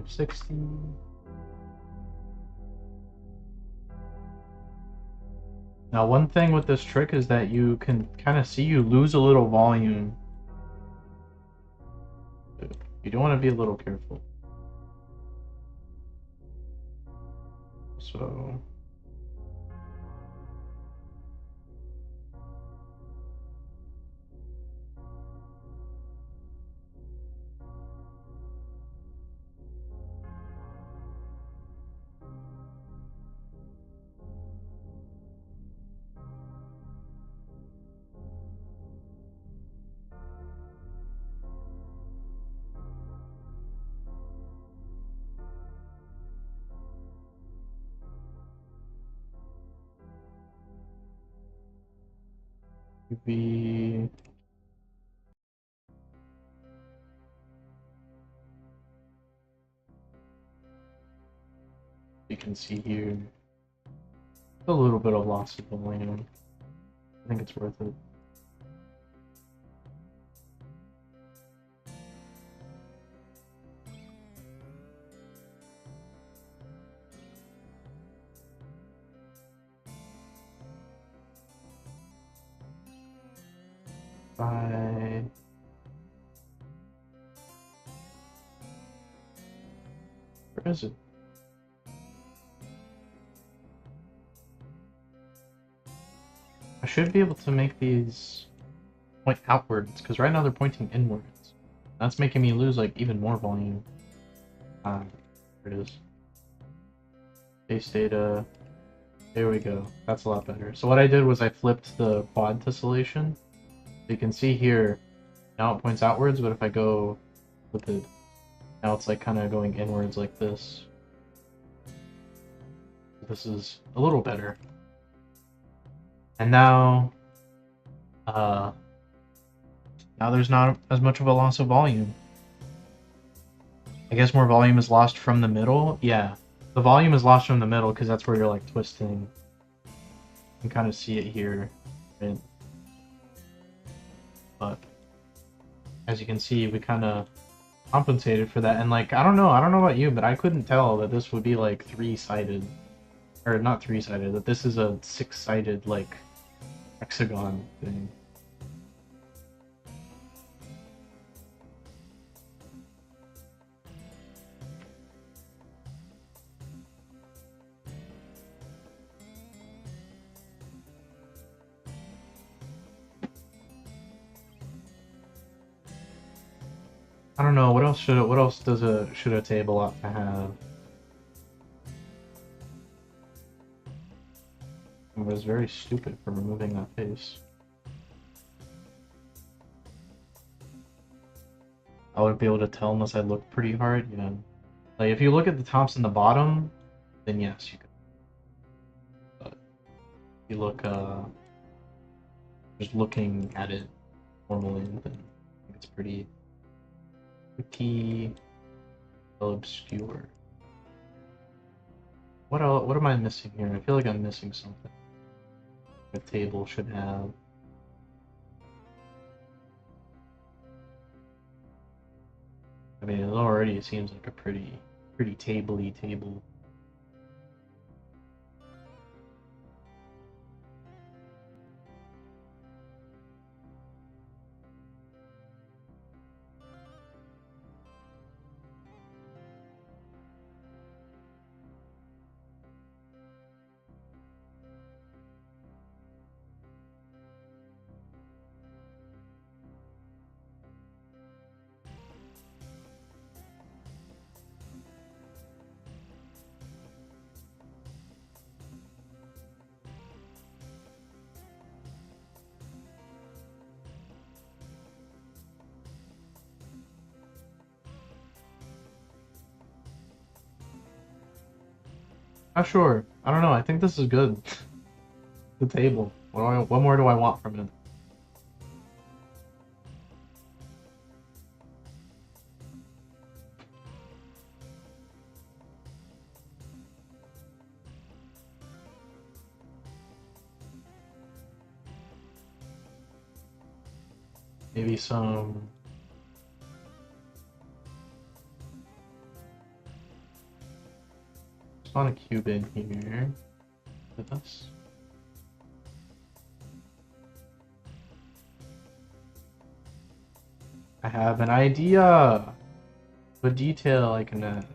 Speaker 1: -60. Now, one thing with this trick is that you can kind of see you lose a little volume. You don't want to be a little careful. So... be... You can see here a little bit of loss of volume. I think it's worth it. Bye. Where is it? I should be able to make these point outwards, because right now they're pointing inwards. That's making me lose like even more volume. There it is. Base data. There we go. That's a lot better. So what I did was I flipped the quad tessellation. So you can see here, now it points outwards, but if I go with it, now it's like kind of going inwards like this. This is a little better. And now there's not as much of a loss of volume. I guess more volume is lost from the middle. Yeah, the volume is lost from the middle because that's where you're like twisting. You can kind of see it here, right? But as you can see, we kind of compensated for that. And like, I don't know about you, but I couldn't tell that this would be like three-sided, or not three-sided, that this is a six-sided like hexagon thing. I don't know, what else should a table ought to have? was very stupid for removing that face. I would be able to tell unless I looked pretty hard, you know. Like, if you look at the tops and the bottom, then yes, you could. But if you look, just looking at it normally, then I think it's pretty well obscure. What am I missing here? I feel like I'm missing something. The table should have. I mean, it already seems like a pretty tabley table. Not sure. I don't know. I think this is good. The table. What more do I want from it? Maybe some. Spawn a cube in here with us. I have an idea. What detail I can add.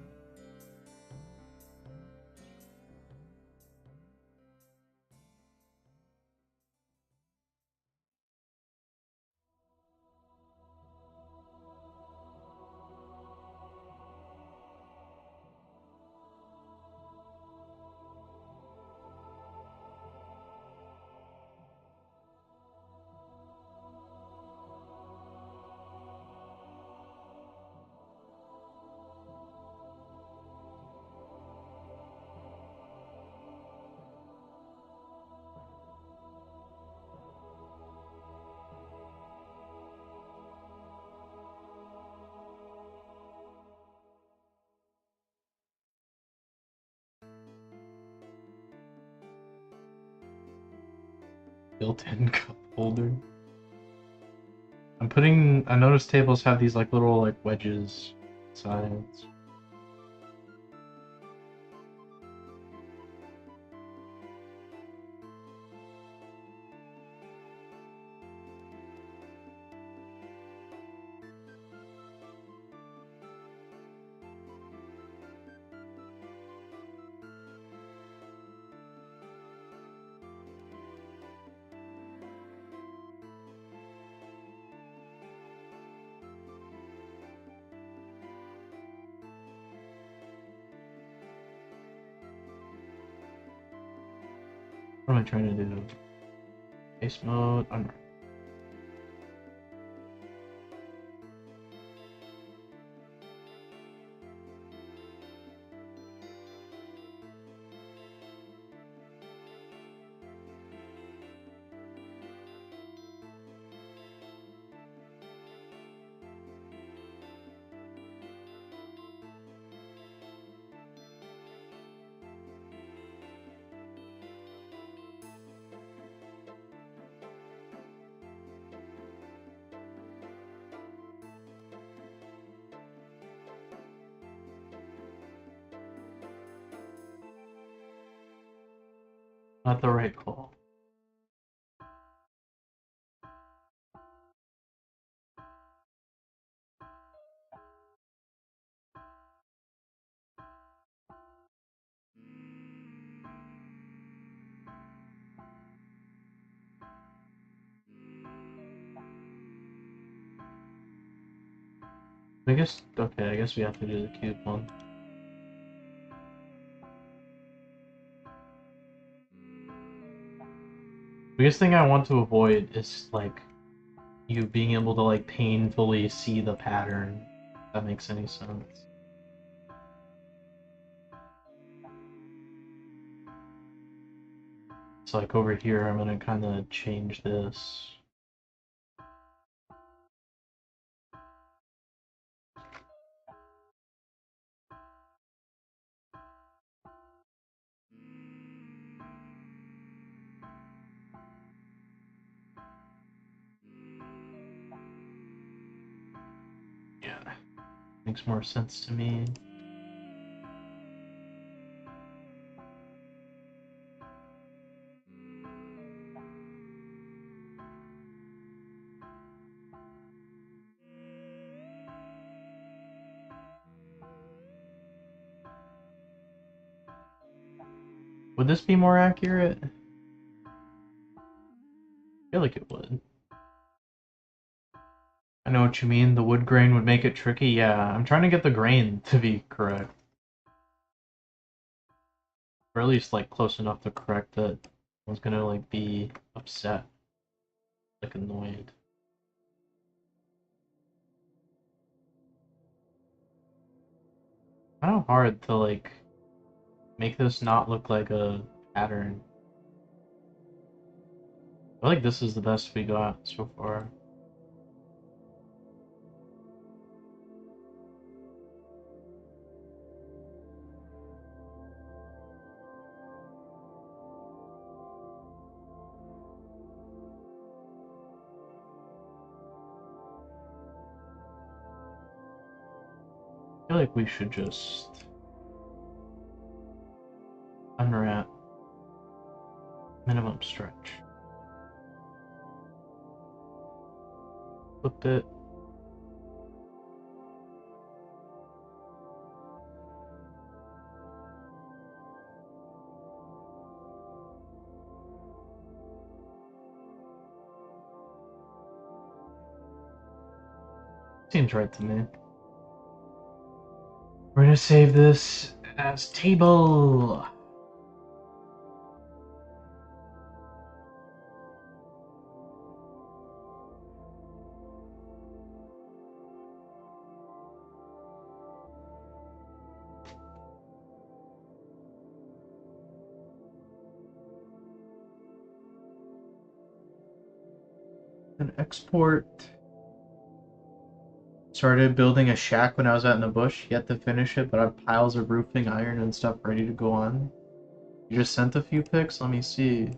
Speaker 1: Built-in cup holder. I noticed tables have these like little like wedges sides. What am I trying to do? Base mode, unwrap. Not the right call. Okay, I guess we have to do the cube one. biggest thing I want to avoid is like you being able to like painfully see the pattern. If that makes any sense. So like over here, I'm gonna kind of change this. Yeah, makes more sense to me. Would this be more accurate? I feel like it would. I know what you mean. The wood grain would make it tricky. Yeah, I'm trying to get the grain to be correct. Or at least like close enough to correct that I was gonna like be upset. Like annoyed. Kind of hard to like make this not look like a pattern. I feel like this is the best we got so far. I feel like we should just unwrap minimum stretch. Flip it. Seems right to me. We're gonna save this as table. And export. Started building a shack when I was out in the bush. Yet to finish it, but I have piles of roofing, iron, and stuff ready to go on. You just sent a few pics? Let me see.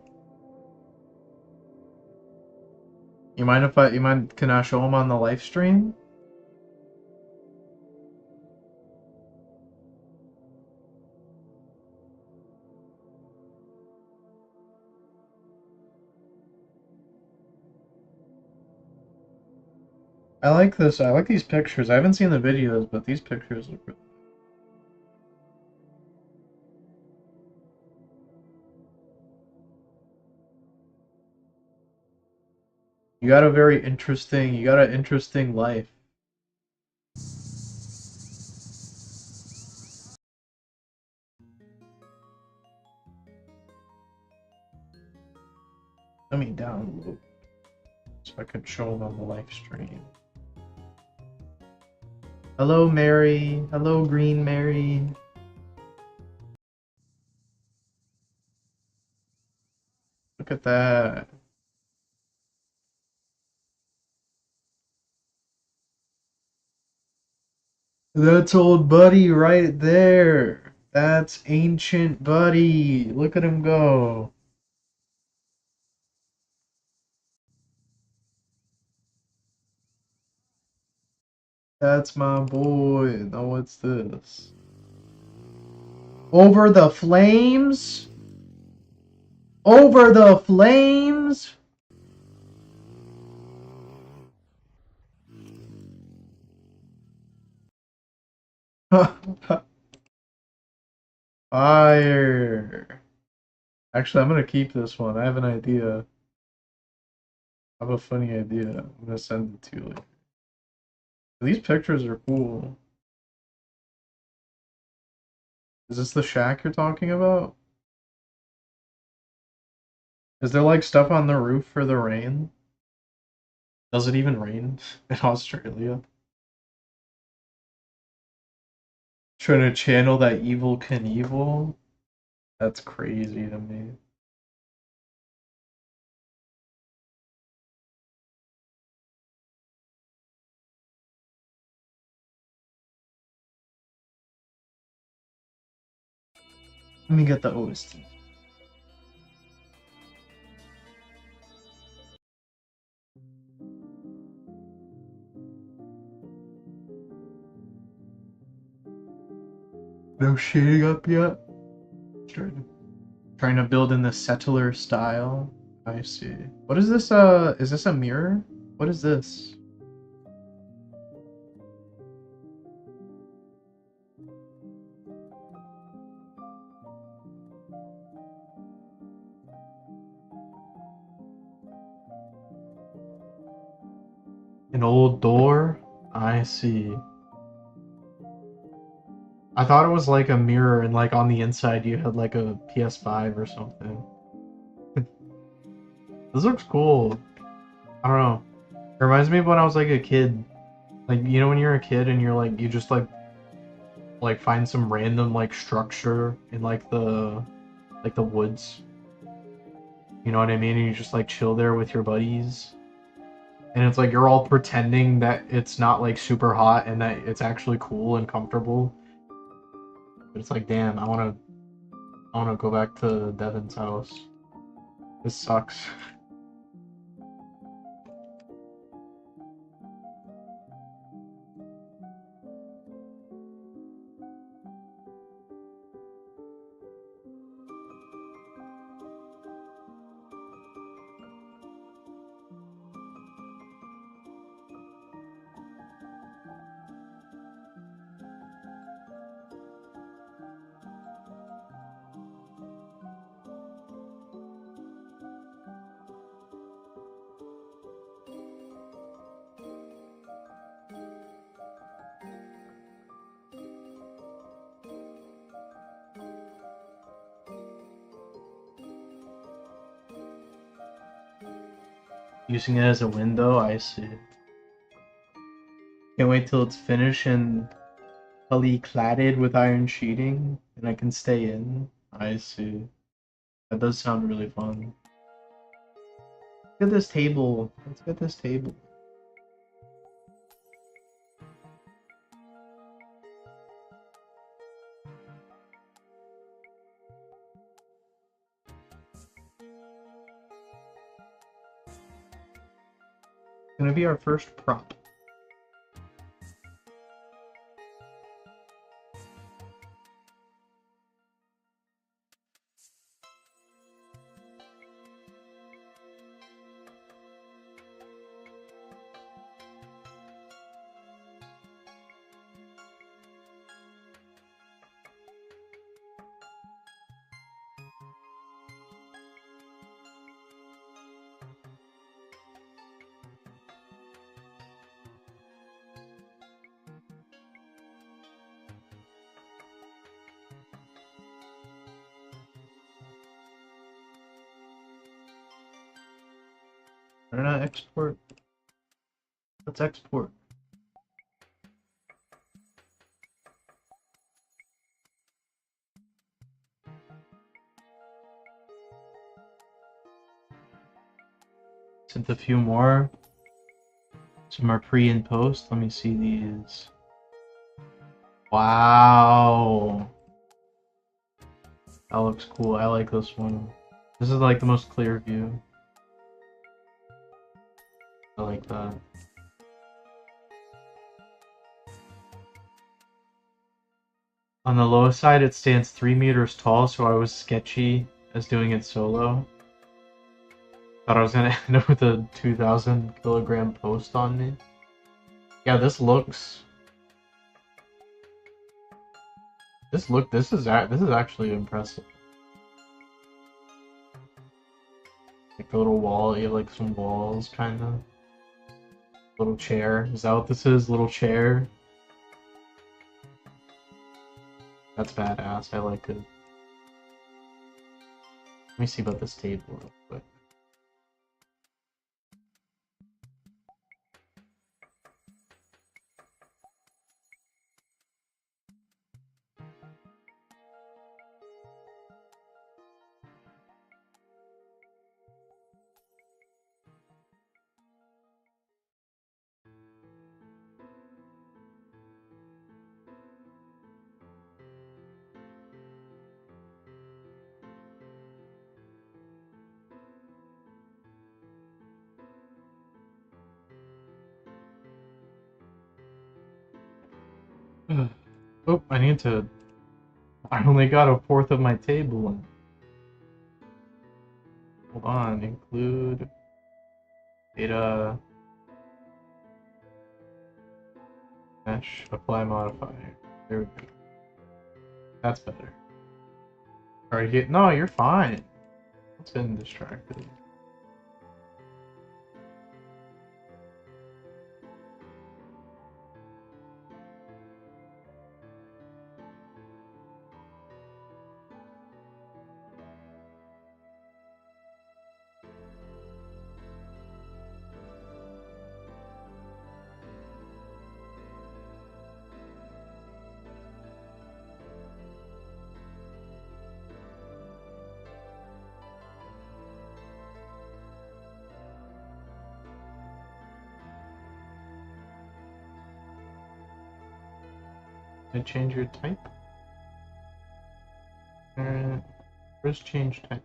Speaker 1: You mind if can I show them on the live stream? I like this. I like these pictures. I haven't seen the videos, but these pictures look really. You got an interesting life. Let me download so I can show them on the live stream. Hello, Mary. Hello, Green Mary. Look at that. That's old buddy right there. That's ancient buddy. Look at him go. That's my boy. Now what's this? Over the flames? Over the flames? Fire. Actually, I'm gonna keep this one. I have an idea. I have a funny idea. I'm gonna send it to you later. These pictures are cool. Is this the shack you're talking about? Is there like stuff on the roof for the rain? Does it even rain in Australia? Trying to channel that evil Knievel? That's crazy to me. Let me get the OST. No shading up yet? Trying to build in the settler style. I see. What is this? Is this a mirror? What is this? An old door? I see. I thought it was like a mirror and like on the inside you had like a PS5 or something. This looks cool. I don't know. It reminds me of when I was like a kid. Like, you know when you're a kid and you're like, you just like find some random like structure in like the woods. You know what I mean? And you just like chill there with your buddies. And it's like you're all pretending that it's not like super hot and that it's actually cool and comfortable. But it's like, damn, I wanna go back to Devin's house. This sucks. Using it as a window, I see. Can't wait till it's finished and fully cladded with iron sheeting and I can stay in. I see. That does sound really fun. Look at this table. Let's get this table. It's gonna be our first prop. Why not export? Let's export. Sent a few more. Some are pre and post. Let me see these. Wow. That looks cool. I like this one. This is like the most clear view. I like that. On the low side, it stands 3 meters tall, so I was sketchy as doing it solo. Thought I was gonna end up with a 2,000 kilogram post on me. Yeah, this looks. This is actually impressive. Like the little wall, you have like some walls, kind of. Little chair. Is that what this is? Little chair. That's badass. I like it. Let me see about this table real quick. Oh, I need to. I only got a fourth of my table in. Hold on, include data mesh apply modifier. There we go. That's better. Alright, no, you're fine. It's been distracted. Can I change your type? Where's change type?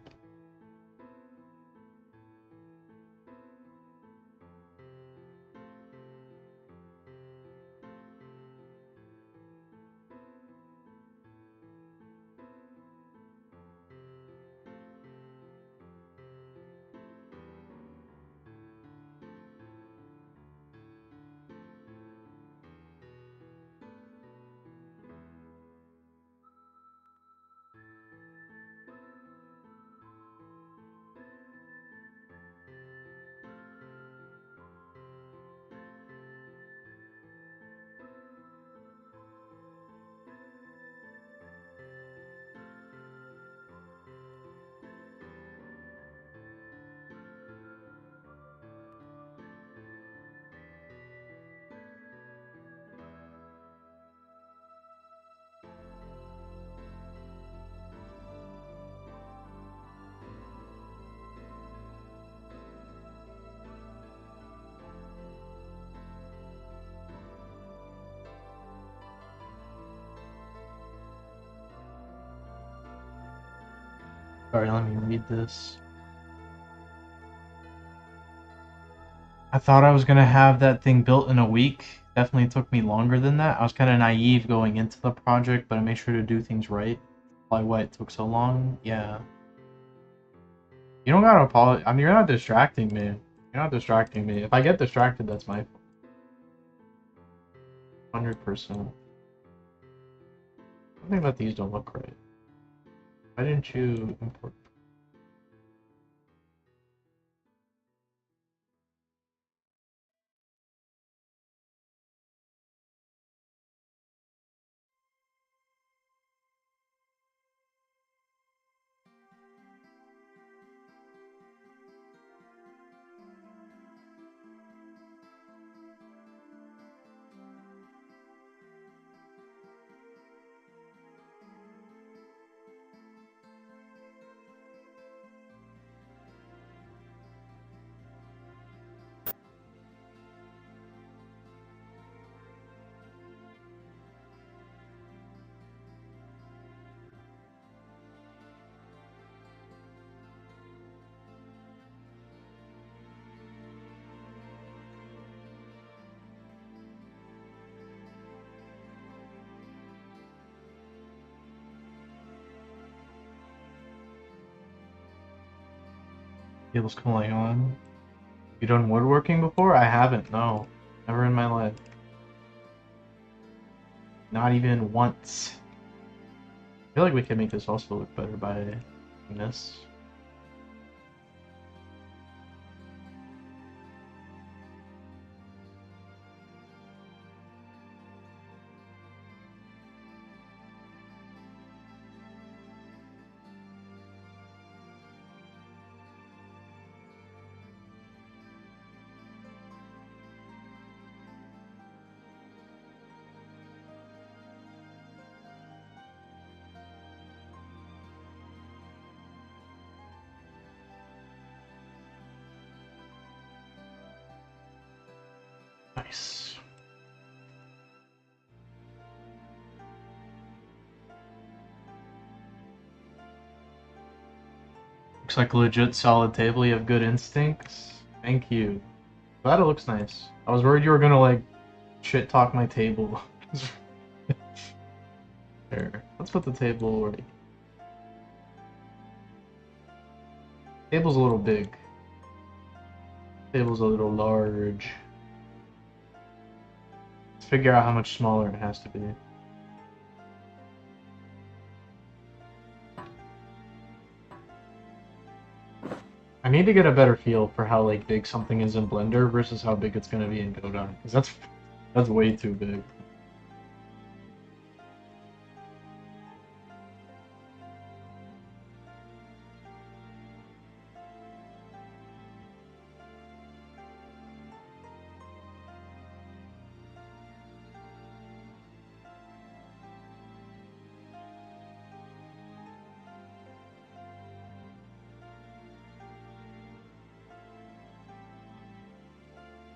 Speaker 1: Sorry, let me read this. I thought I was gonna have that thing built in a week. Definitely took me longer than that. I was kind of naive going into the project, but I made sure to do things right. Probably why it took so long. Yeah. You don't gotta apologize. I mean, you're not distracting me. You're not distracting me. If I get distracted, that's my fault. 100%. Something about these don't look right. Why didn't you import? Cable's calling on. You done woodworking before? I haven't, no. Never in my life. Not even once. I feel like we can make this also look better by doing this. Nice. Looks like a legit solid table. You have good instincts. Thank you. Glad it looks nice. I was worried you were gonna like shit talk my table. There. Let's put the table right. Table's a little big. Table's a little large. Let's figure out how much smaller it has to be. I need to get a better feel for how like big something is in Blender versus how big it's gonna be in Godot, because that's way too big.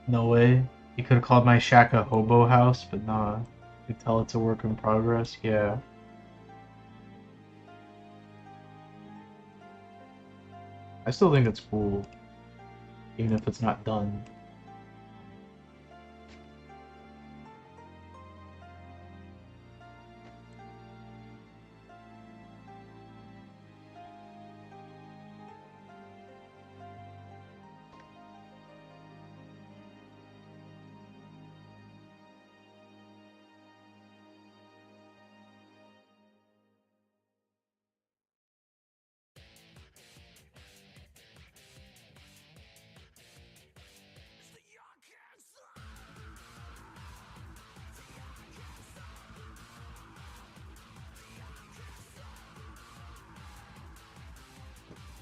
Speaker 1: No way. You could have called my shack a hobo house, but nah. You could tell it's a work in progress. Yeah. I still think it's cool, even if it's not done.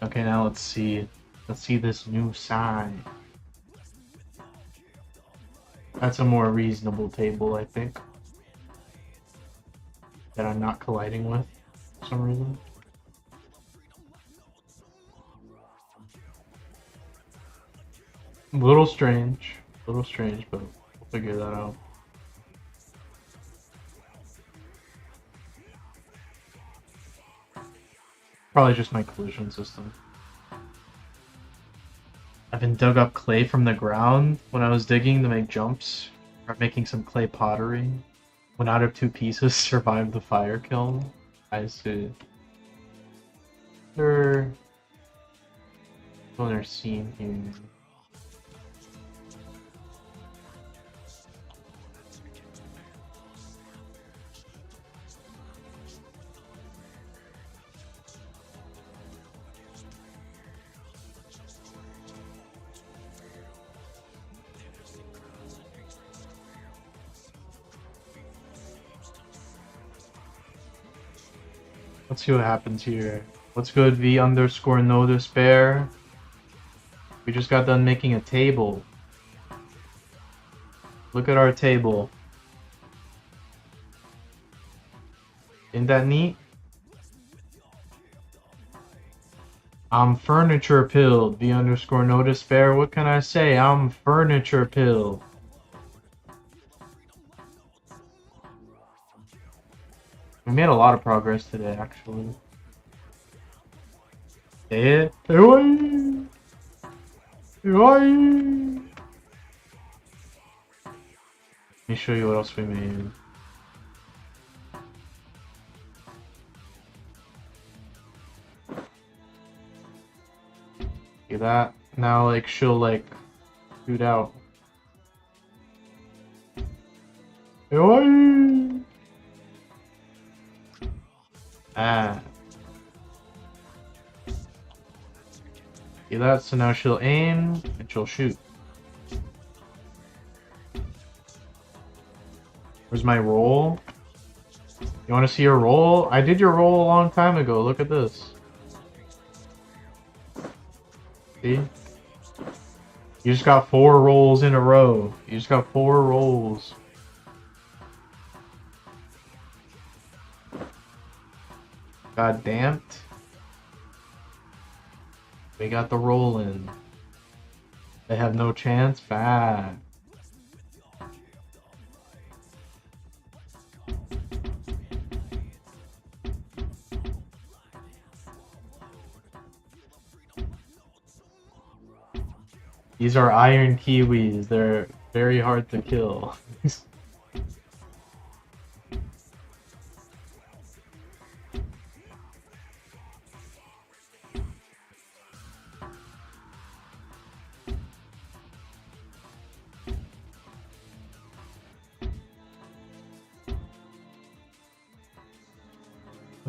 Speaker 1: Okay, now let's see. Let's see this new sign. That's a more reasonable table, I think. That I'm not colliding with for some reason. A little strange, but we'll figure that out. Probably just my collision system. I've been dug up clay from the ground when I was digging to make jumps, or making some clay pottery. One out of 2 pieces survived the fire kiln. I see. They're seen here. Let's see what happens here. What's good, V underscore no despair? We just got done making a table. Look at our table. Isn't that neat? I'm furniture pilled, V underscore no despair. What can I say? I'm furniture pilled. We made a lot of progress today, actually. Let me show you what else we made. See that? Now, like, she'll, like, shoot out. Ah. See that? So now she'll aim and she'll shoot. Where's my roll? You want to see your roll? I did your roll a long time ago. Look at this. See? You just got 4 rolls in a row. You just got 4 rolls. God damn it. We got the roll in. They have no chance. Bad. These are iron kiwis. They're very hard to kill.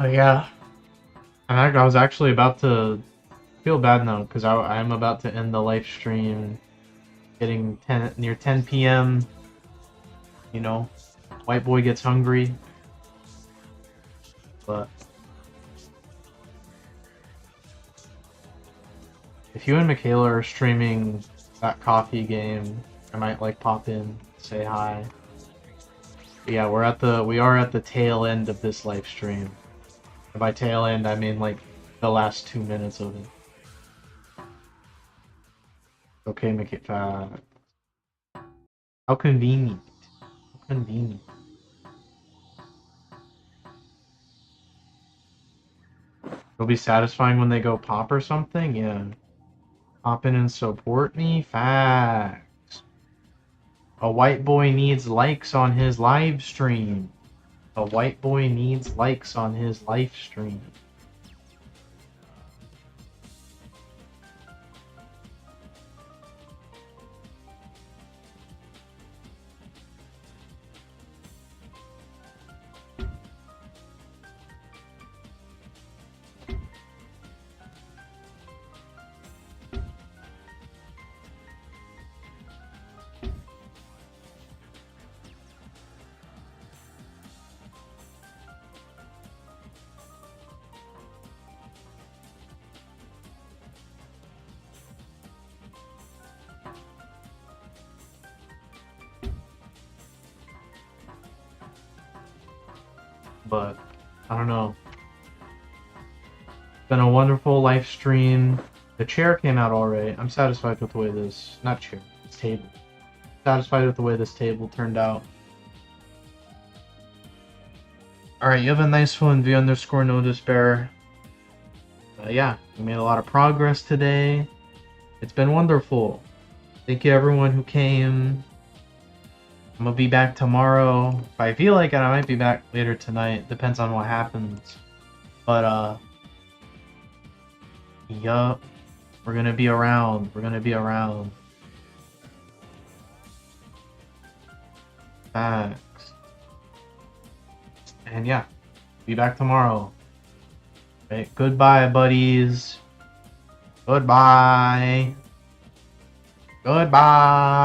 Speaker 1: Oh yeah. I was actually about to feel bad now because I'm about to end the live stream, getting near 10 p.m. You know, white boy gets hungry, but if you and Michaela are streaming that coffee game, I might like pop in, say hi. But yeah, we are at the tail end of this live stream. And by tail end, I mean like the last 2 minutes of it. Okay, make it fast. How convenient. How convenient. It'll be satisfying when they go pop or something? Yeah. Pop in and support me? Facts. A white boy needs likes on his live stream. A white boy needs likes on his live stream. But I don't know. It's been a wonderful live stream. The chair came out alright. I'm satisfied with the way this, not chair, this table. Satisfied with the way this table turned out. Alright, you have a nice one, V_no despair. Yeah, we made a lot of progress today. It's been wonderful. Thank you everyone who came. I'm gonna be back tomorrow. If I feel like it, I might be back later tonight. Depends on what happens. But, yup. We're gonna be around. We're gonna be around. Facts. And yeah, be back tomorrow. Right, goodbye, buddies. Goodbye. Goodbye.